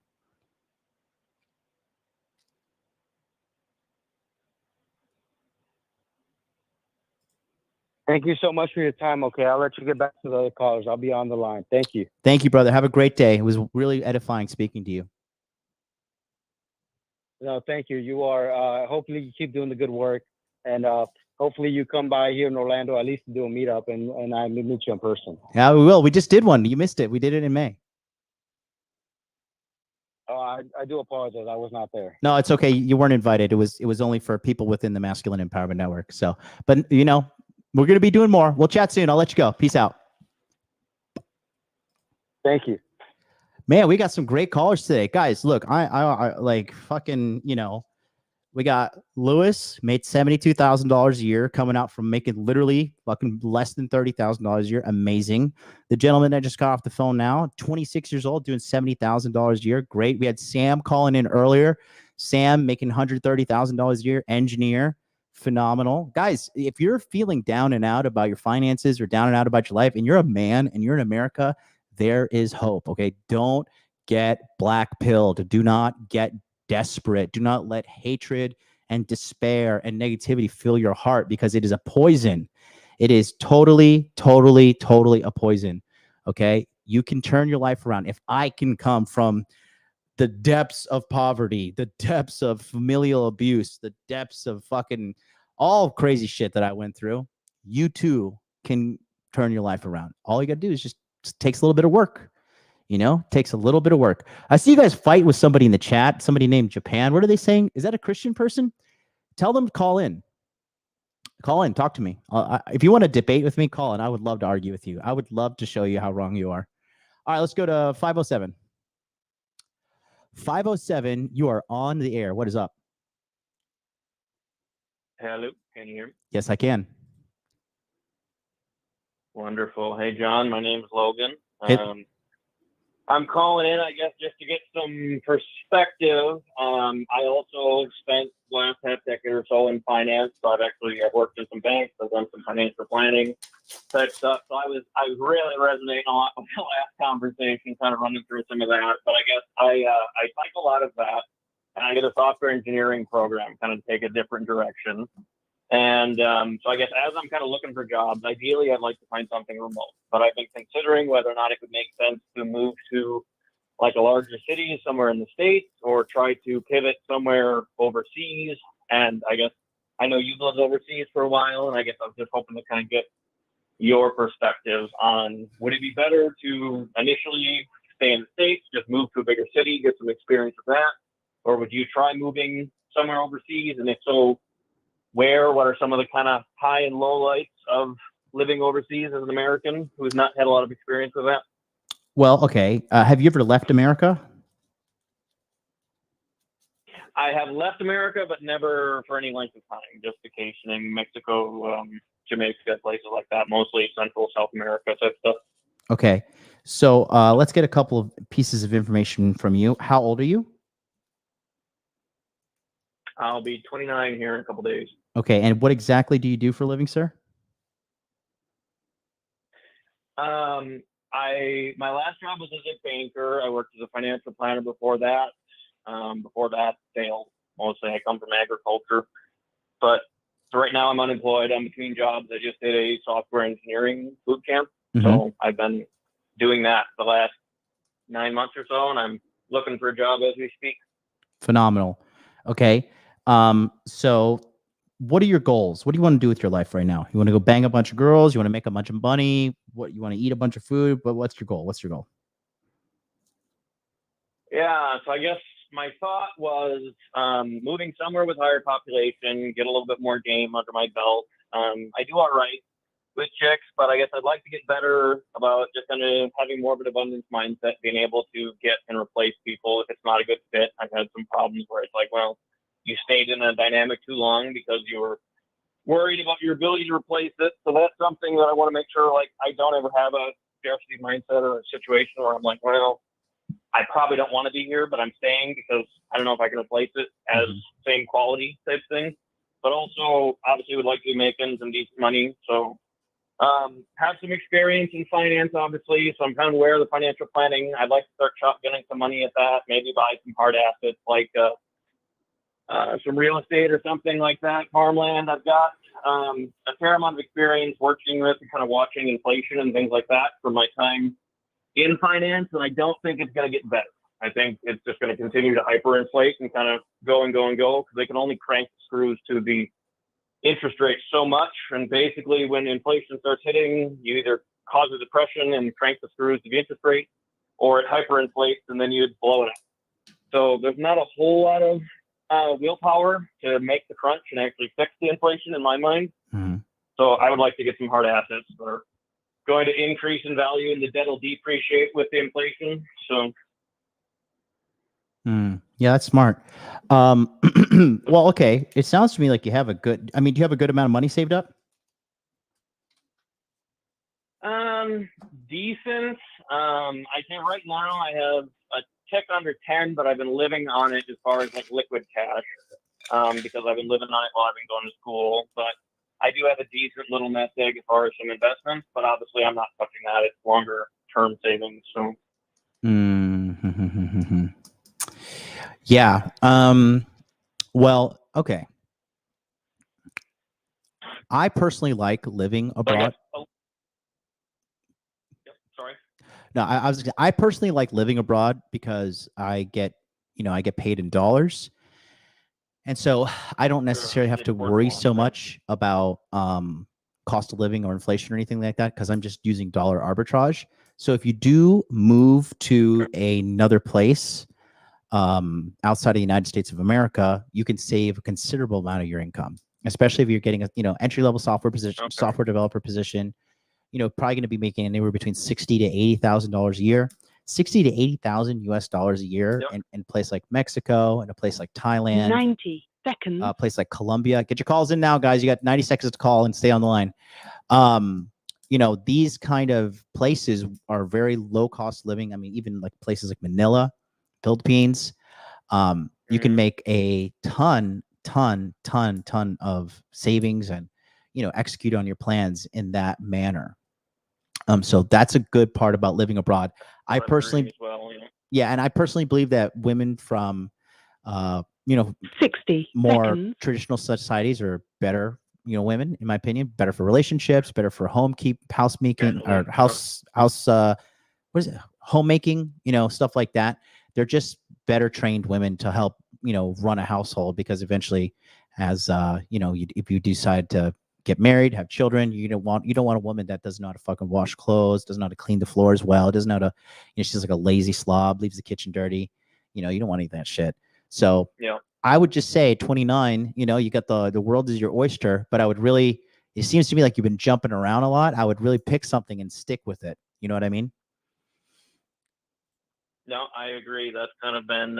Thank you so much for your time. Okay, I'll let you get back to the other callers. I'll be on the line. Thank you. Thank you, brother. Have a great day. It was really edifying speaking to you. No, thank you. You are. Hopefully, you keep doing the good work, and hopefully, you come by here in Orlando at least to do a meetup, and I meet you in person. Yeah, we will. We just did one. You missed it. We did it in May. I do apologize. I was not there. No, it's okay. You weren't invited. It was only for people within the Masculine Empowerment Network. So, but we're going to be doing more. We'll chat soon. I'll let you go. Peace out. Thank you. Man, we got some great callers today. Guys, look, I like fucking, we got Lewis, made $72,000 a year, coming out from making literally fucking less than $30,000 a year. Amazing. The gentleman that just got off the phone now, 26 years old, doing $70,000 a year. Great. We had Sam calling in earlier. Sam making $130,000 a year, engineer. Phenomenal. Guys, if you're feeling down and out about your finances or down and out about your life, and you're a man and you're in America, there is hope. Okay. Don't get black pilled. Do not get desperate. Do not let hatred and despair and negativity fill your heart, because it is a poison. It is totally, totally, totally a poison. Okay. You can turn your life around. If I can come from the depths of poverty, the depths of familial abuse, the depths of fucking all crazy shit that I went through, you too can turn your life around. All you got to do is just takes a little bit of work. Takes a little bit of work. I see you guys fight with somebody in the chat, somebody named Japan. What are they saying? Is that a Christian person? Tell them to call in. Call in, talk to me. If you want to debate with me, call in. I would love to argue with you. I would love to show you how wrong you are. All right, let's go to 507. 507, you are on the air. What is up? Hello, can you hear me? Yes, I can. Wonderful. Hey, John, my name's Logan. Hey. I'm calling in, I guess, just to get some perspective. I also spent the last half decade or so in finance, so I've worked in some banks, I've done some financial planning type stuff. So I was really resonating a lot with the last conversation, kind of running through some of that. But I guess I cycle out of that, and I get a software engineering program, kind of take a different direction. And so I guess as I'm kind of looking for jobs, ideally I'd like to find something remote. But I've been considering whether or not it would make sense to move to like a larger city somewhere in the States, or try to pivot somewhere overseas. And I guess I know you've lived overseas for a while, and I guess I was just hoping to kind of get your perspective on, would it be better to initially stay in the States, just move to a bigger city, get some experience with that? Or would you try moving somewhere overseas? And if so, where? What are some of the kind of high and low lights of living overseas as an American who's not had a lot of experience with that? Well, okay. Have you ever left America? I have left America, but never for any length of time, just vacationing, Mexico, Jamaica, places like that, mostly Central, South America type stuff. Okay. So let's get a couple of pieces of information from you. How old are you? I'll be 29 here in a couple days. Okay. And what exactly do you do for a living, sir? My last job was as a banker. I worked as a financial planner before that. Sales mostly. I come from agriculture, but so right now I'm unemployed. I'm between jobs. I just did a software engineering boot camp, so I've been doing that the last 9 months or so, and I'm looking for a job as we speak. Phenomenal. Okay. So what are your goals? What do you want to do with your life right now? You want to go bang a bunch of girls? You want to make a bunch of money? What, you want to eat a bunch of food? But what's your goal? What's your goal? Yeah, so I guess my thought was moving somewhere with higher population, get a little bit more game under my belt. I do all right with chicks, but I guess I'd like to get better about just kind of having more of an abundance mindset, being able to get and replace people if it's not a good fit. I've had some problems where it's like, well, you stayed in a dynamic too long because you were worried about your ability to replace it. So that's something that I want to make sure, like, I don't ever have a scarcity mindset or a situation where I'm like, well, I probably don't want to be here, but I'm staying because I don't know if I can replace it as same quality type thing. But also, obviously, would like to be making some decent money. So have some experience in finance, obviously. So I'm kind of aware of the financial planning. I'd like to start shotgunning some money at that, maybe buy some hard assets like some real estate or something like that, farmland. I've got a fair amount of experience working with and kind of watching inflation and things like that from my time in finance, and I don't think it's going to get better. I think it's just going to continue to hyperinflate and kind of go and go and go, because they can only crank the screws to the interest rate so much. And basically, when inflation starts hitting, you either cause a depression and crank the screws to the interest rate, or it hyperinflates and then you'd blow it up. So there's not a whole lot of willpower to make the crunch and actually fix the inflation in my mind. So I would like to get some hard assets that are going to increase in value, and the debt will depreciate with the inflation. So yeah, that's smart. Well, okay. It sounds to me like you have a good, do you have a good amount of money saved up? decent. I think right now I have a tick under 10, but I've been living on it as far as like liquid cash, because I've been living on it while I've been going to school. But I do have a decent little nest egg as far as some investments, but obviously I'm not touching that. It's longer term savings. So yeah. Well, okay. I personally like living abroad. Sorry. No, I personally like living abroad because I get paid in dollars. And so I don't necessarily have to worry so much about cost of living or inflation or anything like that because I'm just using dollar arbitrage. So if you do move to another place outside of the United States of America, you can save a considerable amount of your income, especially if you're getting a entry level software position, software developer position. Probably going to be making anywhere between $60,000 to $80,000 a year. 60 to 80,000 US dollars a year in a place like Mexico and a place like Thailand. 90 seconds. A place like Colombia. Get your calls in now, guys. You got 90 seconds to call and stay on the line. These kind of places are very low cost living. I mean, even like places like Manila, Philippines, you can make a ton of savings and, execute on your plans in that manner. So that's a good part about living abroad. I personally, and I personally believe that women from, 60 more seconds. traditional societies are better, women, in my opinion, better for relationships, better for housemaking or homemaking, stuff like that. They're just better trained women to help, run a household because eventually as, if you decide to get married, have children, you don't want a woman that doesn't know how to fucking wash clothes, doesn't know how to clean the floors well, doesn't know how to, she's like a lazy slob, leaves the kitchen dirty. You don't want any of that shit. So I would just say 29, you got the world is your oyster, but it seems to me like you've been jumping around a lot. I would really pick something and stick with it. You know what I mean? No, I agree. That's kind of been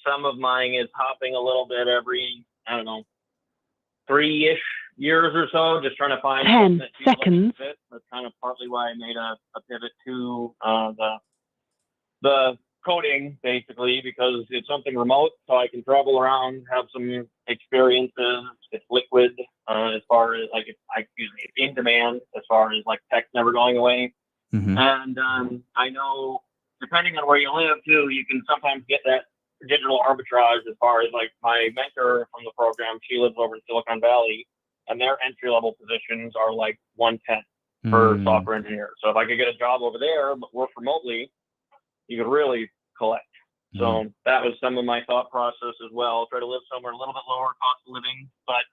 some of mine is hopping a little bit every, I don't know, 3-ish years or so, just trying to find 10 that feels seconds. like a fit. That's kind of partly why I made a pivot to the coding, basically, because it's something remote, so I can travel around, have some experiences. It's liquid as far as like it's in demand as far as like tech's never going away. Mm-hmm. And I know depending on where you live too, you can sometimes get that digital arbitrage as far as like my mentor from the program, she lives over in Silicon Valley, and their entry level positions are like 110 for software engineer. So if I could get a job over there but work remotely, you could really collect. So that was some of my thought process as well. Try to live somewhere a little bit lower cost of living. But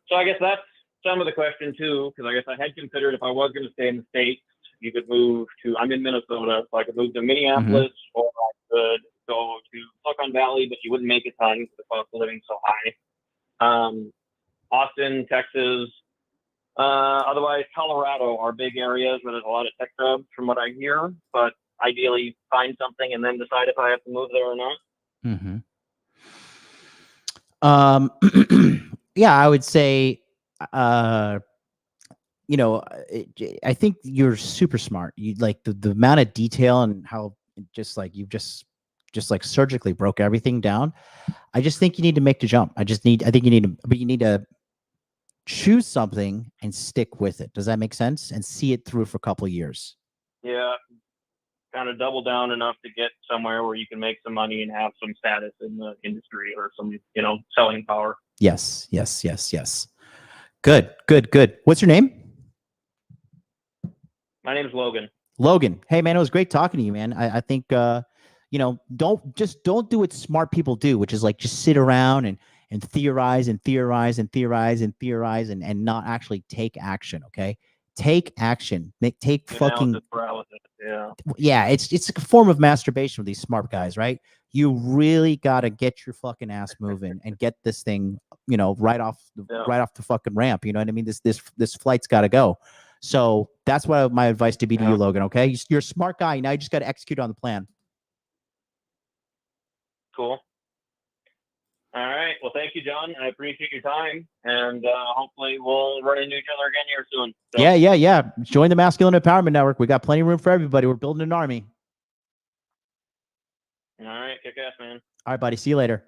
so I guess that's some of the question too, because I guess I had considered if I was going to stay in the States, you could move to, I'm in Minnesota, so I could move to Minneapolis or I could go to Silicon Valley, but you wouldn't make a ton because the cost of living is so high. Austin, Texas, otherwise Colorado are big areas where there's a lot of tech jobs from what I hear, but ideally find something and then decide if I have to move there or not. Yeah, I would say, I think you're super smart. You like the amount of detail and how just like you've just like surgically broke everything down. I just think you need to make the jump. But you need to choose something and stick with it. Does that make sense? And see it through for a couple of years. Yeah. Kind of double down enough to get somewhere where you can make some money and have some status in the industry or some, selling power. Yes. Good. What's your name? My name is Logan. Logan. Hey man, it was great talking to you, man. I think, don't do what smart people do, which is like just sit around and theorize and not actually take action. Okay. Take action. Take fucking paralysis. Yeah. Yeah, it's a form of masturbation with these smart guys, right? You really got to get your fucking ass moving and get this thing, right off the fucking ramp. You know what I mean? This flight's got to go. So that's what my advice to be to you, Logan. Okay, you're a smart guy. Now you just got to execute on the plan. Cool. All right. Well, thank you, John. I appreciate your time, and hopefully we'll run into each other again here soon. So. Yeah. Join the Masculine Empowerment Network. We got plenty of room for everybody. We're building an army. All right. Kick ass, man. All right, buddy. See you later.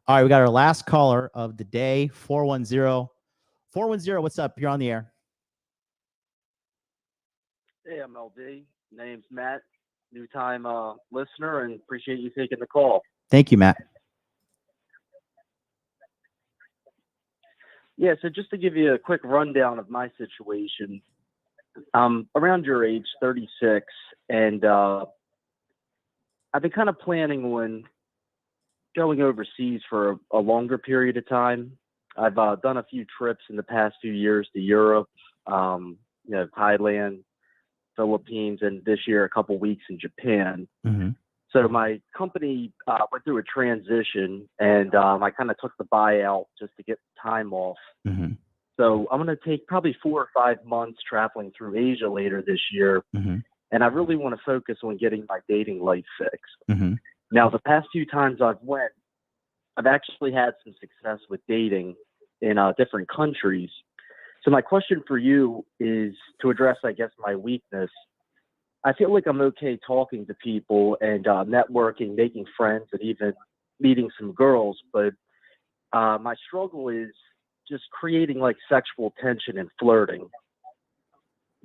All right, we got our last caller of the day, 410. 410, what's up? You're on the air. Hey, MLD. Name's Matt. New time listener, and appreciate you taking the call. Thank you, Matt. Yeah, so just to give you a quick rundown of my situation, I'm around your age, 36, and I've been kind of planning on going overseas for a longer period of time. I've done a few trips in the past few years to Europe, Thailand, Philippines, and this year a couple weeks in Japan. Mm-hmm. So my company went through a transition, and I kind of took the buyout just to get time off. Mm-hmm. So I'm going to take probably 4 or 5 months traveling through Asia later this year, Mm-hmm. and I really want to focus on getting my dating life fixed. Mm-hmm. Now, the past few times I've actually had some success with dating in different countries. So my question for you is to address, I guess, my weakness. I feel like I'm okay talking to people and networking, making friends, and even meeting some girls. But my struggle is just creating like sexual tension and flirting.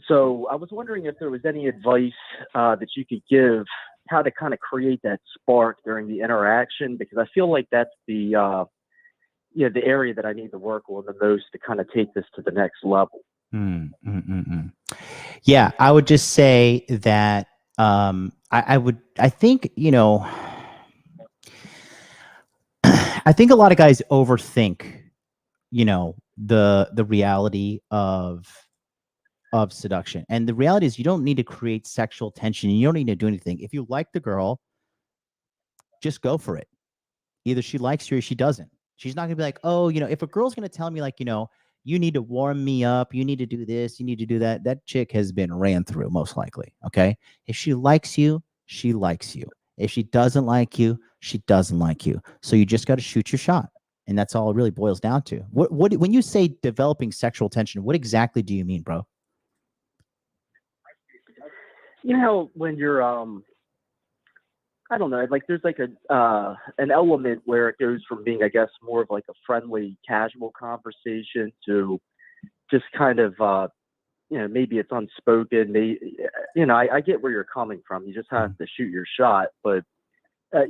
So I was wondering if there was any advice that you could give how to kind of create that spark during the interaction, because I feel like that's the area that I need to work on the most to kind of take this to the next level. Yeah, I would just say that I think, I think a lot of guys overthink, the reality of seduction. And the reality is you don't need to create sexual tension. You don't need to do anything. If you like the girl, just go for it. Either she likes you or she doesn't. She's not gonna be like, oh, if a girl's gonna tell me like, you need to warm me up, you need to do this, you need to do that, that chick has been ran through most likely. Okay. If she likes you, she likes you. If she doesn't like you, she doesn't like you. So you just got to shoot your shot. And that's all it really boils down to. What when you say developing sexual tension, what exactly do you mean, bro? When you're I don't know, like there's like an element where it goes from being, I guess, more of like a friendly, casual conversation to just kind of maybe it's unspoken. I get where you're coming from. You just have to shoot your shot, but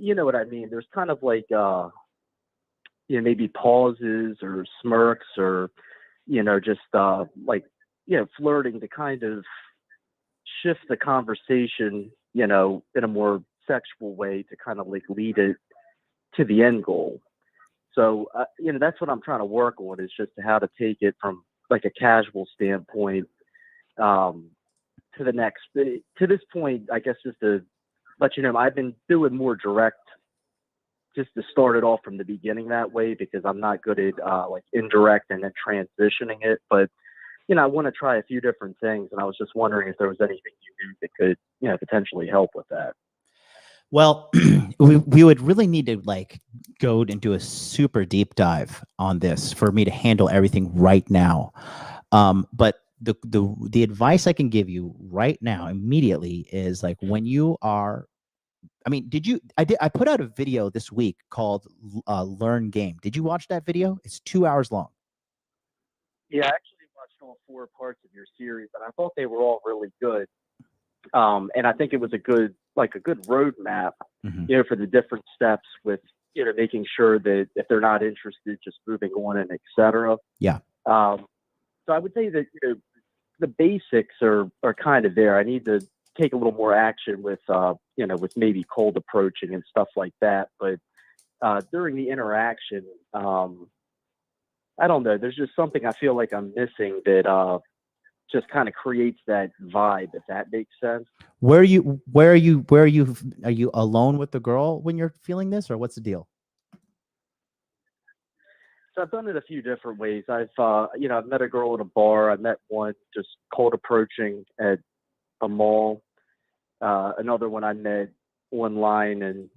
you know what I mean. There's kind of like maybe pauses or smirks or just flirting to kind of shift the conversation, in a more sexual way to kind of like lead it to the end goal. So, that's what I'm trying to work on, is just how to take it from like a casual standpoint to this point, I guess, just to let you know, I've been doing more direct just to start it off from the beginning that way, because I'm not good at like indirect and then transitioning it. But I want to try a few different things, and I was just wondering if there was anything you knew that could, potentially help with that. Well, we would really need to like go and do a super deep dive on this for me to handle everything right now. But the advice I can give you right now immediately is like when you are, I mean, I put out a video this week called Learn Game. Did you watch that video? It's 2 hours long. Yeah, I actually watched all 4 parts of your series, and I thought they were all really good. And I think it was a good roadmap, for the different steps with, making sure that if they're not interested, just moving on and et cetera. Yeah. So I would say that, the basics are kind of there. I need to take a little more action with, with maybe cold approaching and stuff like that. But during the interaction, I don't know, there's just something I feel like I'm missing that just kind of creates that vibe, if that makes sense. Where are you alone with the girl when you're feeling this, or what's the deal? So I've done it a few different ways. I've met a girl at a bar. I met one just cold approaching at a mall. Another one I met online and,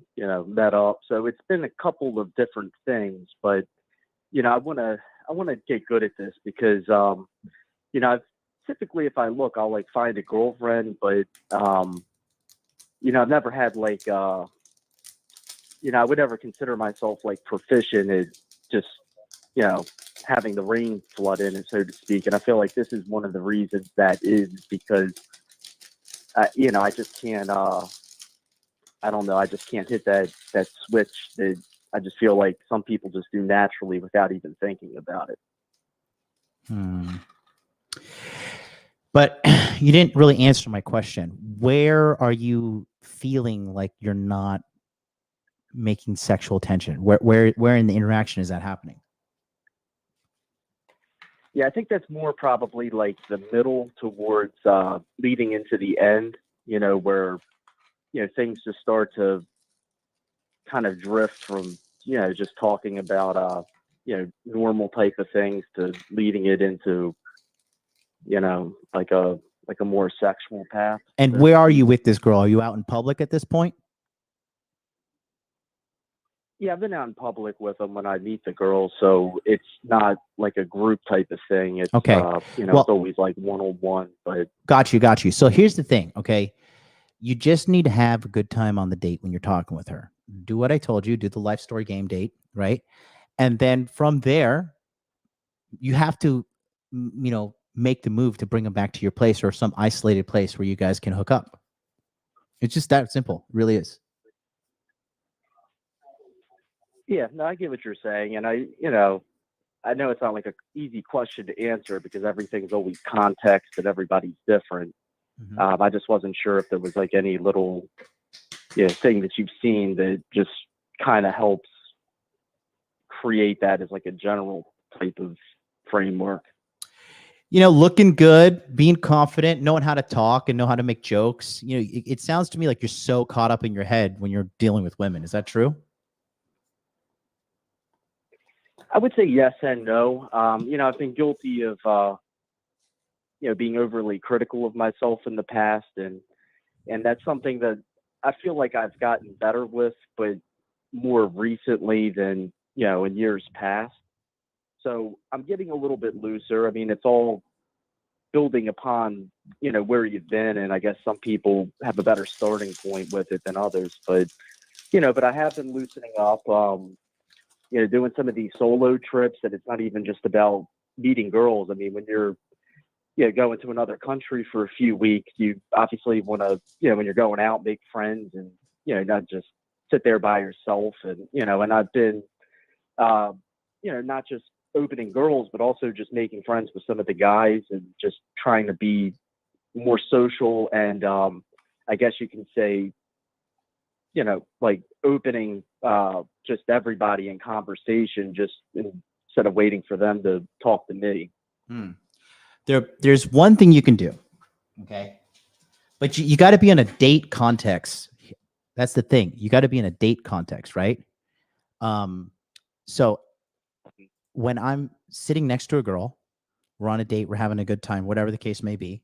met up. So it's been a couple of different things, but, I want to get good at this because, I've typically, if I look, I'll like find a girlfriend, but, I've never had like, I would never consider myself like proficient at just, having the rain flood in it, so to speak. And I feel like this is one of the reasons that is because, I just can't, I don't know, I just can't hit that switch that I just feel like some people just do naturally without even thinking about it. But you didn't really answer my question. Where are you feeling like you're not making sexual tension? Where in the interaction is that happening? Yeah, I think that's more probably like the middle towards leading into the end, where, things just start to kind of drift from, just talking about, normal type of things to leading it into, like a more sexual path. And where are you with this girl? Are you out in public at this point? Yeah, I've been out in public with them when I meet the girls, so it's not like a group type of thing. It's Okay. well, it's always like one-on-one. But got you. So here's the thing, okay? You just need to have a good time on the date when you're talking with her. Do what I told you. Do the life story game date, right? And then from there, you have to, make the move to bring them back to your place or some isolated place where you guys can hook up. It's just that simple. It really is. yeah, no, I get what you're saying, and I know it's not like an easy question to answer because everything's always context and everybody's different. I just wasn't sure if there was like any little thing that you've seen that just kind of helps create that as like a general type of framework. Looking good, being confident, knowing how to talk and know how to make jokes. It sounds to me like you're so caught up in your head when you're dealing with women. Is that true? I would say yes and no. I've been guilty of, being overly critical of myself in the past, and that's something that I feel like I've gotten better with, but more recently than in years past. So I'm getting a little bit looser. I mean, it's all building upon where you've been, and I guess some people have a better starting point with it than others. But but I have been loosening up. Doing some of these solo trips, and it's not even just about meeting girls. I mean, when you're going to another country for a few weeks, you obviously want to, when you're going out, make friends and, not just sit there by yourself. And, and I've been, not just opening girls, but also just making friends with some of the guys and just trying to be more social. And I guess you can say, like opening just everybody in conversation, just instead of waiting for them to talk to me. There's one thing you can do, okay? But you got to be in a date context. That's the thing. You got to be in a date context, right? So when I'm sitting next to a girl, we're on a date, we're having a good time, whatever the case may be,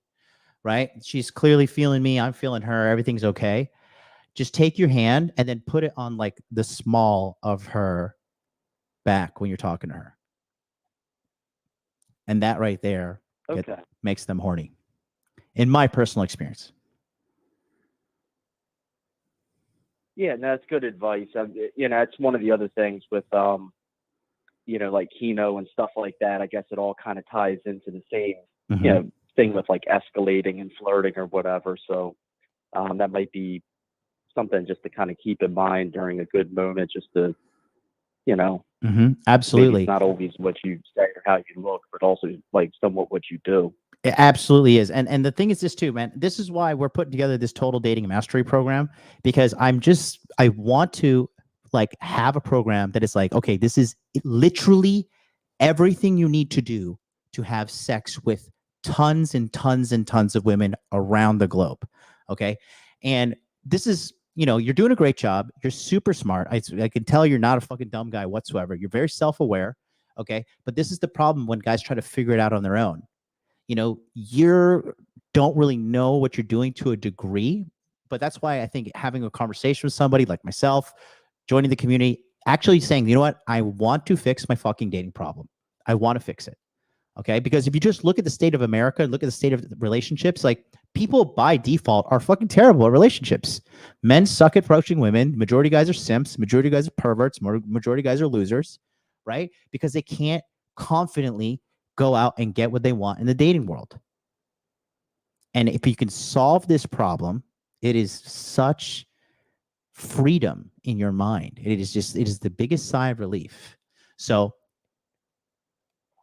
right? She's clearly feeling me, I'm feeling her, everything's okay. Just take your hand and then put it on like the small of her back when you're talking to her. And that right there makes them horny, in my personal experience. Yeah, no, that's good advice. It's one of the other things with, like Kino and stuff like that. I guess it all kind of ties into the same, thing with like escalating and flirting or whatever. So that might be something just to kind of keep in mind during a good moment, just to, Absolutely. It's not always what you say or how you look, but also like somewhat what you do. It absolutely is. And the thing is this too, man, this is why we're putting together this total dating mastery program, because I want to like have a program that is like, okay, this is literally everything you need to do to have sex with tons and tons and tons of women around the globe. Okay. And this is, you're doing a great job. You're super smart. I can tell you're not a fucking dumb guy whatsoever. You're very self-aware. Okay. But this is the problem when guys try to figure it out on their own. You don't really know what you're doing to a degree, but that's why I think having a conversation with somebody like myself, joining the community, actually saying, you know what, I want to fix my fucking dating problem. I want to fix it. Okay. Because if you just look at the state of America, look at the state of relationships, like people by default are fucking terrible at relationships. Men suck at approaching women. Majority of guys are simps. Majority of guys are perverts. Majority of guys are losers, right? Because they can't confidently go out and get what they want in the dating world. And if you can solve this problem, it is such freedom in your mind. It is the biggest sigh of relief. So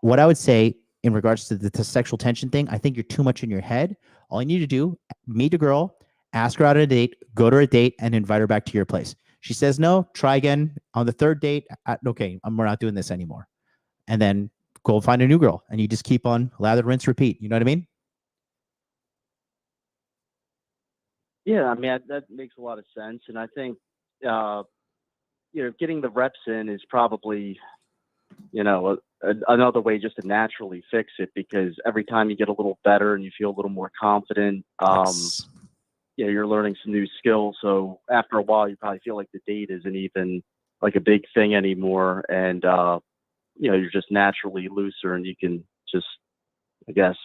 what I would say in regards to the sexual tension thing, I think you're too much in your head. All you need to do, meet a girl, ask her out on a date, go to a date, and invite her back to your place. She says no, try again on the third date. Okay, we're not doing this anymore. And then go find a new girl, and you just keep on lather, rinse, repeat. You know what I mean? Yeah, I mean that makes a lot of sense, and I think getting the reps in is probably another way just to naturally fix it, because every time you get a little better and you feel a little more confident, Yes. you're learning some new skills. So after a while, you probably feel like the date isn't even like a big thing anymore, and you're just naturally looser, and you can just, I guess,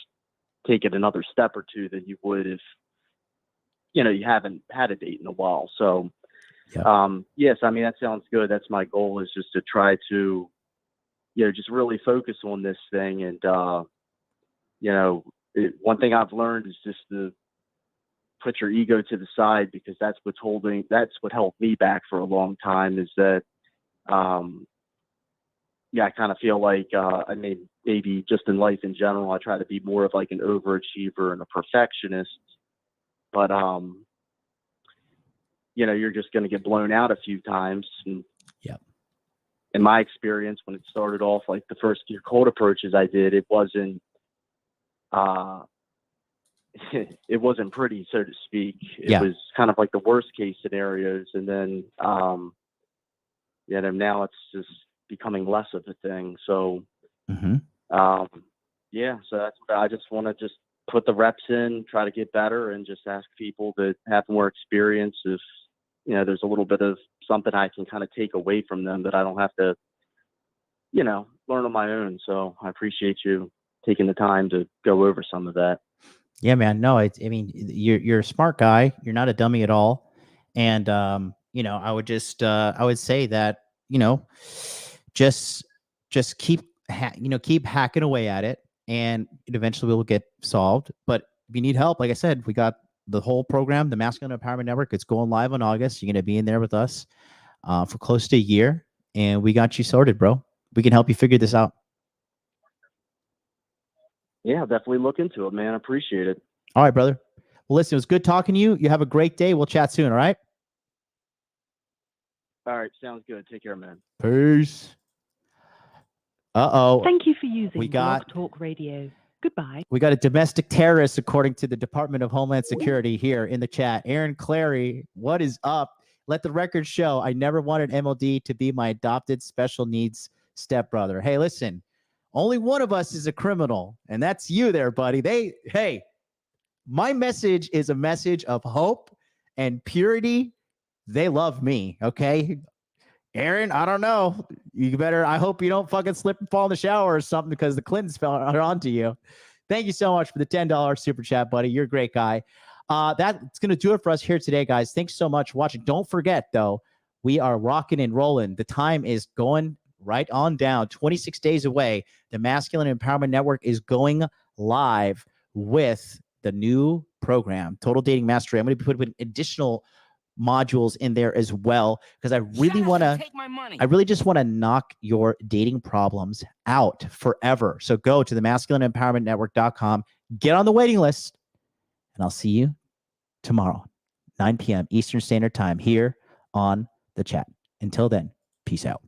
take it another step or two than you would if you haven't had a date in a while. So yes, I mean that sounds good. That's my goal, is just to try to just really focus on this thing. And one thing I've learned is just to put your ego to the side, because that's what held me back for a long time, is that I kind of feel like I mean, maybe just in life in general, I try to be more of like an overachiever and a perfectionist, but you're just going to get blown out a few times. And in my experience, when it started off, like the first few cold approaches I did, it wasn't it wasn't pretty, so to speak. It was kind of like the worst case scenarios, and then now it's just becoming less of a thing. So so that's what I just want to just put the reps in, try to get better, and just ask people that have more experience if there's a little bit of something I can kind of take away from them that I don't have to learn on my own. So I appreciate you taking the time to go over some of that. Yeah, man. No, I mean, you're a smart guy. You're not a dummy at all. And I would I would say that just keep keep hacking away at it, and it eventually will get solved. But if you need help, like I said, we got the whole program, the Masculine Empowerment Network. It's going live in August. You're going to be in there with us for close to a year, and we got you sorted, bro. We can help you figure this out. Yeah, I'll definitely look into it, man. I appreciate it. All right, brother. Well, listen, it was good talking to you. You have a great day. We'll chat soon, all right? All right, sounds good. Take care, man. Peace. Uh-oh. Thank you for using Blog Talk Radio. Goodbye. We got a domestic terrorist, according to the Department of Homeland Security, here in the chat. Aaron Clary, what is up? Let the record show I never wanted MLD to be my adopted special needs stepbrother. Hey, listen, only one of us is a criminal, and that's you there, buddy. Hey, my message is a message of hope and purity. They love me, okay? Aaron, I don't know. I hope you don't fucking slip and fall in the shower or something, because the Clintons fell onto you. Thank you so much for the $10 super chat, buddy. You're a great guy. That's going to do it for us here today, guys. Thanks so much for watching. Don't forget, though, we are rocking and rolling. The time is going right on down. 26 days away. The Masculine Empowerment Network is going live with the new program, Total Dating Mastery. I'm going to be putting additional modules in there as well, because I really just want to knock your dating problems out forever. So go to the masculineempowermentnetwork.com, get on the waiting list, and I'll see you tomorrow, 9 p.m. Eastern Standard Time, here on the chat. Until then, peace out.